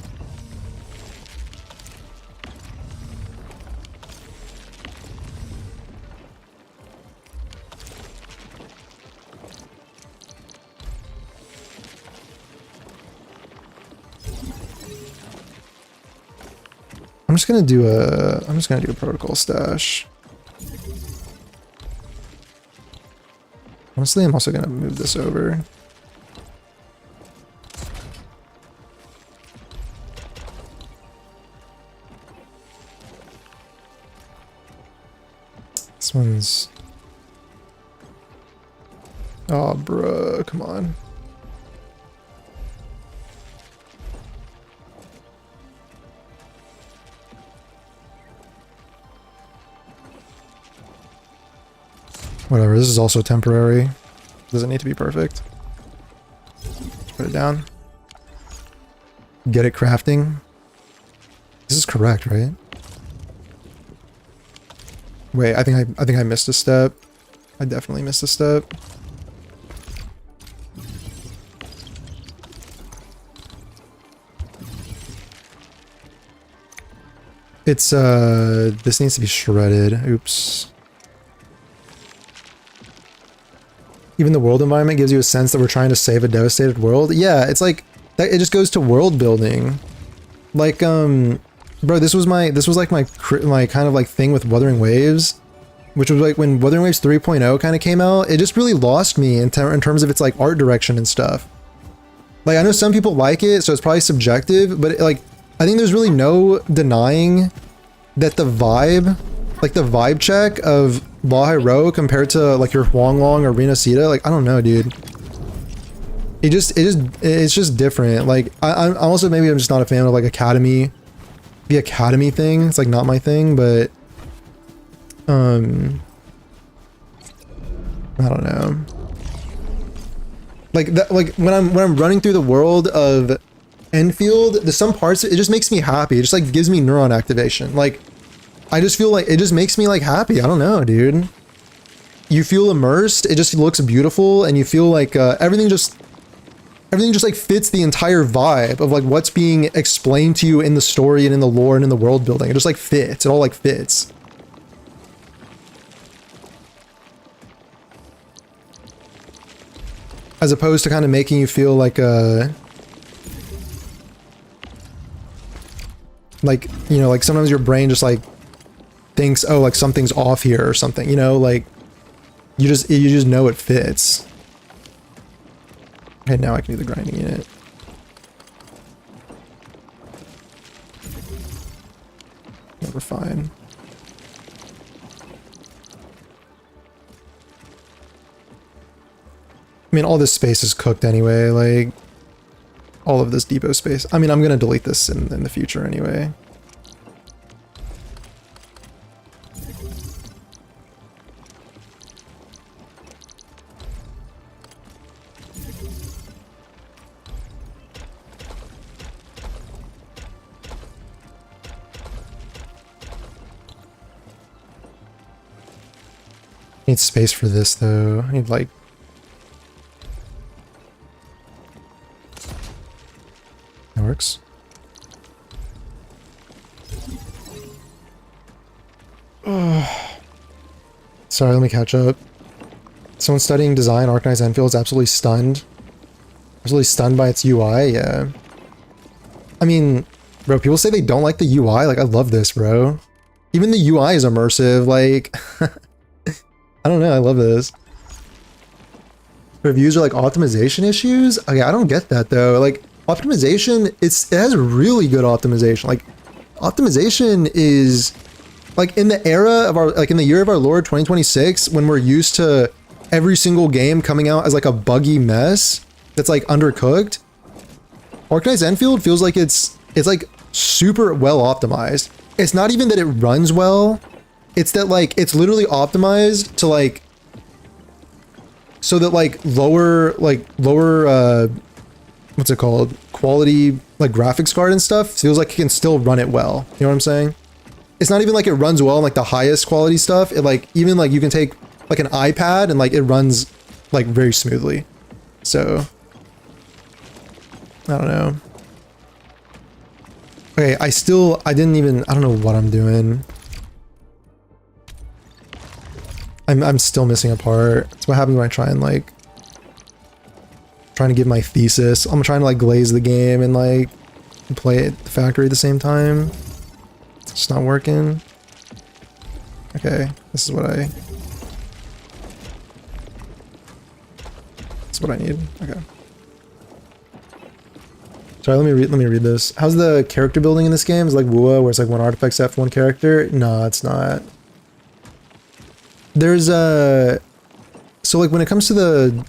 I'm just gonna do a protocol stash. Honestly, I'm also gonna move this over. This one's... Oh, bruh, come on. Whatever, this is also temporary. Doesn't need to be perfect. Put it down. Get it crafting. This is correct, right? Wait, I think I missed a step. I definitely missed a step. It's, this needs to be shredded. Oops. Even the world environment gives you a sense that we're trying to save a devastated world. Yeah, it's like, that, it just goes to world building. Like, bro, this was like my kind of like thing with Wuthering Waves, which was like when Wuthering Waves 3.0 kind of came out, it just really lost me in terms of its like art direction and stuff. Like, I know some people like it, so it's probably subjective, but like, I think there's really no denying that the vibe, like the vibe check of Lahai Ro compared to like your Huanglong or Rena Sita, like, I don't know, dude. It's just different. Like, I'm also, maybe I'm just not a fan of like Academy, the Academy thing. It's like not my thing, but, I don't know. Like that, like when I'm running through the world of Enfield, there's some parts, it just makes me happy. It just like gives me neuron activation. Like, I just feel like it just makes me like happy. I don't know, dude. You feel immersed. It just looks beautiful, and you feel like everything just like fits the entire vibe of like what's being explained to you in the story and in the lore and in the world building. It just like fits. It all like fits. As opposed to kind of making you feel like like, you know, like sometimes your brain just like thinks, oh, like something's off here or something, you know, like you just know it fits. Okay, now I can do the grinding unit. Yeah, we're fine. I mean, all this space is cooked anyway, like, all of this depot space. I mean, I'm gonna delete this in the future anyway. Need space for this though. I need like, that works. Sorry, let me catch up. Someone studying design, Arknights Enfield is absolutely stunned. Absolutely stunned by its UI, yeah. I mean, bro, people say they don't like the UI. Like, I love this, bro. Even the UI is immersive, like... I don't know, I love this. Reviews are like optimization issues? Okay, I don't get that though. Like, optimization, it has really good optimization. Like, optimization is... Like, in the era of our... Like, in the year of our Lord, 2026, when we're used to every single game coming out as like a buggy mess that's like undercooked, Arknights Enfield feels like it's like super well optimized. It's not even that it runs well. It's that like it's literally optimized to like so that like lower what's it called, quality like graphics card and stuff feels like it can still run it well. You know what I'm saying? It's not even like it runs well on like the highest quality stuff. It like even like you can take like an iPad and like it runs like very smoothly. So I don't know. Okay, I don't know what I'm doing. I'm still missing a part. That's what happens when I try and like trying to give my thesis. I'm trying to like glaze the game and like play it at the factory at the same time. It's just not working. Okay, this is what I need. Okay. Sorry, let me read this. How's the character building in this game? Is it like WoA, where it's like one artifact set for one character? No, it's not. There's a... So like when it comes to the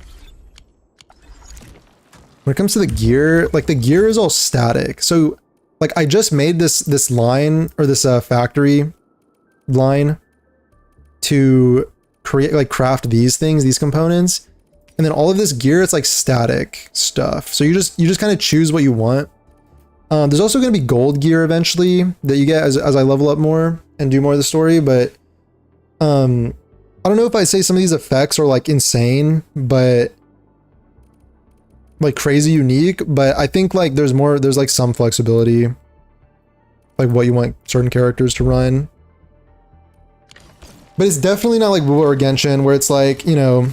gear, like the gear is all static. So like I just made this line, or this factory line to create, like craft these things, these components. And then all of this gear, it's like static stuff. So you just kind of choose what you want. There's also going to be gold gear eventually that you get as I level up more and do more of the story, but I don't know if I say some of these effects are like insane, but like crazy unique, but I think like there's like some flexibility. like what you want certain characters to run. But it's definitely not like WoW or Genshin where it's like, you know,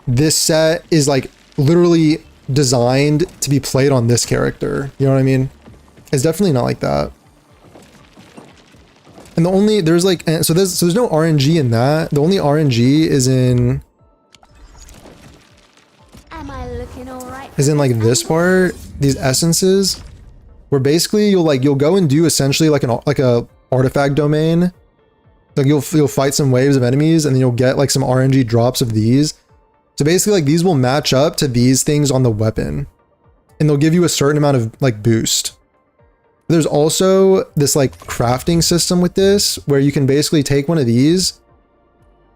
this set is like literally designed to be played on this character. You know what I mean? It's definitely not like that. And the only, there's like, so there's no RNG in that. The only RNG is in, Am I looking alright? is in like this part, these essences, where basically you'll go and do essentially like a artifact domain. Like you'll fight some waves of enemies and then you'll get like some RNG drops of these. So basically like these will match up to these things on the weapon and they'll give you a certain amount of like boost. There's also this like crafting system with this where you can basically take one of these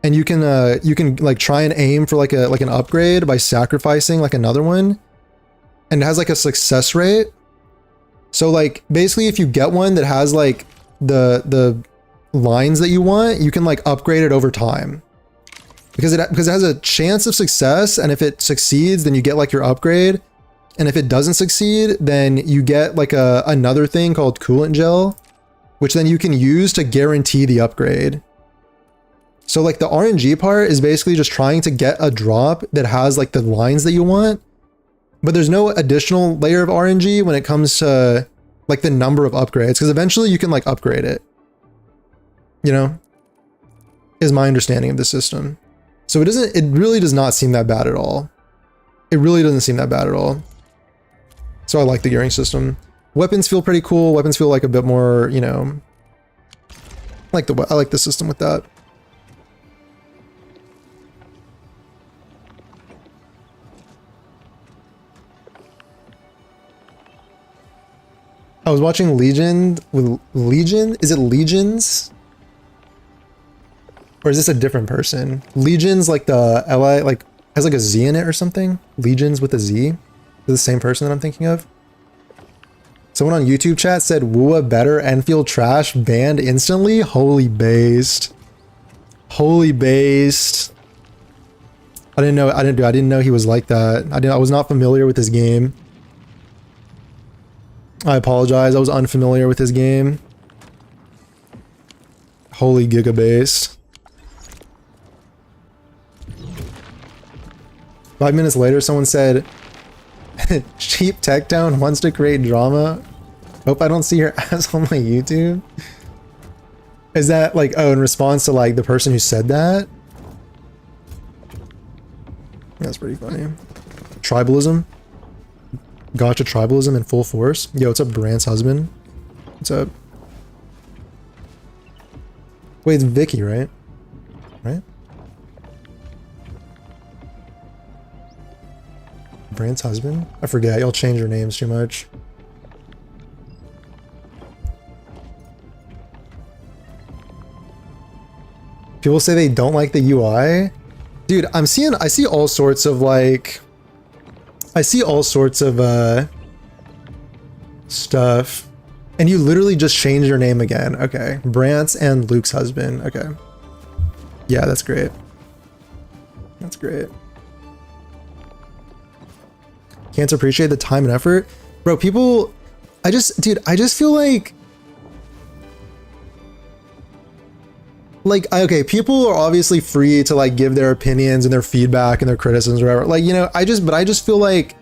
and you can like try and aim for like an upgrade by sacrificing like another one, and it has like a success rate. So like basically if you get one that has like the lines that you want, you can like upgrade it over time because it has a chance of success, and if it succeeds then you get like your upgrade, and if it doesn't succeed then you get like another thing called coolant gel, which then you can use to guarantee the upgrade. So like the RNG part is basically just trying to get a drop that has like the lines that you want, but there's no additional layer of RNG when it comes to like the number of upgrades, because eventually you can like upgrade it. You know, is my understanding of the system. So it really does not seem that bad at all. It really doesn't seem that bad at all. So I like the gearing system. Weapons feel pretty cool. Weapons feel like a bit more, you know, I like the system with that. I was watching Legion with Legion. Is it Legions? Or is this a different person? Legions, like the LI, like has like a Z in it or something? Legions with a Z? Is it the same person that I'm thinking of? Someone on YouTube chat said Wua better, Enfield trash, banned instantly. Holy based. Holy based. I didn't know he was like that. I was not familiar with his game. I apologize. I was unfamiliar with his game. Holy giga based. 5 minutes later, someone said, cheap tech town wants to create drama. Hope I don't see your ass on my YouTube. Is that like, oh, in response to like the person who said that? That's pretty funny. Tribalism. Gotcha tribalism in full force. Yo, what's up, Brant's husband? What's up? Wait, it's Vicky, right? Right? Brant's husband? I forget, y'all change your names too much. People say they don't like the UI. Dude, I see all sorts of like, I see all sorts of stuff. And you literally just change your name again. Okay. Brant's and Luke's husband. Okay. Yeah, that's great. That's great. Can't appreciate the time and effort. Bro, people, dude, I just feel like okay, people are obviously free to like give their opinions and their feedback and their criticisms or whatever. Like, you know, I just feel like,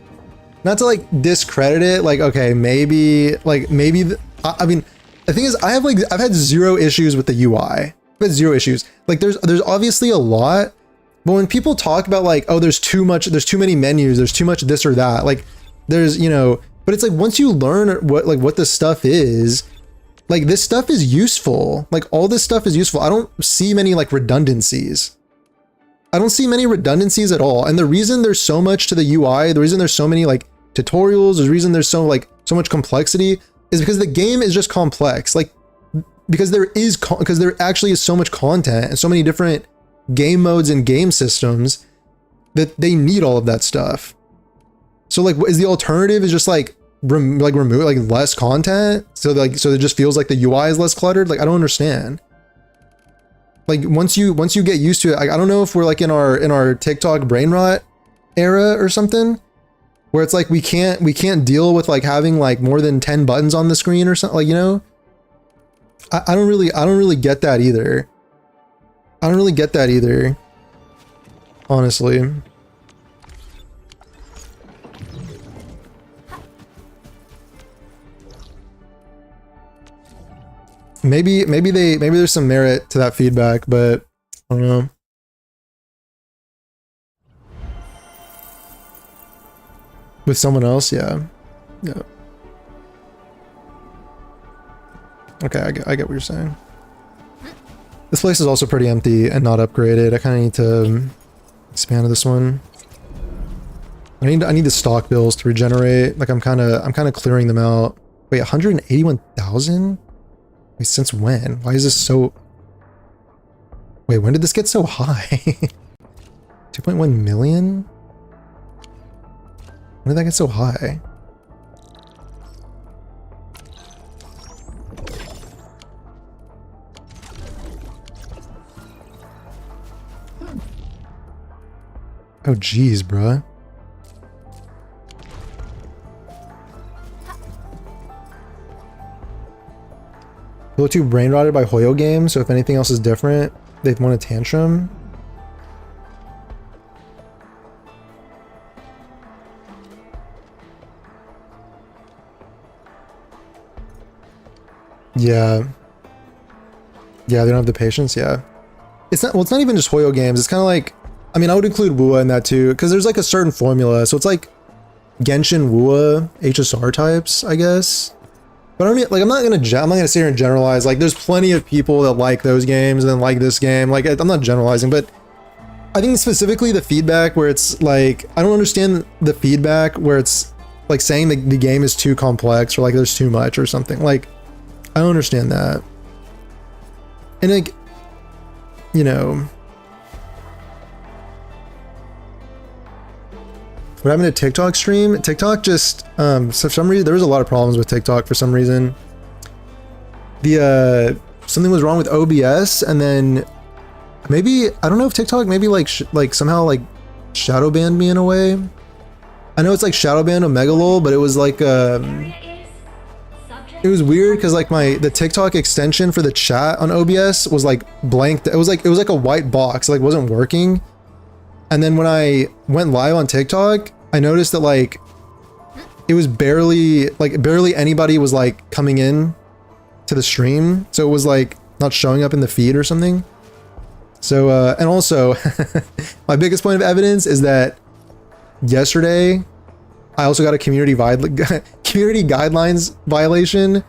not to like discredit it, like, okay, maybe, I mean, the thing is, I've had zero issues with the UI. I've had zero issues. Like, there's obviously a lot, but when people talk about like, oh, there's too many menus, there's too much this or that, like, there's, you know, but it's like, once you learn what this stuff is, like, this stuff is useful. Like, all this stuff is useful. I don't see many like redundancies. I don't see many redundancies at all. And the reason there's so much to the UI, the reason there's so many like tutorials, the reason there's so much complexity is because the game is just complex. Like, because there actually is so much content and so many different game modes and game systems that they need all of that stuff. So like, is the alternative is just like remove like less content, so it just feels like the UI is less cluttered? Like, I don't understand. Like, once you get used to it, I don't know if we're like in our TikTok brain rot era or something, where it's like we can't deal with like having like more than 10 buttons on the screen or something, like, you know, I don't really get that either. I don't really get that either. Honestly. Maybe there's some merit to that feedback, but I don't know. With someone else, yeah. Yeah. Okay, I get what you're saying. This place is also pretty empty and not upgraded. I kind of need to expand this one. I need the stock bills to regenerate. Like I'm kind of clearing them out. Wait, 181,000? Wait, since when? Why is this so... Wait, when did this get so high? 2.1 million? When did that get so high? Oh, geez, bruh. People too brain rotted by Hoyo games, so if anything else is different, they'd want a tantrum. Yeah. Yeah, they don't have the patience, yeah. It's not even just Hoyo games, it's kind of like, I mean, I would include Wua in that too, because there's like a certain formula, so it's like Genshin Wua HSR types, I guess. But I mean, like, I'm not gonna sit here and generalize. Like, there's plenty of people that like those games and then like this game. Like, I'm not generalizing, but I think specifically the feedback where it's like, I don't understand the feedback where it's like saying that the game is too complex or like there's too much or something. Like, I don't understand that. And like, you know, what happened to TikTok stream? TikTok just, so for some reason, there was a lot of problems with TikTok for some reason. Something was wrong with OBS, and then maybe, I don't know if TikTok maybe like somehow like shadow banned me in a way. I know it's like shadow banned Omegalol, but it was like, it was weird because like the TikTok extension for the chat on OBS was like blanked. It was like a white box, like wasn't working. And then when I went live on TikTok, I noticed that like it was barely anybody was like coming in to the stream. So it was like not showing up in the feed or something. So, and also my biggest point of evidence is that yesterday I also got a community guidelines violation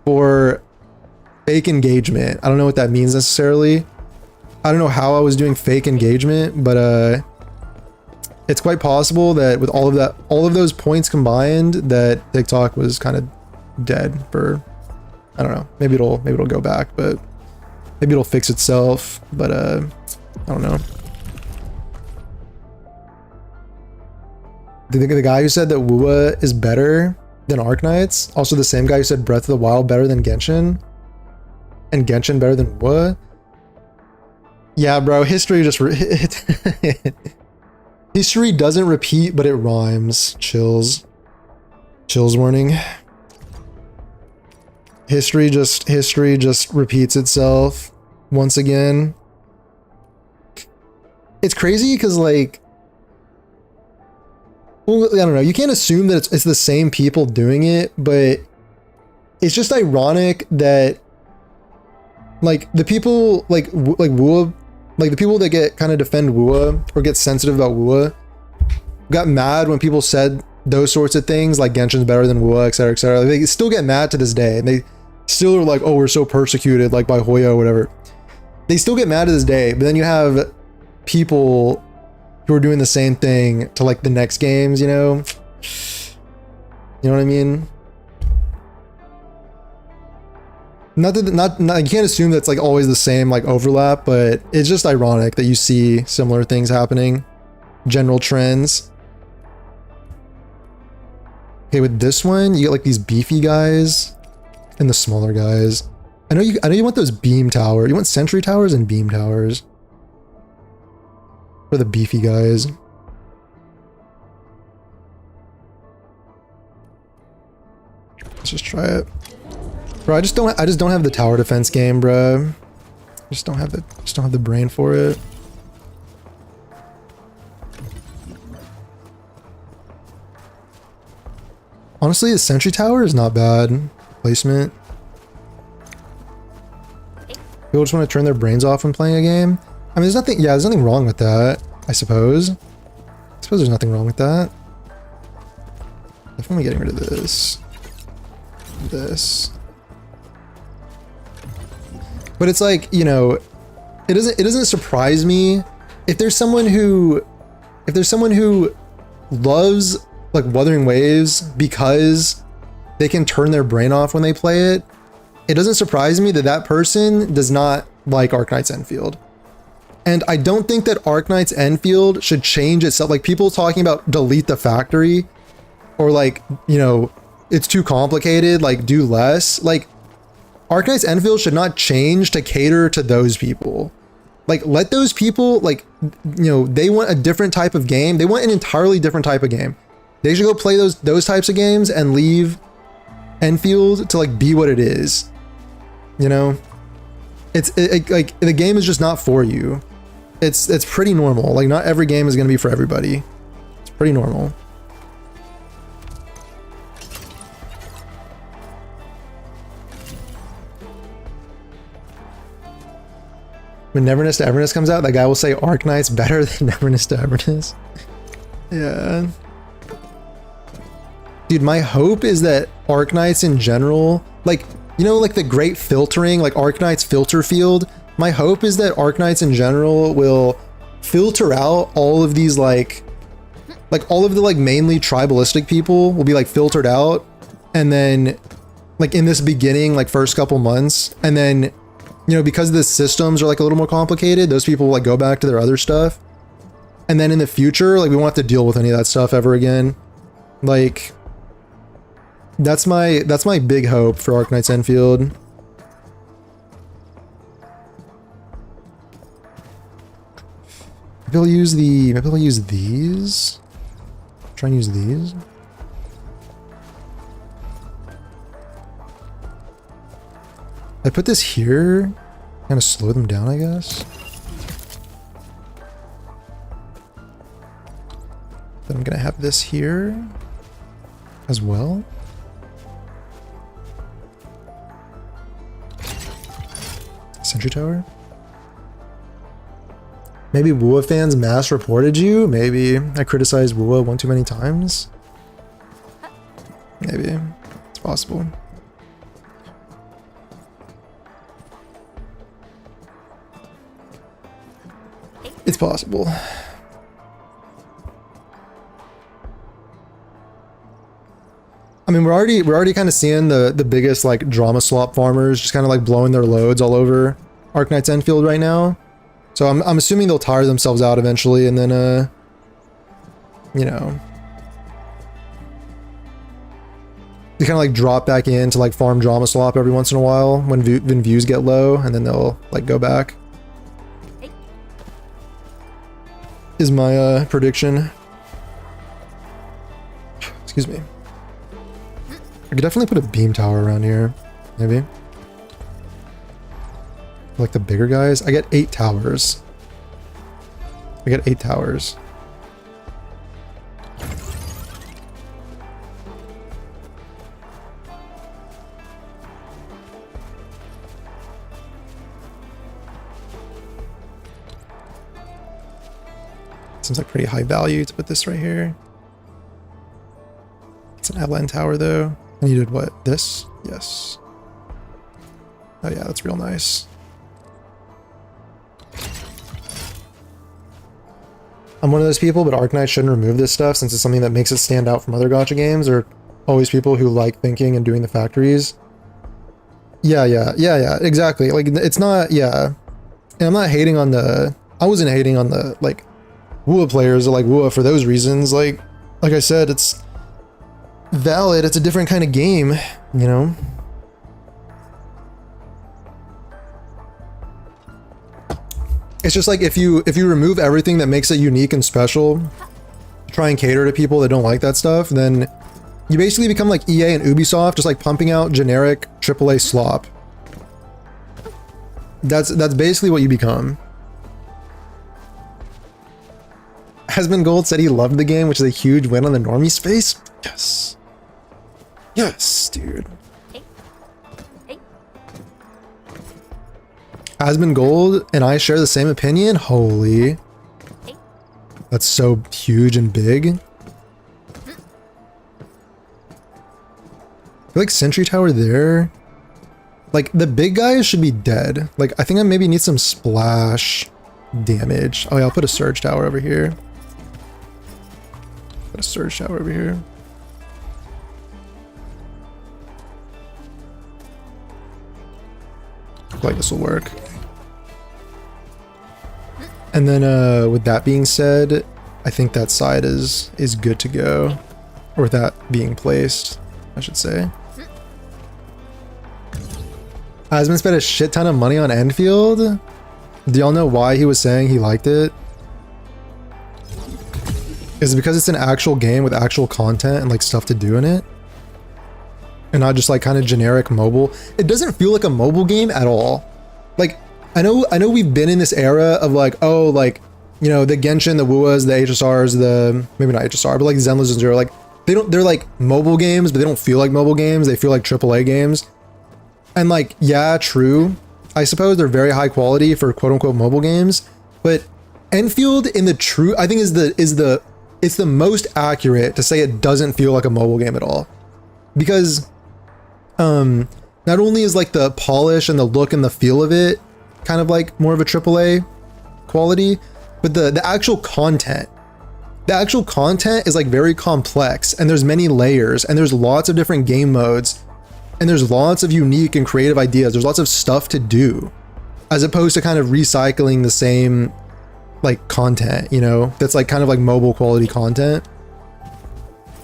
for fake engagement. I don't know what that means necessarily. I don't know how I was doing fake engagement, but it's quite possible that with all of those points combined, that TikTok was kind of dead for, I don't know. Maybe it'll go back, but maybe it'll fix itself. But I don't know. The guy who said that Wua is better than Arknights, also the same guy who said Breath of the Wild better than Genshin, and Genshin better than Wua. Yeah, bro, history just history doesn't repeat, but it rhymes. Chills warning. History just repeats itself once again. It's crazy because like, well, I don't know. You can't assume that it's the same people doing it, but it's just ironic that like the people like Wua, like the people that get kind of defend Wua or get sensitive about Wua got mad when people said those sorts of things like Genshin's better than Wua, etc., etc. Like, they still get mad to this day, and they still are like, oh, we're so persecuted like by Hoyo or whatever. They still get mad to this day, but then you have people who are doing the same thing to like the next games, you know? You know what I mean? Not you can't assume that's like always the same like overlap, but it's just ironic that you see similar things happening. General trends. Okay, with this one, you get like these beefy guys and the smaller guys. I know you want those beam towers. You want sentry towers and beam towers. For the beefy guys. Let's just try it. Bro, I just don't have the tower defense game, bro. Just don't have the brain for it. Honestly, the sentry tower is not bad placement. People just want to turn their brains off when playing a game. I mean, there's nothing wrong with that, I suppose. I suppose there's nothing wrong with that. Definitely getting rid of this. This. But it's like, you know, it doesn't surprise me if there's someone who loves like Wuthering Waves because they can turn their brain off when they play it. It doesn't surprise me that that person does not like Arknights Enfield. And I don't think that Arknights Enfield should change itself. Like, people talking about delete the factory or like, you know, it's too complicated, like do less. Like, Arknights Enfield should not change to cater to those people. Like, let those people, like, you know, they want a different type of game. They want an entirely different type of game. They should go play those types of games and leave Enfield to like be what it is. You know, like the game is just not for you. It's pretty normal. Like, not every game is going to be for everybody. It's pretty normal. When Neverness to Everness comes out, that guy will say Arknights better than Neverness to Everness. Yeah. Dude, my hope is that Arknights in general, like, you know, like the great filtering, like Arknights filter field. My hope is that Arknights in general will filter out all of these like all of the like mainly tribalistic people will be like filtered out, and then like in this beginning, like first couple months, and then, you know, because the systems are like a little more complicated, those people will like go back to their other stuff. And then in the future, like, we won't have to deal with any of that stuff ever again. Like, that's my big hope for Arknights Enfield. Maybe I'll use these. Try and use these. I put this here, kind of slow them down, I guess. Then I'm gonna have this here as well. Sentry tower. Maybe WUA fans mass reported you. Maybe I criticized WUA one too many times. Maybe it's possible. It's possible. I mean, we're already kind of seeing the biggest like drama swap farmers just kind of like blowing their loads all over Arknights Enfield right now. So I'm assuming they'll tire themselves out eventually, and then you know, they kind of like drop back in to like farm drama swap every once in a while when views get low, and then they'll like go back. Is my prediction. Excuse me. I could definitely put a beam tower around here, maybe. Like the bigger guys. I get 8 towers. I get 8 towers. Seems like pretty high value to put this right here. It's an Adeline tower though. I needed what? This? Yes. Oh yeah, that's real nice. I'm one of those people, but Arknights shouldn't remove this stuff since it's something that makes it stand out from other gacha games. There are always people who like thinking and doing the factories. Yeah, exactly. Like, it's not, yeah. And I'm not hating on the, I wasn't hating on the, like, WUA players that like WUA for those reasons. Like I said, it's valid. It's a different kind of game, you know? It's just like if you remove everything that makes it unique and special, try and cater to people that don't like that stuff, then You basically become like EA and Ubisoft, just like pumping out generic AAA slop. That's basically what you become. Hasbin Gold said he loved the game, which is a huge win on the normie space. Yes. Yes, dude. Hasbin Gold and I share the same opinion? Holy. That's so huge and big. I feel like Sentry Tower there. Like, the big guys should be dead. Like, I think I maybe need some splash damage. Oh yeah, I'll put a Surge Tower over here. Put a Surge Tower over here. I feel like this will work. And then, with that being said, I think that side is good to go. Or with that being placed, I should say. Hasbin spent a shit ton of money on Enfield. Do y'all know why he was saying he liked it? Is it because it's an actual game with actual content and like stuff to do in it? And not just like kind of generic mobile. It doesn't feel like a mobile game at all. Like, I know we've been in this era of like, oh, like, you know, the Genshin, the WUAs, the HSRs, the, maybe not HSR, but like Zenless and Zero, like, they're like mobile games, but they don't feel like mobile games. They feel like AAA games. And like, yeah, true. I suppose they're very high quality for quote unquote mobile games, but Enfield in the true, I think it's the most accurate to say it doesn't feel like a mobile game at all. Because, not only is like the polish and the look and the feel of it kind of like more of a AAA quality, but the actual content is like very complex, and there's many layers, and there's lots of different game modes, and there's lots of unique and creative ideas. There's lots of stuff to do, as opposed to kind of recycling the same like content, you know, that's like kind of like mobile quality content.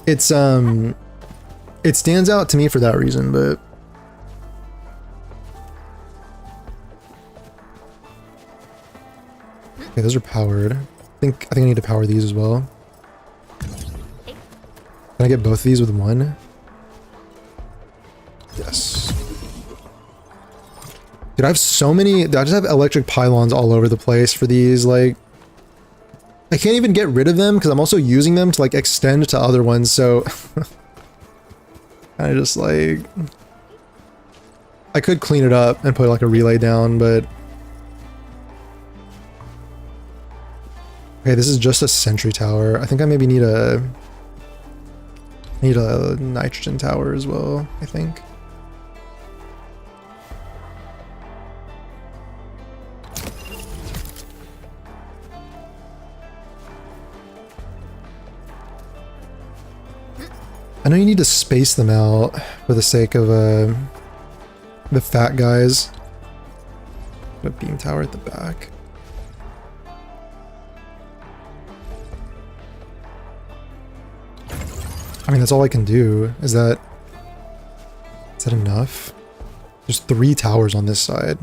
It's it stands out to me for that reason, but okay, those are powered. I think I need to power these as well. Can I get both of these with one? Yes. Dude, I have so many. I just have electric pylons all over the place for these. Like, I can't even get rid of them because I'm also using them to like extend to other ones. So kind of just like, I could clean it up and put like a relay down, but okay, this is just a sentry tower. I think I maybe need a nitrogen tower as well, I think. I know you need to space them out for the sake of the fat guys. Put a beam tower at the back. I mean, that's all I can do. Is that enough? There's 3 towers on this side.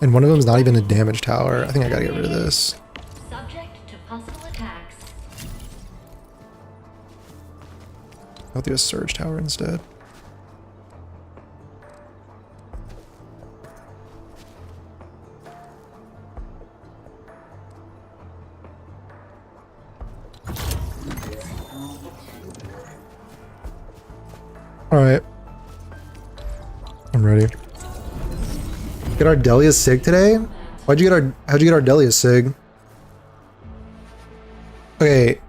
And one of them is not even a damage tower. I think I gotta get rid of this. Subject to possible attacks. I'll do a surge tower instead. Alright. I'm ready. Get our Delia Sig today? How'd you get our Delia Sig? Okay.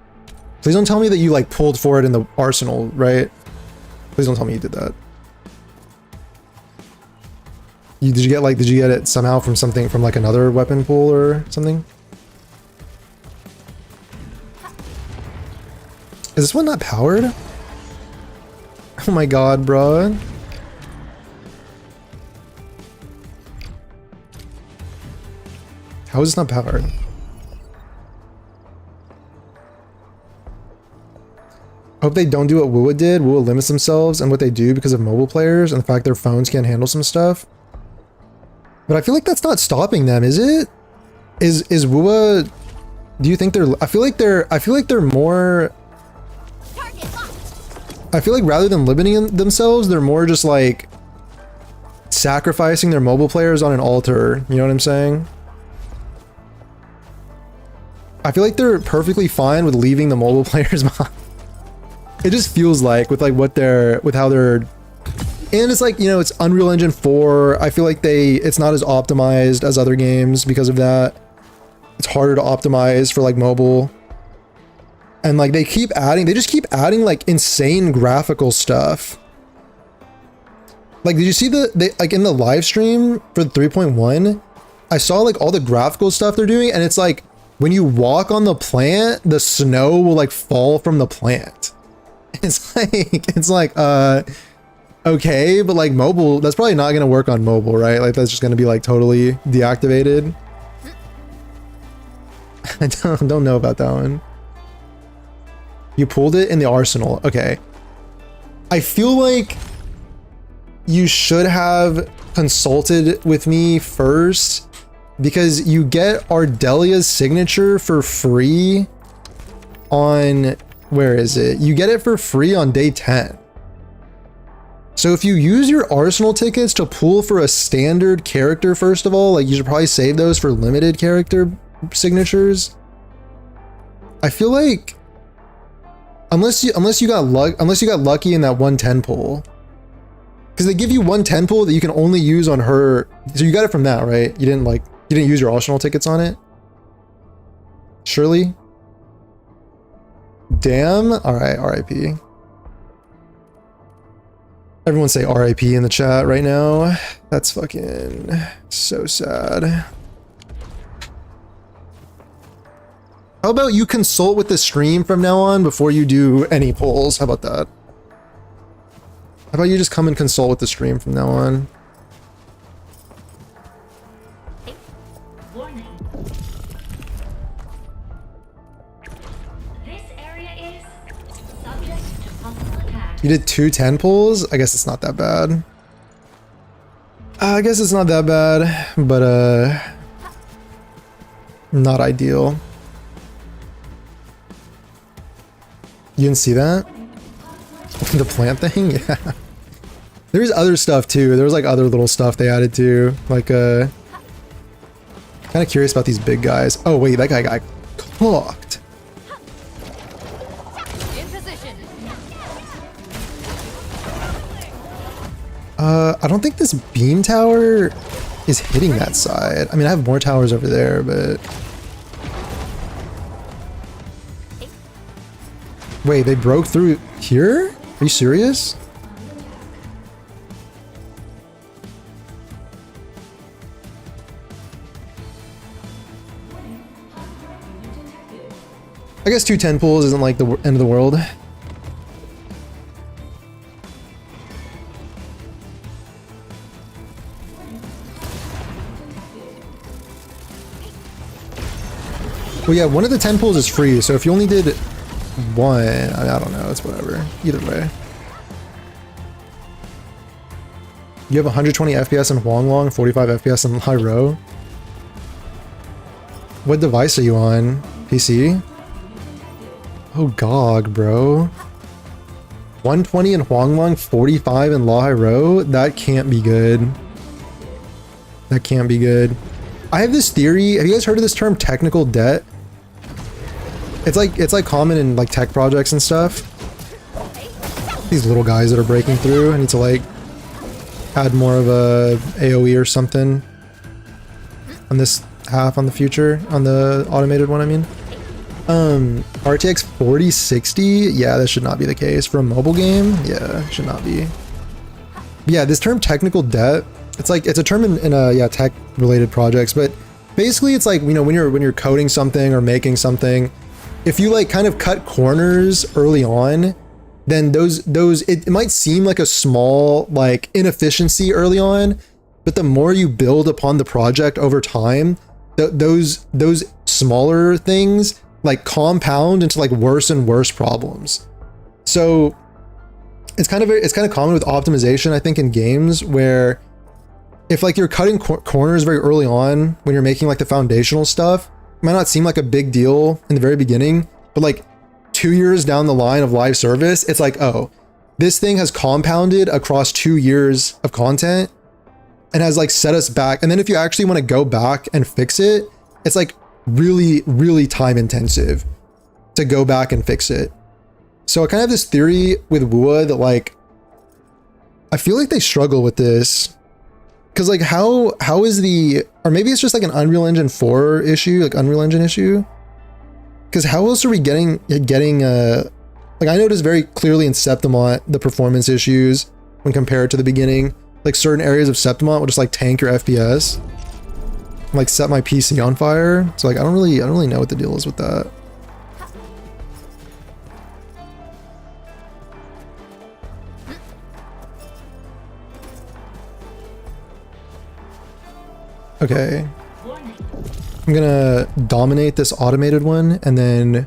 Please don't tell me that you like pulled for it in the arsenal, right? Please don't tell me you did that. Did you get it somehow from something, from like another weapon pool or something? Is this one not powered? Oh my god, bro. How is this not powered? I hope they don't do what WUA did. WUA limits themselves and what they do because of mobile players and the fact their phones can't handle some stuff. But I feel like that's not stopping them, is it? Is WUA Do you think they're, I feel like they're more, I feel like rather than limiting themselves, they're more just like sacrificing their mobile players on an altar. You know what I'm saying? I feel like they're perfectly fine with leaving the mobile players behind. It just feels like with how they're, and it's like, you know, it's Unreal Engine 4. I feel like it's not as optimized as other games because of that. It's harder to optimize for like mobile. And like they just keep adding like insane graphical stuff. Like, did you see like in the live stream for the 3.1, I saw like all the graphical stuff they're doing, and it's like when you walk on the plant, the snow will like fall from the plant. It's like okay, but like mobile, that's probably not gonna work on mobile, right? Like that's just gonna be like totally deactivated. I don't know about that one. You pulled it in the arsenal. Okay. I feel like you should have consulted with me first, because you get Ardelia's signature for free on, where is it? You get it for free on day 10. So if you use your arsenal tickets to pull for a standard character, first of all, like you should probably save those for limited character signatures. I feel like unless you got lucky in that 110 pull, because they give you 110 pull that you can only use on her. So you got it from that, right? You didn't use your arsenal tickets on it? Surely? Damn. All right, RIP. Everyone say RIP in the chat right now. That's fucking so sad. How about you consult with the stream from now on before you do any polls? How about that? How about you just come and consult with the stream from now on? Warning. This area is subject to possible attack. You did 2 10 pulls? I guess it's not that bad. I guess it's not that bad, but not ideal. You didn't see that? The plant thing? Yeah. There's other stuff too. There was like other little stuff they added too. Like kind of curious about these big guys. Oh wait, that guy got cooked. In position. I don't think this beam tower is hitting that side. I mean, I have more towers over there, but wait, they broke through here? Are you serious? I guess 2 10 pulls isn't like the end of the world. Well, yeah, one of the 10 pulls is free, so if you only did one, I don't know, it's whatever. Either way. You have 120 FPS in Huanglong, 45 FPS in High Row. What device are you on? PC? Oh, GOG, bro. 120 in Huanglong, 45 in Lahai Row? That can't be good. That can't be good. I have this theory. Have you guys heard of this term, technical debt? It's like common in like tech projects and stuff. These little guys that are breaking through. I need to like add more of a AoE or something on this half, on the future, on the automated one, I mean. RTX 4060, yeah, that should not be the case for a mobile game. Yeah, should not be. Yeah, this term technical debt, it's a term in yeah, tech related projects, but basically it's like, you know, when you're coding something or making something, if you like kind of cut corners early on, then it might seem like a small like inefficiency early on, but the more you build upon the project over time, those smaller things like compound into like worse and worse problems. So it's kind of common with optimization, I think, in games, where if like you're cutting corners very early on when you're making like the foundational stuff, might not seem like a big deal in the very beginning, but like 2 years down the line of live service, it's like, oh, this thing has compounded across 2 years of content and has like set us back. And then if you actually want to go back and fix it, it's like really, really time intensive to go back and fix it. So I kind of have this theory with WUA that like, I feel like they struggle with this. Cause like how is the, or maybe it's just like an Unreal Engine 4 issue, like Unreal Engine issue. Cause how else are we getting like I noticed very clearly in Septimont, the performance issues when compared to the beginning, like certain areas of Septimont will just like tank your FPS, like set my PC on fire. So like, I don't really know what the deal is with that. Okay, I'm gonna dominate this automated one, and then,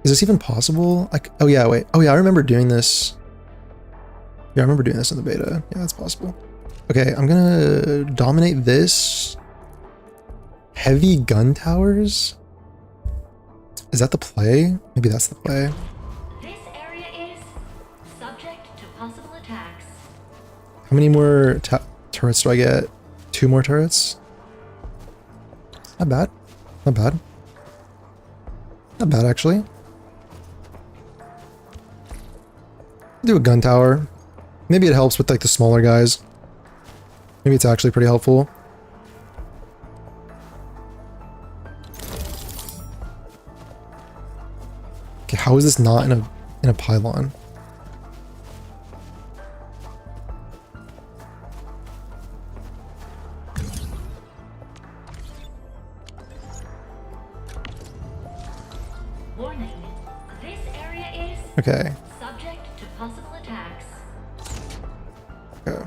is this even possible? Like, oh yeah, wait, oh yeah, I remember doing this. Yeah, I remember doing this in the beta. Yeah, that's possible. Okay, I'm gonna dominate this. Heavy gun towers? Is that the play? Maybe that's the play. This area is subject to possible attacks. How many more turrets do I get? 2 more turrets? Not bad. Not bad. Not bad, actually. Do a gun tower. Maybe it helps with like the smaller guys. Maybe it's actually pretty helpful. Okay, how is this not in a pylon? Warning. This area is Okay. subject to possible attacks. Okay.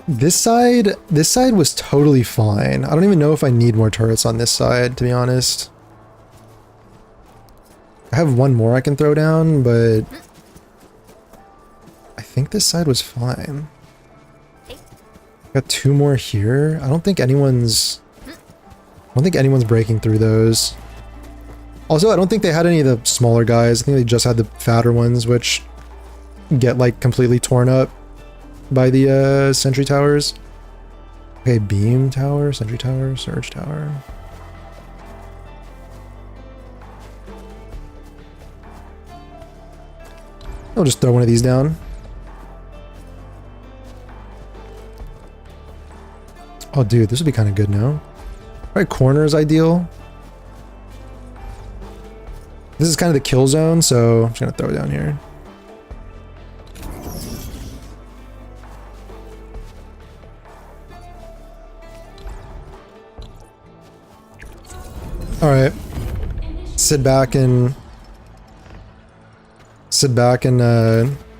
This side was totally fine. I don't even know if I need more turrets on this side, to be honest. I have one more I can throw down, but I think this side was fine. Got 2 more here. I don't think anyone's breaking through those. Also, I don't think they had any of the smaller guys. I think they just had the fatter ones, which get like completely torn up by the sentry towers. Okay, beam tower, sentry tower, surge tower. I'll just throw one of these down. Oh dude, this would be kind of good now. Alright, corner is ideal. This is kind of the kill zone, so I'm just gonna throw it down here. All right, sit back and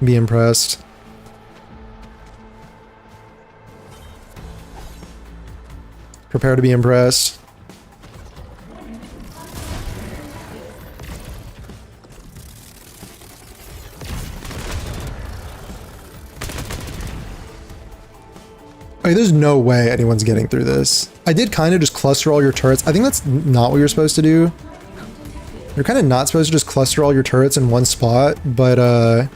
be impressed. Prepare to be impressed. Okay, there's no way anyone's getting through this. I did kind of just cluster all your turrets. I think that's not what you're supposed to do. You're kind of not supposed to just cluster all your turrets in one spot, but oh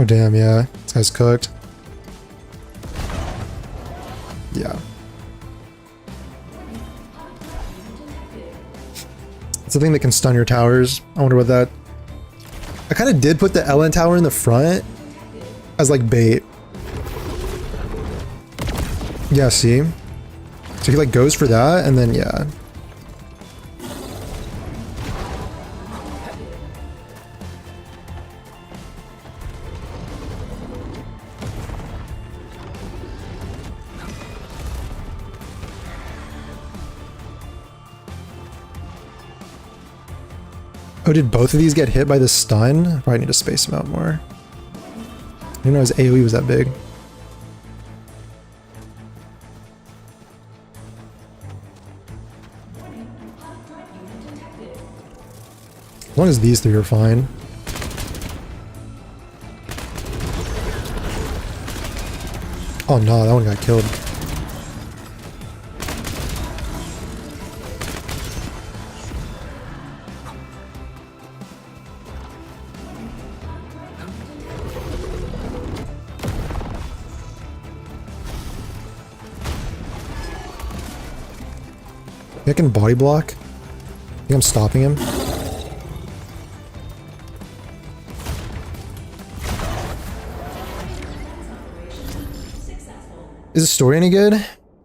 damn, yeah. This guy's cooked. Yeah. It's a thing that can stun your towers. I wonder what that... I kind of did put the LN tower in the front as like bait. Yeah, see? So he like goes for that and then yeah. Oh, did both of these get hit by the stun? I probably need to space them out more. didn't know his AoE was that big. As long as these three are fine. Oh no, that one got killed. I can body block. I think I'm stopping him. Is the story any good?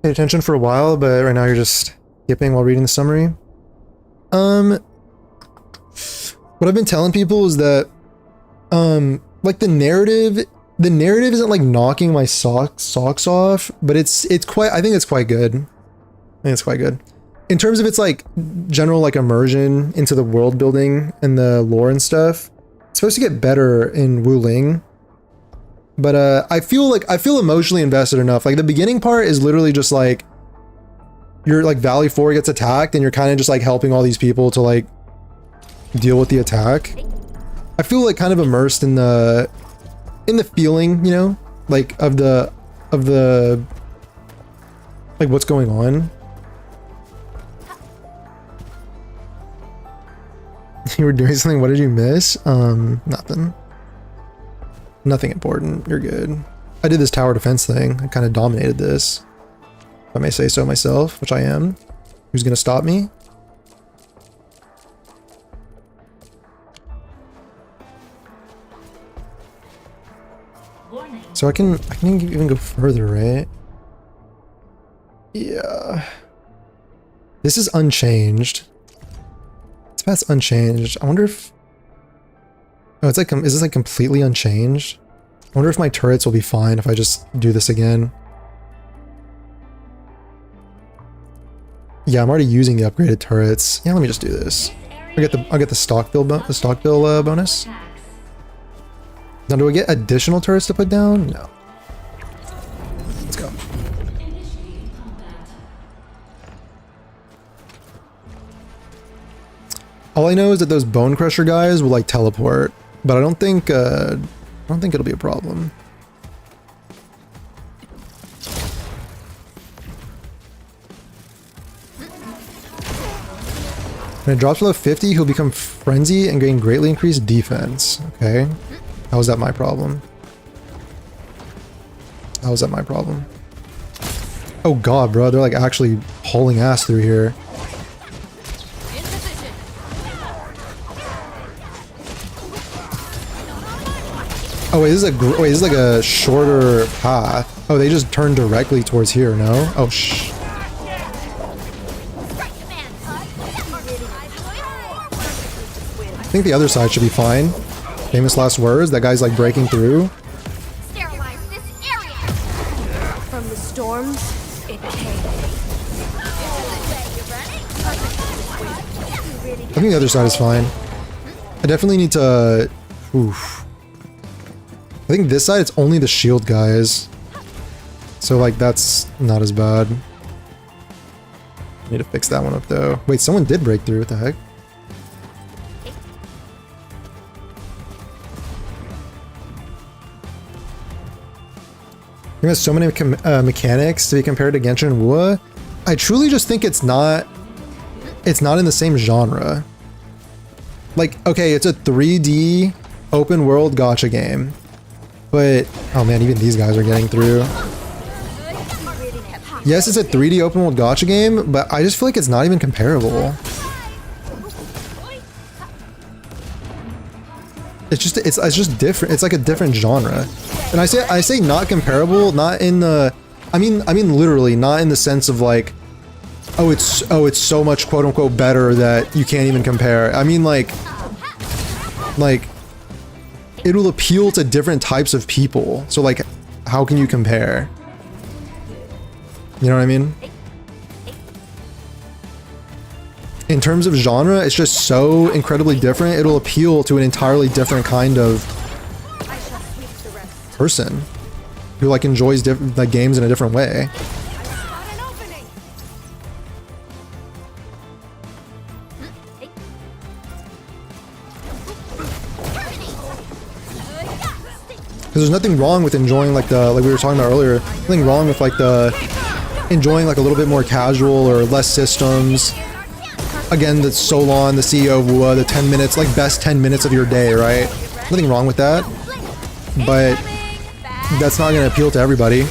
Paid attention for a while, but right now you're just skipping while reading the summary. What I've been telling people is that, like the narrative isn't like knocking my socks off, but it's quite, I think it's quite good. I think it's quite good. In terms of its like general like immersion into the world building and the lore and stuff, it's supposed to get better in Wuling. But I feel emotionally invested enough. Like the beginning part is literally just like you're like Valley 4 gets attacked and you're kind of just like helping all these people to like deal with the attack. I feel like kind of immersed in the feeling, you know, like of the like what's going on. You were doing something, what did you miss? Nothing. Nothing important, you're good. I did this tower defense thing, I kind of dominated this. If I may say so myself, which I am. Who's gonna stop me? So I can even go further, right? Yeah. This is unchanged. This path's unchanged. I wonder if... Oh, it's like, is this like completely unchanged? I wonder if my turrets will be fine if I just do this again. Yeah, I'm already using the upgraded turrets. Yeah, let me just do this. I'll get the stock bill bonus. Now, do I get additional turrets to put down? No. Let's go. All I know is that those bone crusher guys will like teleport, but I don't think it'll be a problem. When it drops below 50, he'll become frenzy and gain greatly increased defense. Okay. How is that my problem? How is that my problem? Oh god, bro, they're like actually hauling ass through here. Oh wait, this is like a shorter path. Oh, they just turn directly towards here, no? Oh shh. I think the other side should be fine. Famous last words. That guy's like breaking through. Sterilize this area. From the storms, it came. I think the other side is fine. I definitely need to... Oof. I think this side, it's only the shield guys. So like, that's not as bad. Need to fix that one up though. Wait, someone did break through. What the heck? It has so many mechanics to be compared to Genshin and Wuha. I truly just think it's not in the same genre. Like, okay, it's a 3D open world gacha game. But, oh man, even these guys are getting through. Yes, it's a 3D open world gacha game, but I just feel like it's not even comparable. It's just different. It's like a different genre. And I say not comparable, not in the, I mean literally not in the sense of like, oh it's so much quote unquote better that you can't even compare. I mean like it will appeal to different types of people. So like, how can you compare? You know what I mean? In terms of genre, it's just so incredibly different. It'll appeal to an entirely different kind of person who like enjoys like games in a different way. Because there's nothing wrong with enjoying like like we were talking about earlier, nothing wrong with like enjoying like a little bit more casual or less systems. Again, the Solon, the CEO of WUA, the 10 minutes, like best 10 minutes of your day, right? Nothing wrong with that, but that's not going to appeal to everybody.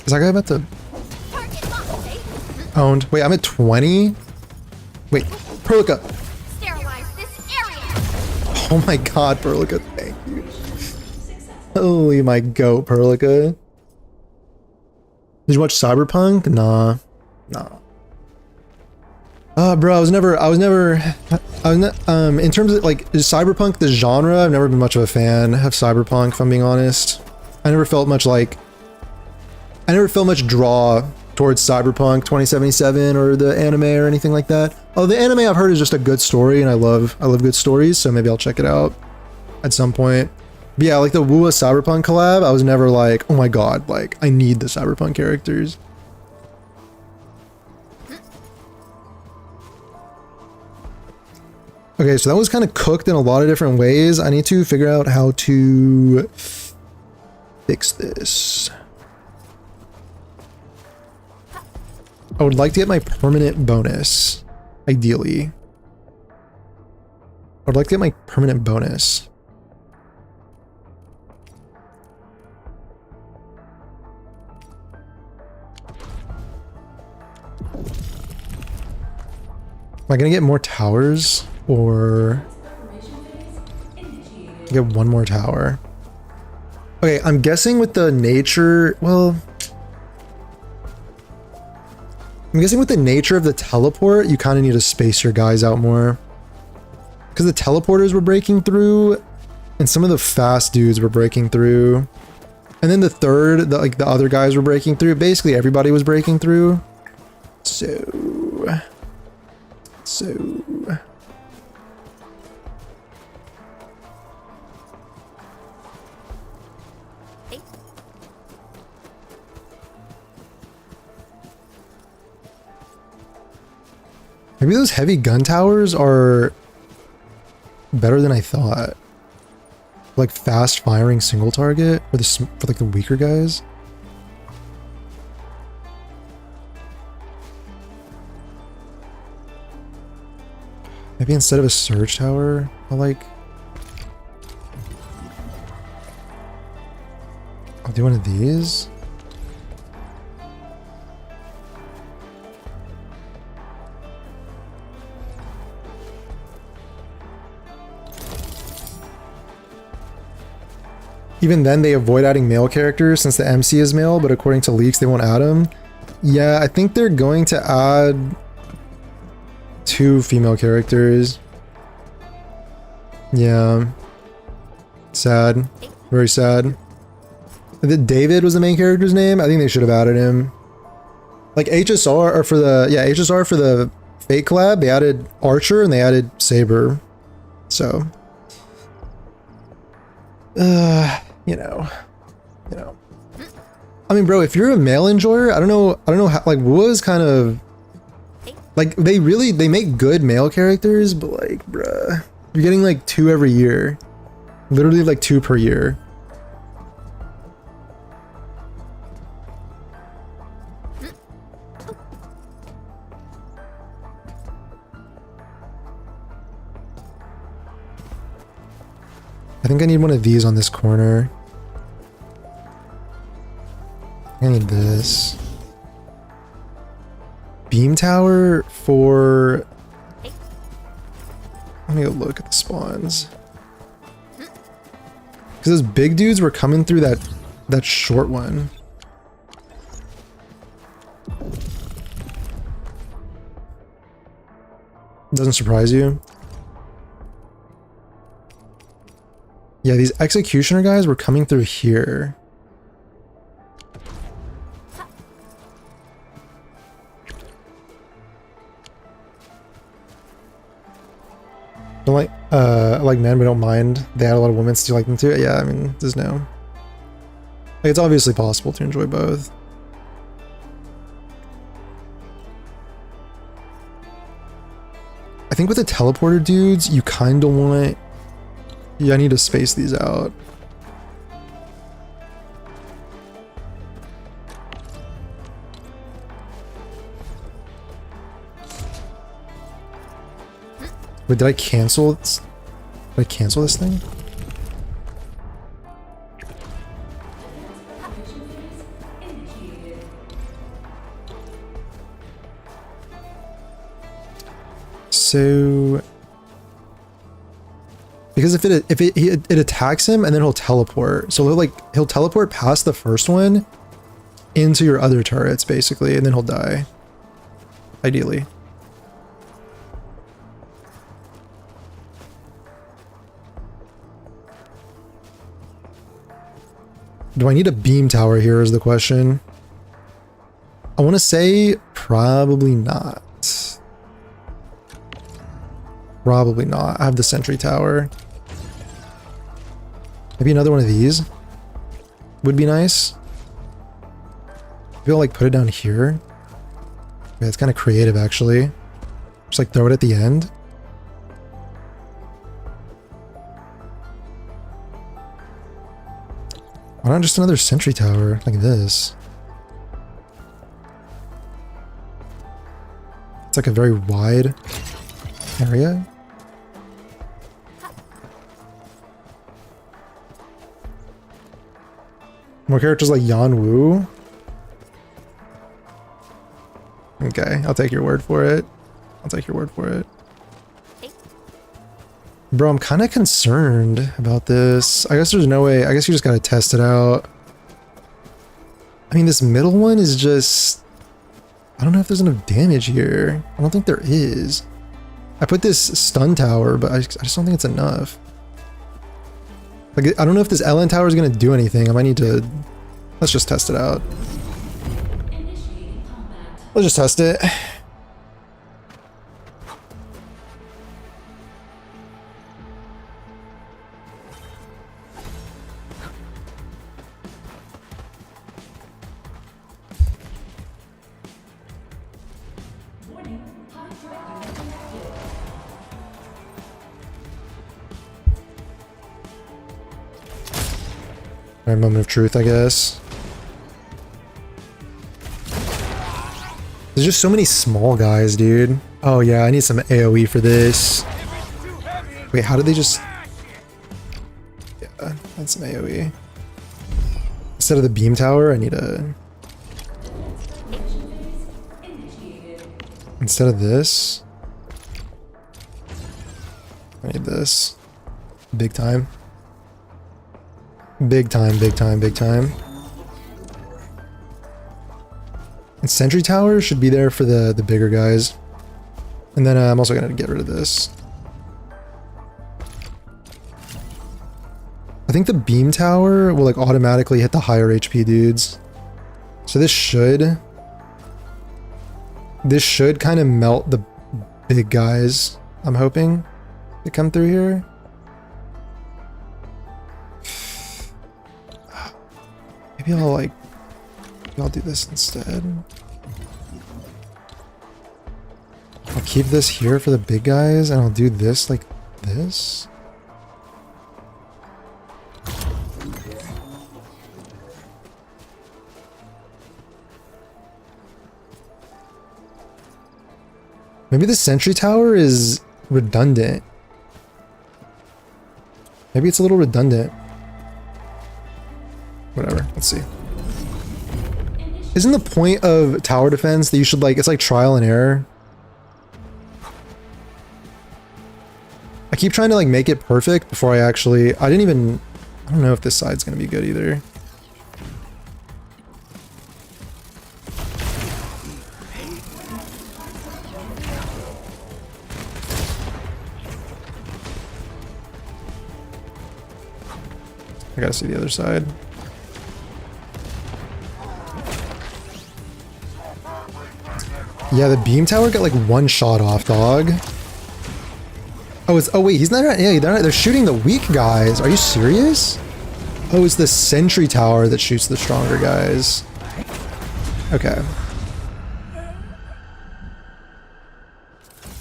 Is that guy about to... Owned. Wait, I'm at 20? Wait, Perlica. Sterilize this area. Oh my god, Perlica, thank you. Holy my goat, Perlica. Did you watch Cyberpunk? Nah. Bro, I was never, in terms of like, is Cyberpunk the genre? I've never been much of a fan of Cyberpunk, if I'm being honest. I never felt much draw towards Cyberpunk 2077 or the anime or anything like that. Oh, the anime I've heard is just a good story, and I love good stories, so maybe I'll check it out at some point. But yeah, like the WUA Cyberpunk collab, I was never like, oh my god, like I need the Cyberpunk characters. Okay, so that was kind of cooked in a lot of different ways. I need to figure out how to fix this. I would like to get my permanent bonus, ideally. I would like to get my permanent bonus. Am I gonna get more towers, or get one more tower? Okay, I'm guessing with the nature, well, I'm guessing with the nature of the teleport, you kind of need to space your guys out more. Because the teleporters were breaking through, and some of the fast dudes were breaking through. And then the third, the other guys were breaking through. Basically, everybody was breaking through. So... Maybe those heavy gun towers are better than I thought. Like fast firing single target for like the weaker guys. Maybe instead of a surge tower, I'll do one of these. Even then, they avoid adding male characters since the MC is male, but according to leaks, they won't add them. Yeah, I think they're going to add 2 female characters. Yeah. Sad. Very sad. David was the main character's name. I think they should have added him. Like HSR, or for the, yeah, HSR for the Fate collab, they added Archer and they added Saber. So. You know. I mean, bro, if you're a male enjoyer, I don't know how, like, WUA's kind of, like, they make good male characters, but like, bruh, you're getting like 2 every year. Literally like 2 per year. I think I need one of these on this corner. I need this. Beam tower for... Let me go look at the spawns. Because those big dudes were coming through that short one. Doesn't surprise you? Yeah, these executioner guys were coming through here. Don't like men, we don't mind. They had a lot of women, still like them too. Yeah, I mean, there's no. Like, it's obviously possible to enjoy both. I think with the teleporter dudes, you kind of want. Yeah, I need to space these out. Wait, did I cancel? Did I cancel this thing? So, because if it attacks him and then he'll teleport, so he'll teleport past the first one into your other turrets basically, and then he'll die. Ideally. Do I need a beam tower here is the question. I want to say probably not. Probably not. I have the sentry tower. Maybe another one of these would be nice. Maybe I'll like put it down here. Yeah, it's kind of creative actually. Just like throw it at the end. Why not just another sentry tower like this? It's like a very wide area. More characters like Yan Wu. Okay, I'll take your word for it. I'll take your word for it. Bro, I'm kind of concerned about this. I guess there's no way. I guess you just gotta test it out. I mean, this middle one is just... I don't know if there's enough damage here. I don't think there is. I put this stun tower, but I just don't think it's enough. Like, I don't know if this LN tower is gonna do anything. I might need to... Let's just test it out. Let's just test it. Alright, moment of truth, I guess. There's just so many small guys, dude. Oh yeah, I need some AoE for this. Wait, how did they just... Yeah, that's some AoE. Instead of the beam tower, I need a... Instead of this... I need this. Big time. Big time, big time, big time. And sentry tower should be there for the bigger guys. And then I'm also gonna get rid of this. I think the beam tower will like automatically hit the higher HP dudes. So this should kind of melt the big guys, I'm hoping, to come through here. Maybe I'll do this instead. I'll keep this here for the big guys, and I'll do this like this. Maybe the sentry tower is redundant. Maybe it's a little redundant. Whatever, let's see. Isn't the point of tower defense that you should like, it's like trial and error? I keep trying to like make it perfect before I don't know if this side's gonna be good either. I gotta see the other side. Yeah, the beam tower got like one shot off, dog. Oh, wait, he's not. Yeah, they're shooting the weak guys. Are you serious? Oh, it's the sentry tower that shoots the stronger guys. Okay. I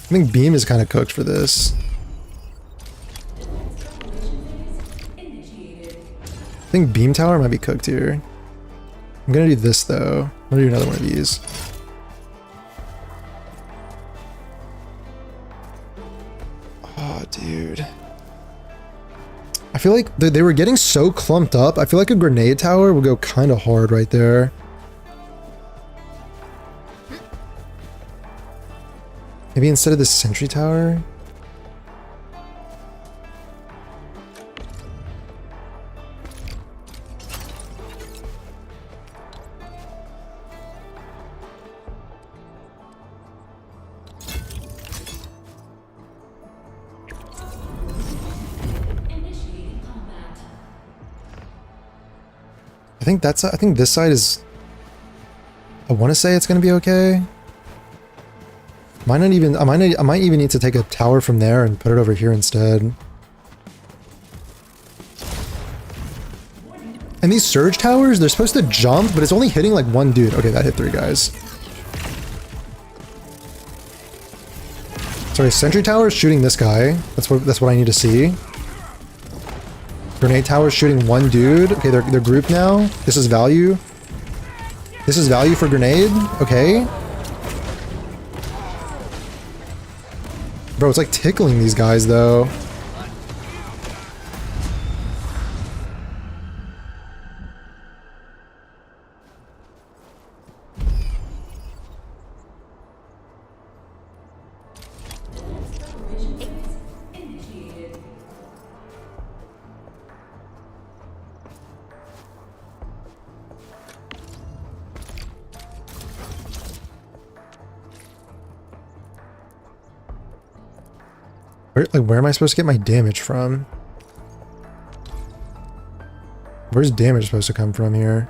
think beam is kind of cooked for this. I think beam tower might be cooked here. I'm gonna do this though. I'm gonna do another one of these. Oh, dude. I feel like they were getting so clumped up. I feel like a grenade tower would go kind of hard right there. Maybe instead of the sentry tower? I think this side is, I want to say it's going to be okay. I might even need to take a tower from there and put it over here instead. And these surge towers, they're supposed to jump, but it's only hitting like one dude. Okay, that hit 3 guys. Sorry, sentry tower is shooting this guy. That's what I need to see. Grenade tower is shooting one dude. Okay, they're grouped now. This is value. This is value for grenade. Okay. Bro, it's like tickling these guys though. Where am I supposed to get my damage from? Where's damage supposed to come from here?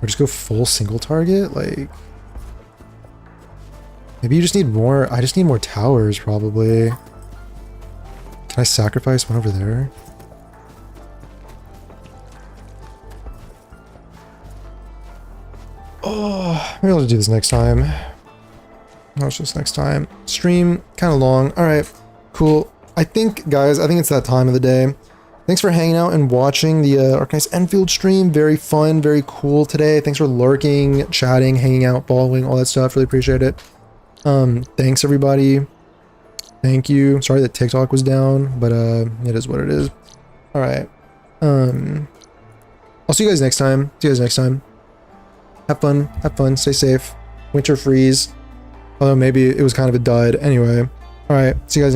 Or just go full single target? Like, maybe you just need more. I just need more towers, probably. Can I sacrifice one over there? Oh, maybe I'll do this next time. No, it's just next time. Stream, kind of long. All right, cool. I think, guys, I think it's that time of the day. Thanks for hanging out and watching the Arknights Enfield stream. Very fun, very cool today. Thanks for lurking, chatting, hanging out, following, all that stuff. Really appreciate it. Thanks, everybody. Thank you. Sorry that TikTok was down, but it is what it is. All right. I'll see you guys next time. See you guys next time. Have fun, stay safe. Winter freeze. Although maybe it was kind of a dud. Anyway. Alright, see you guys next time.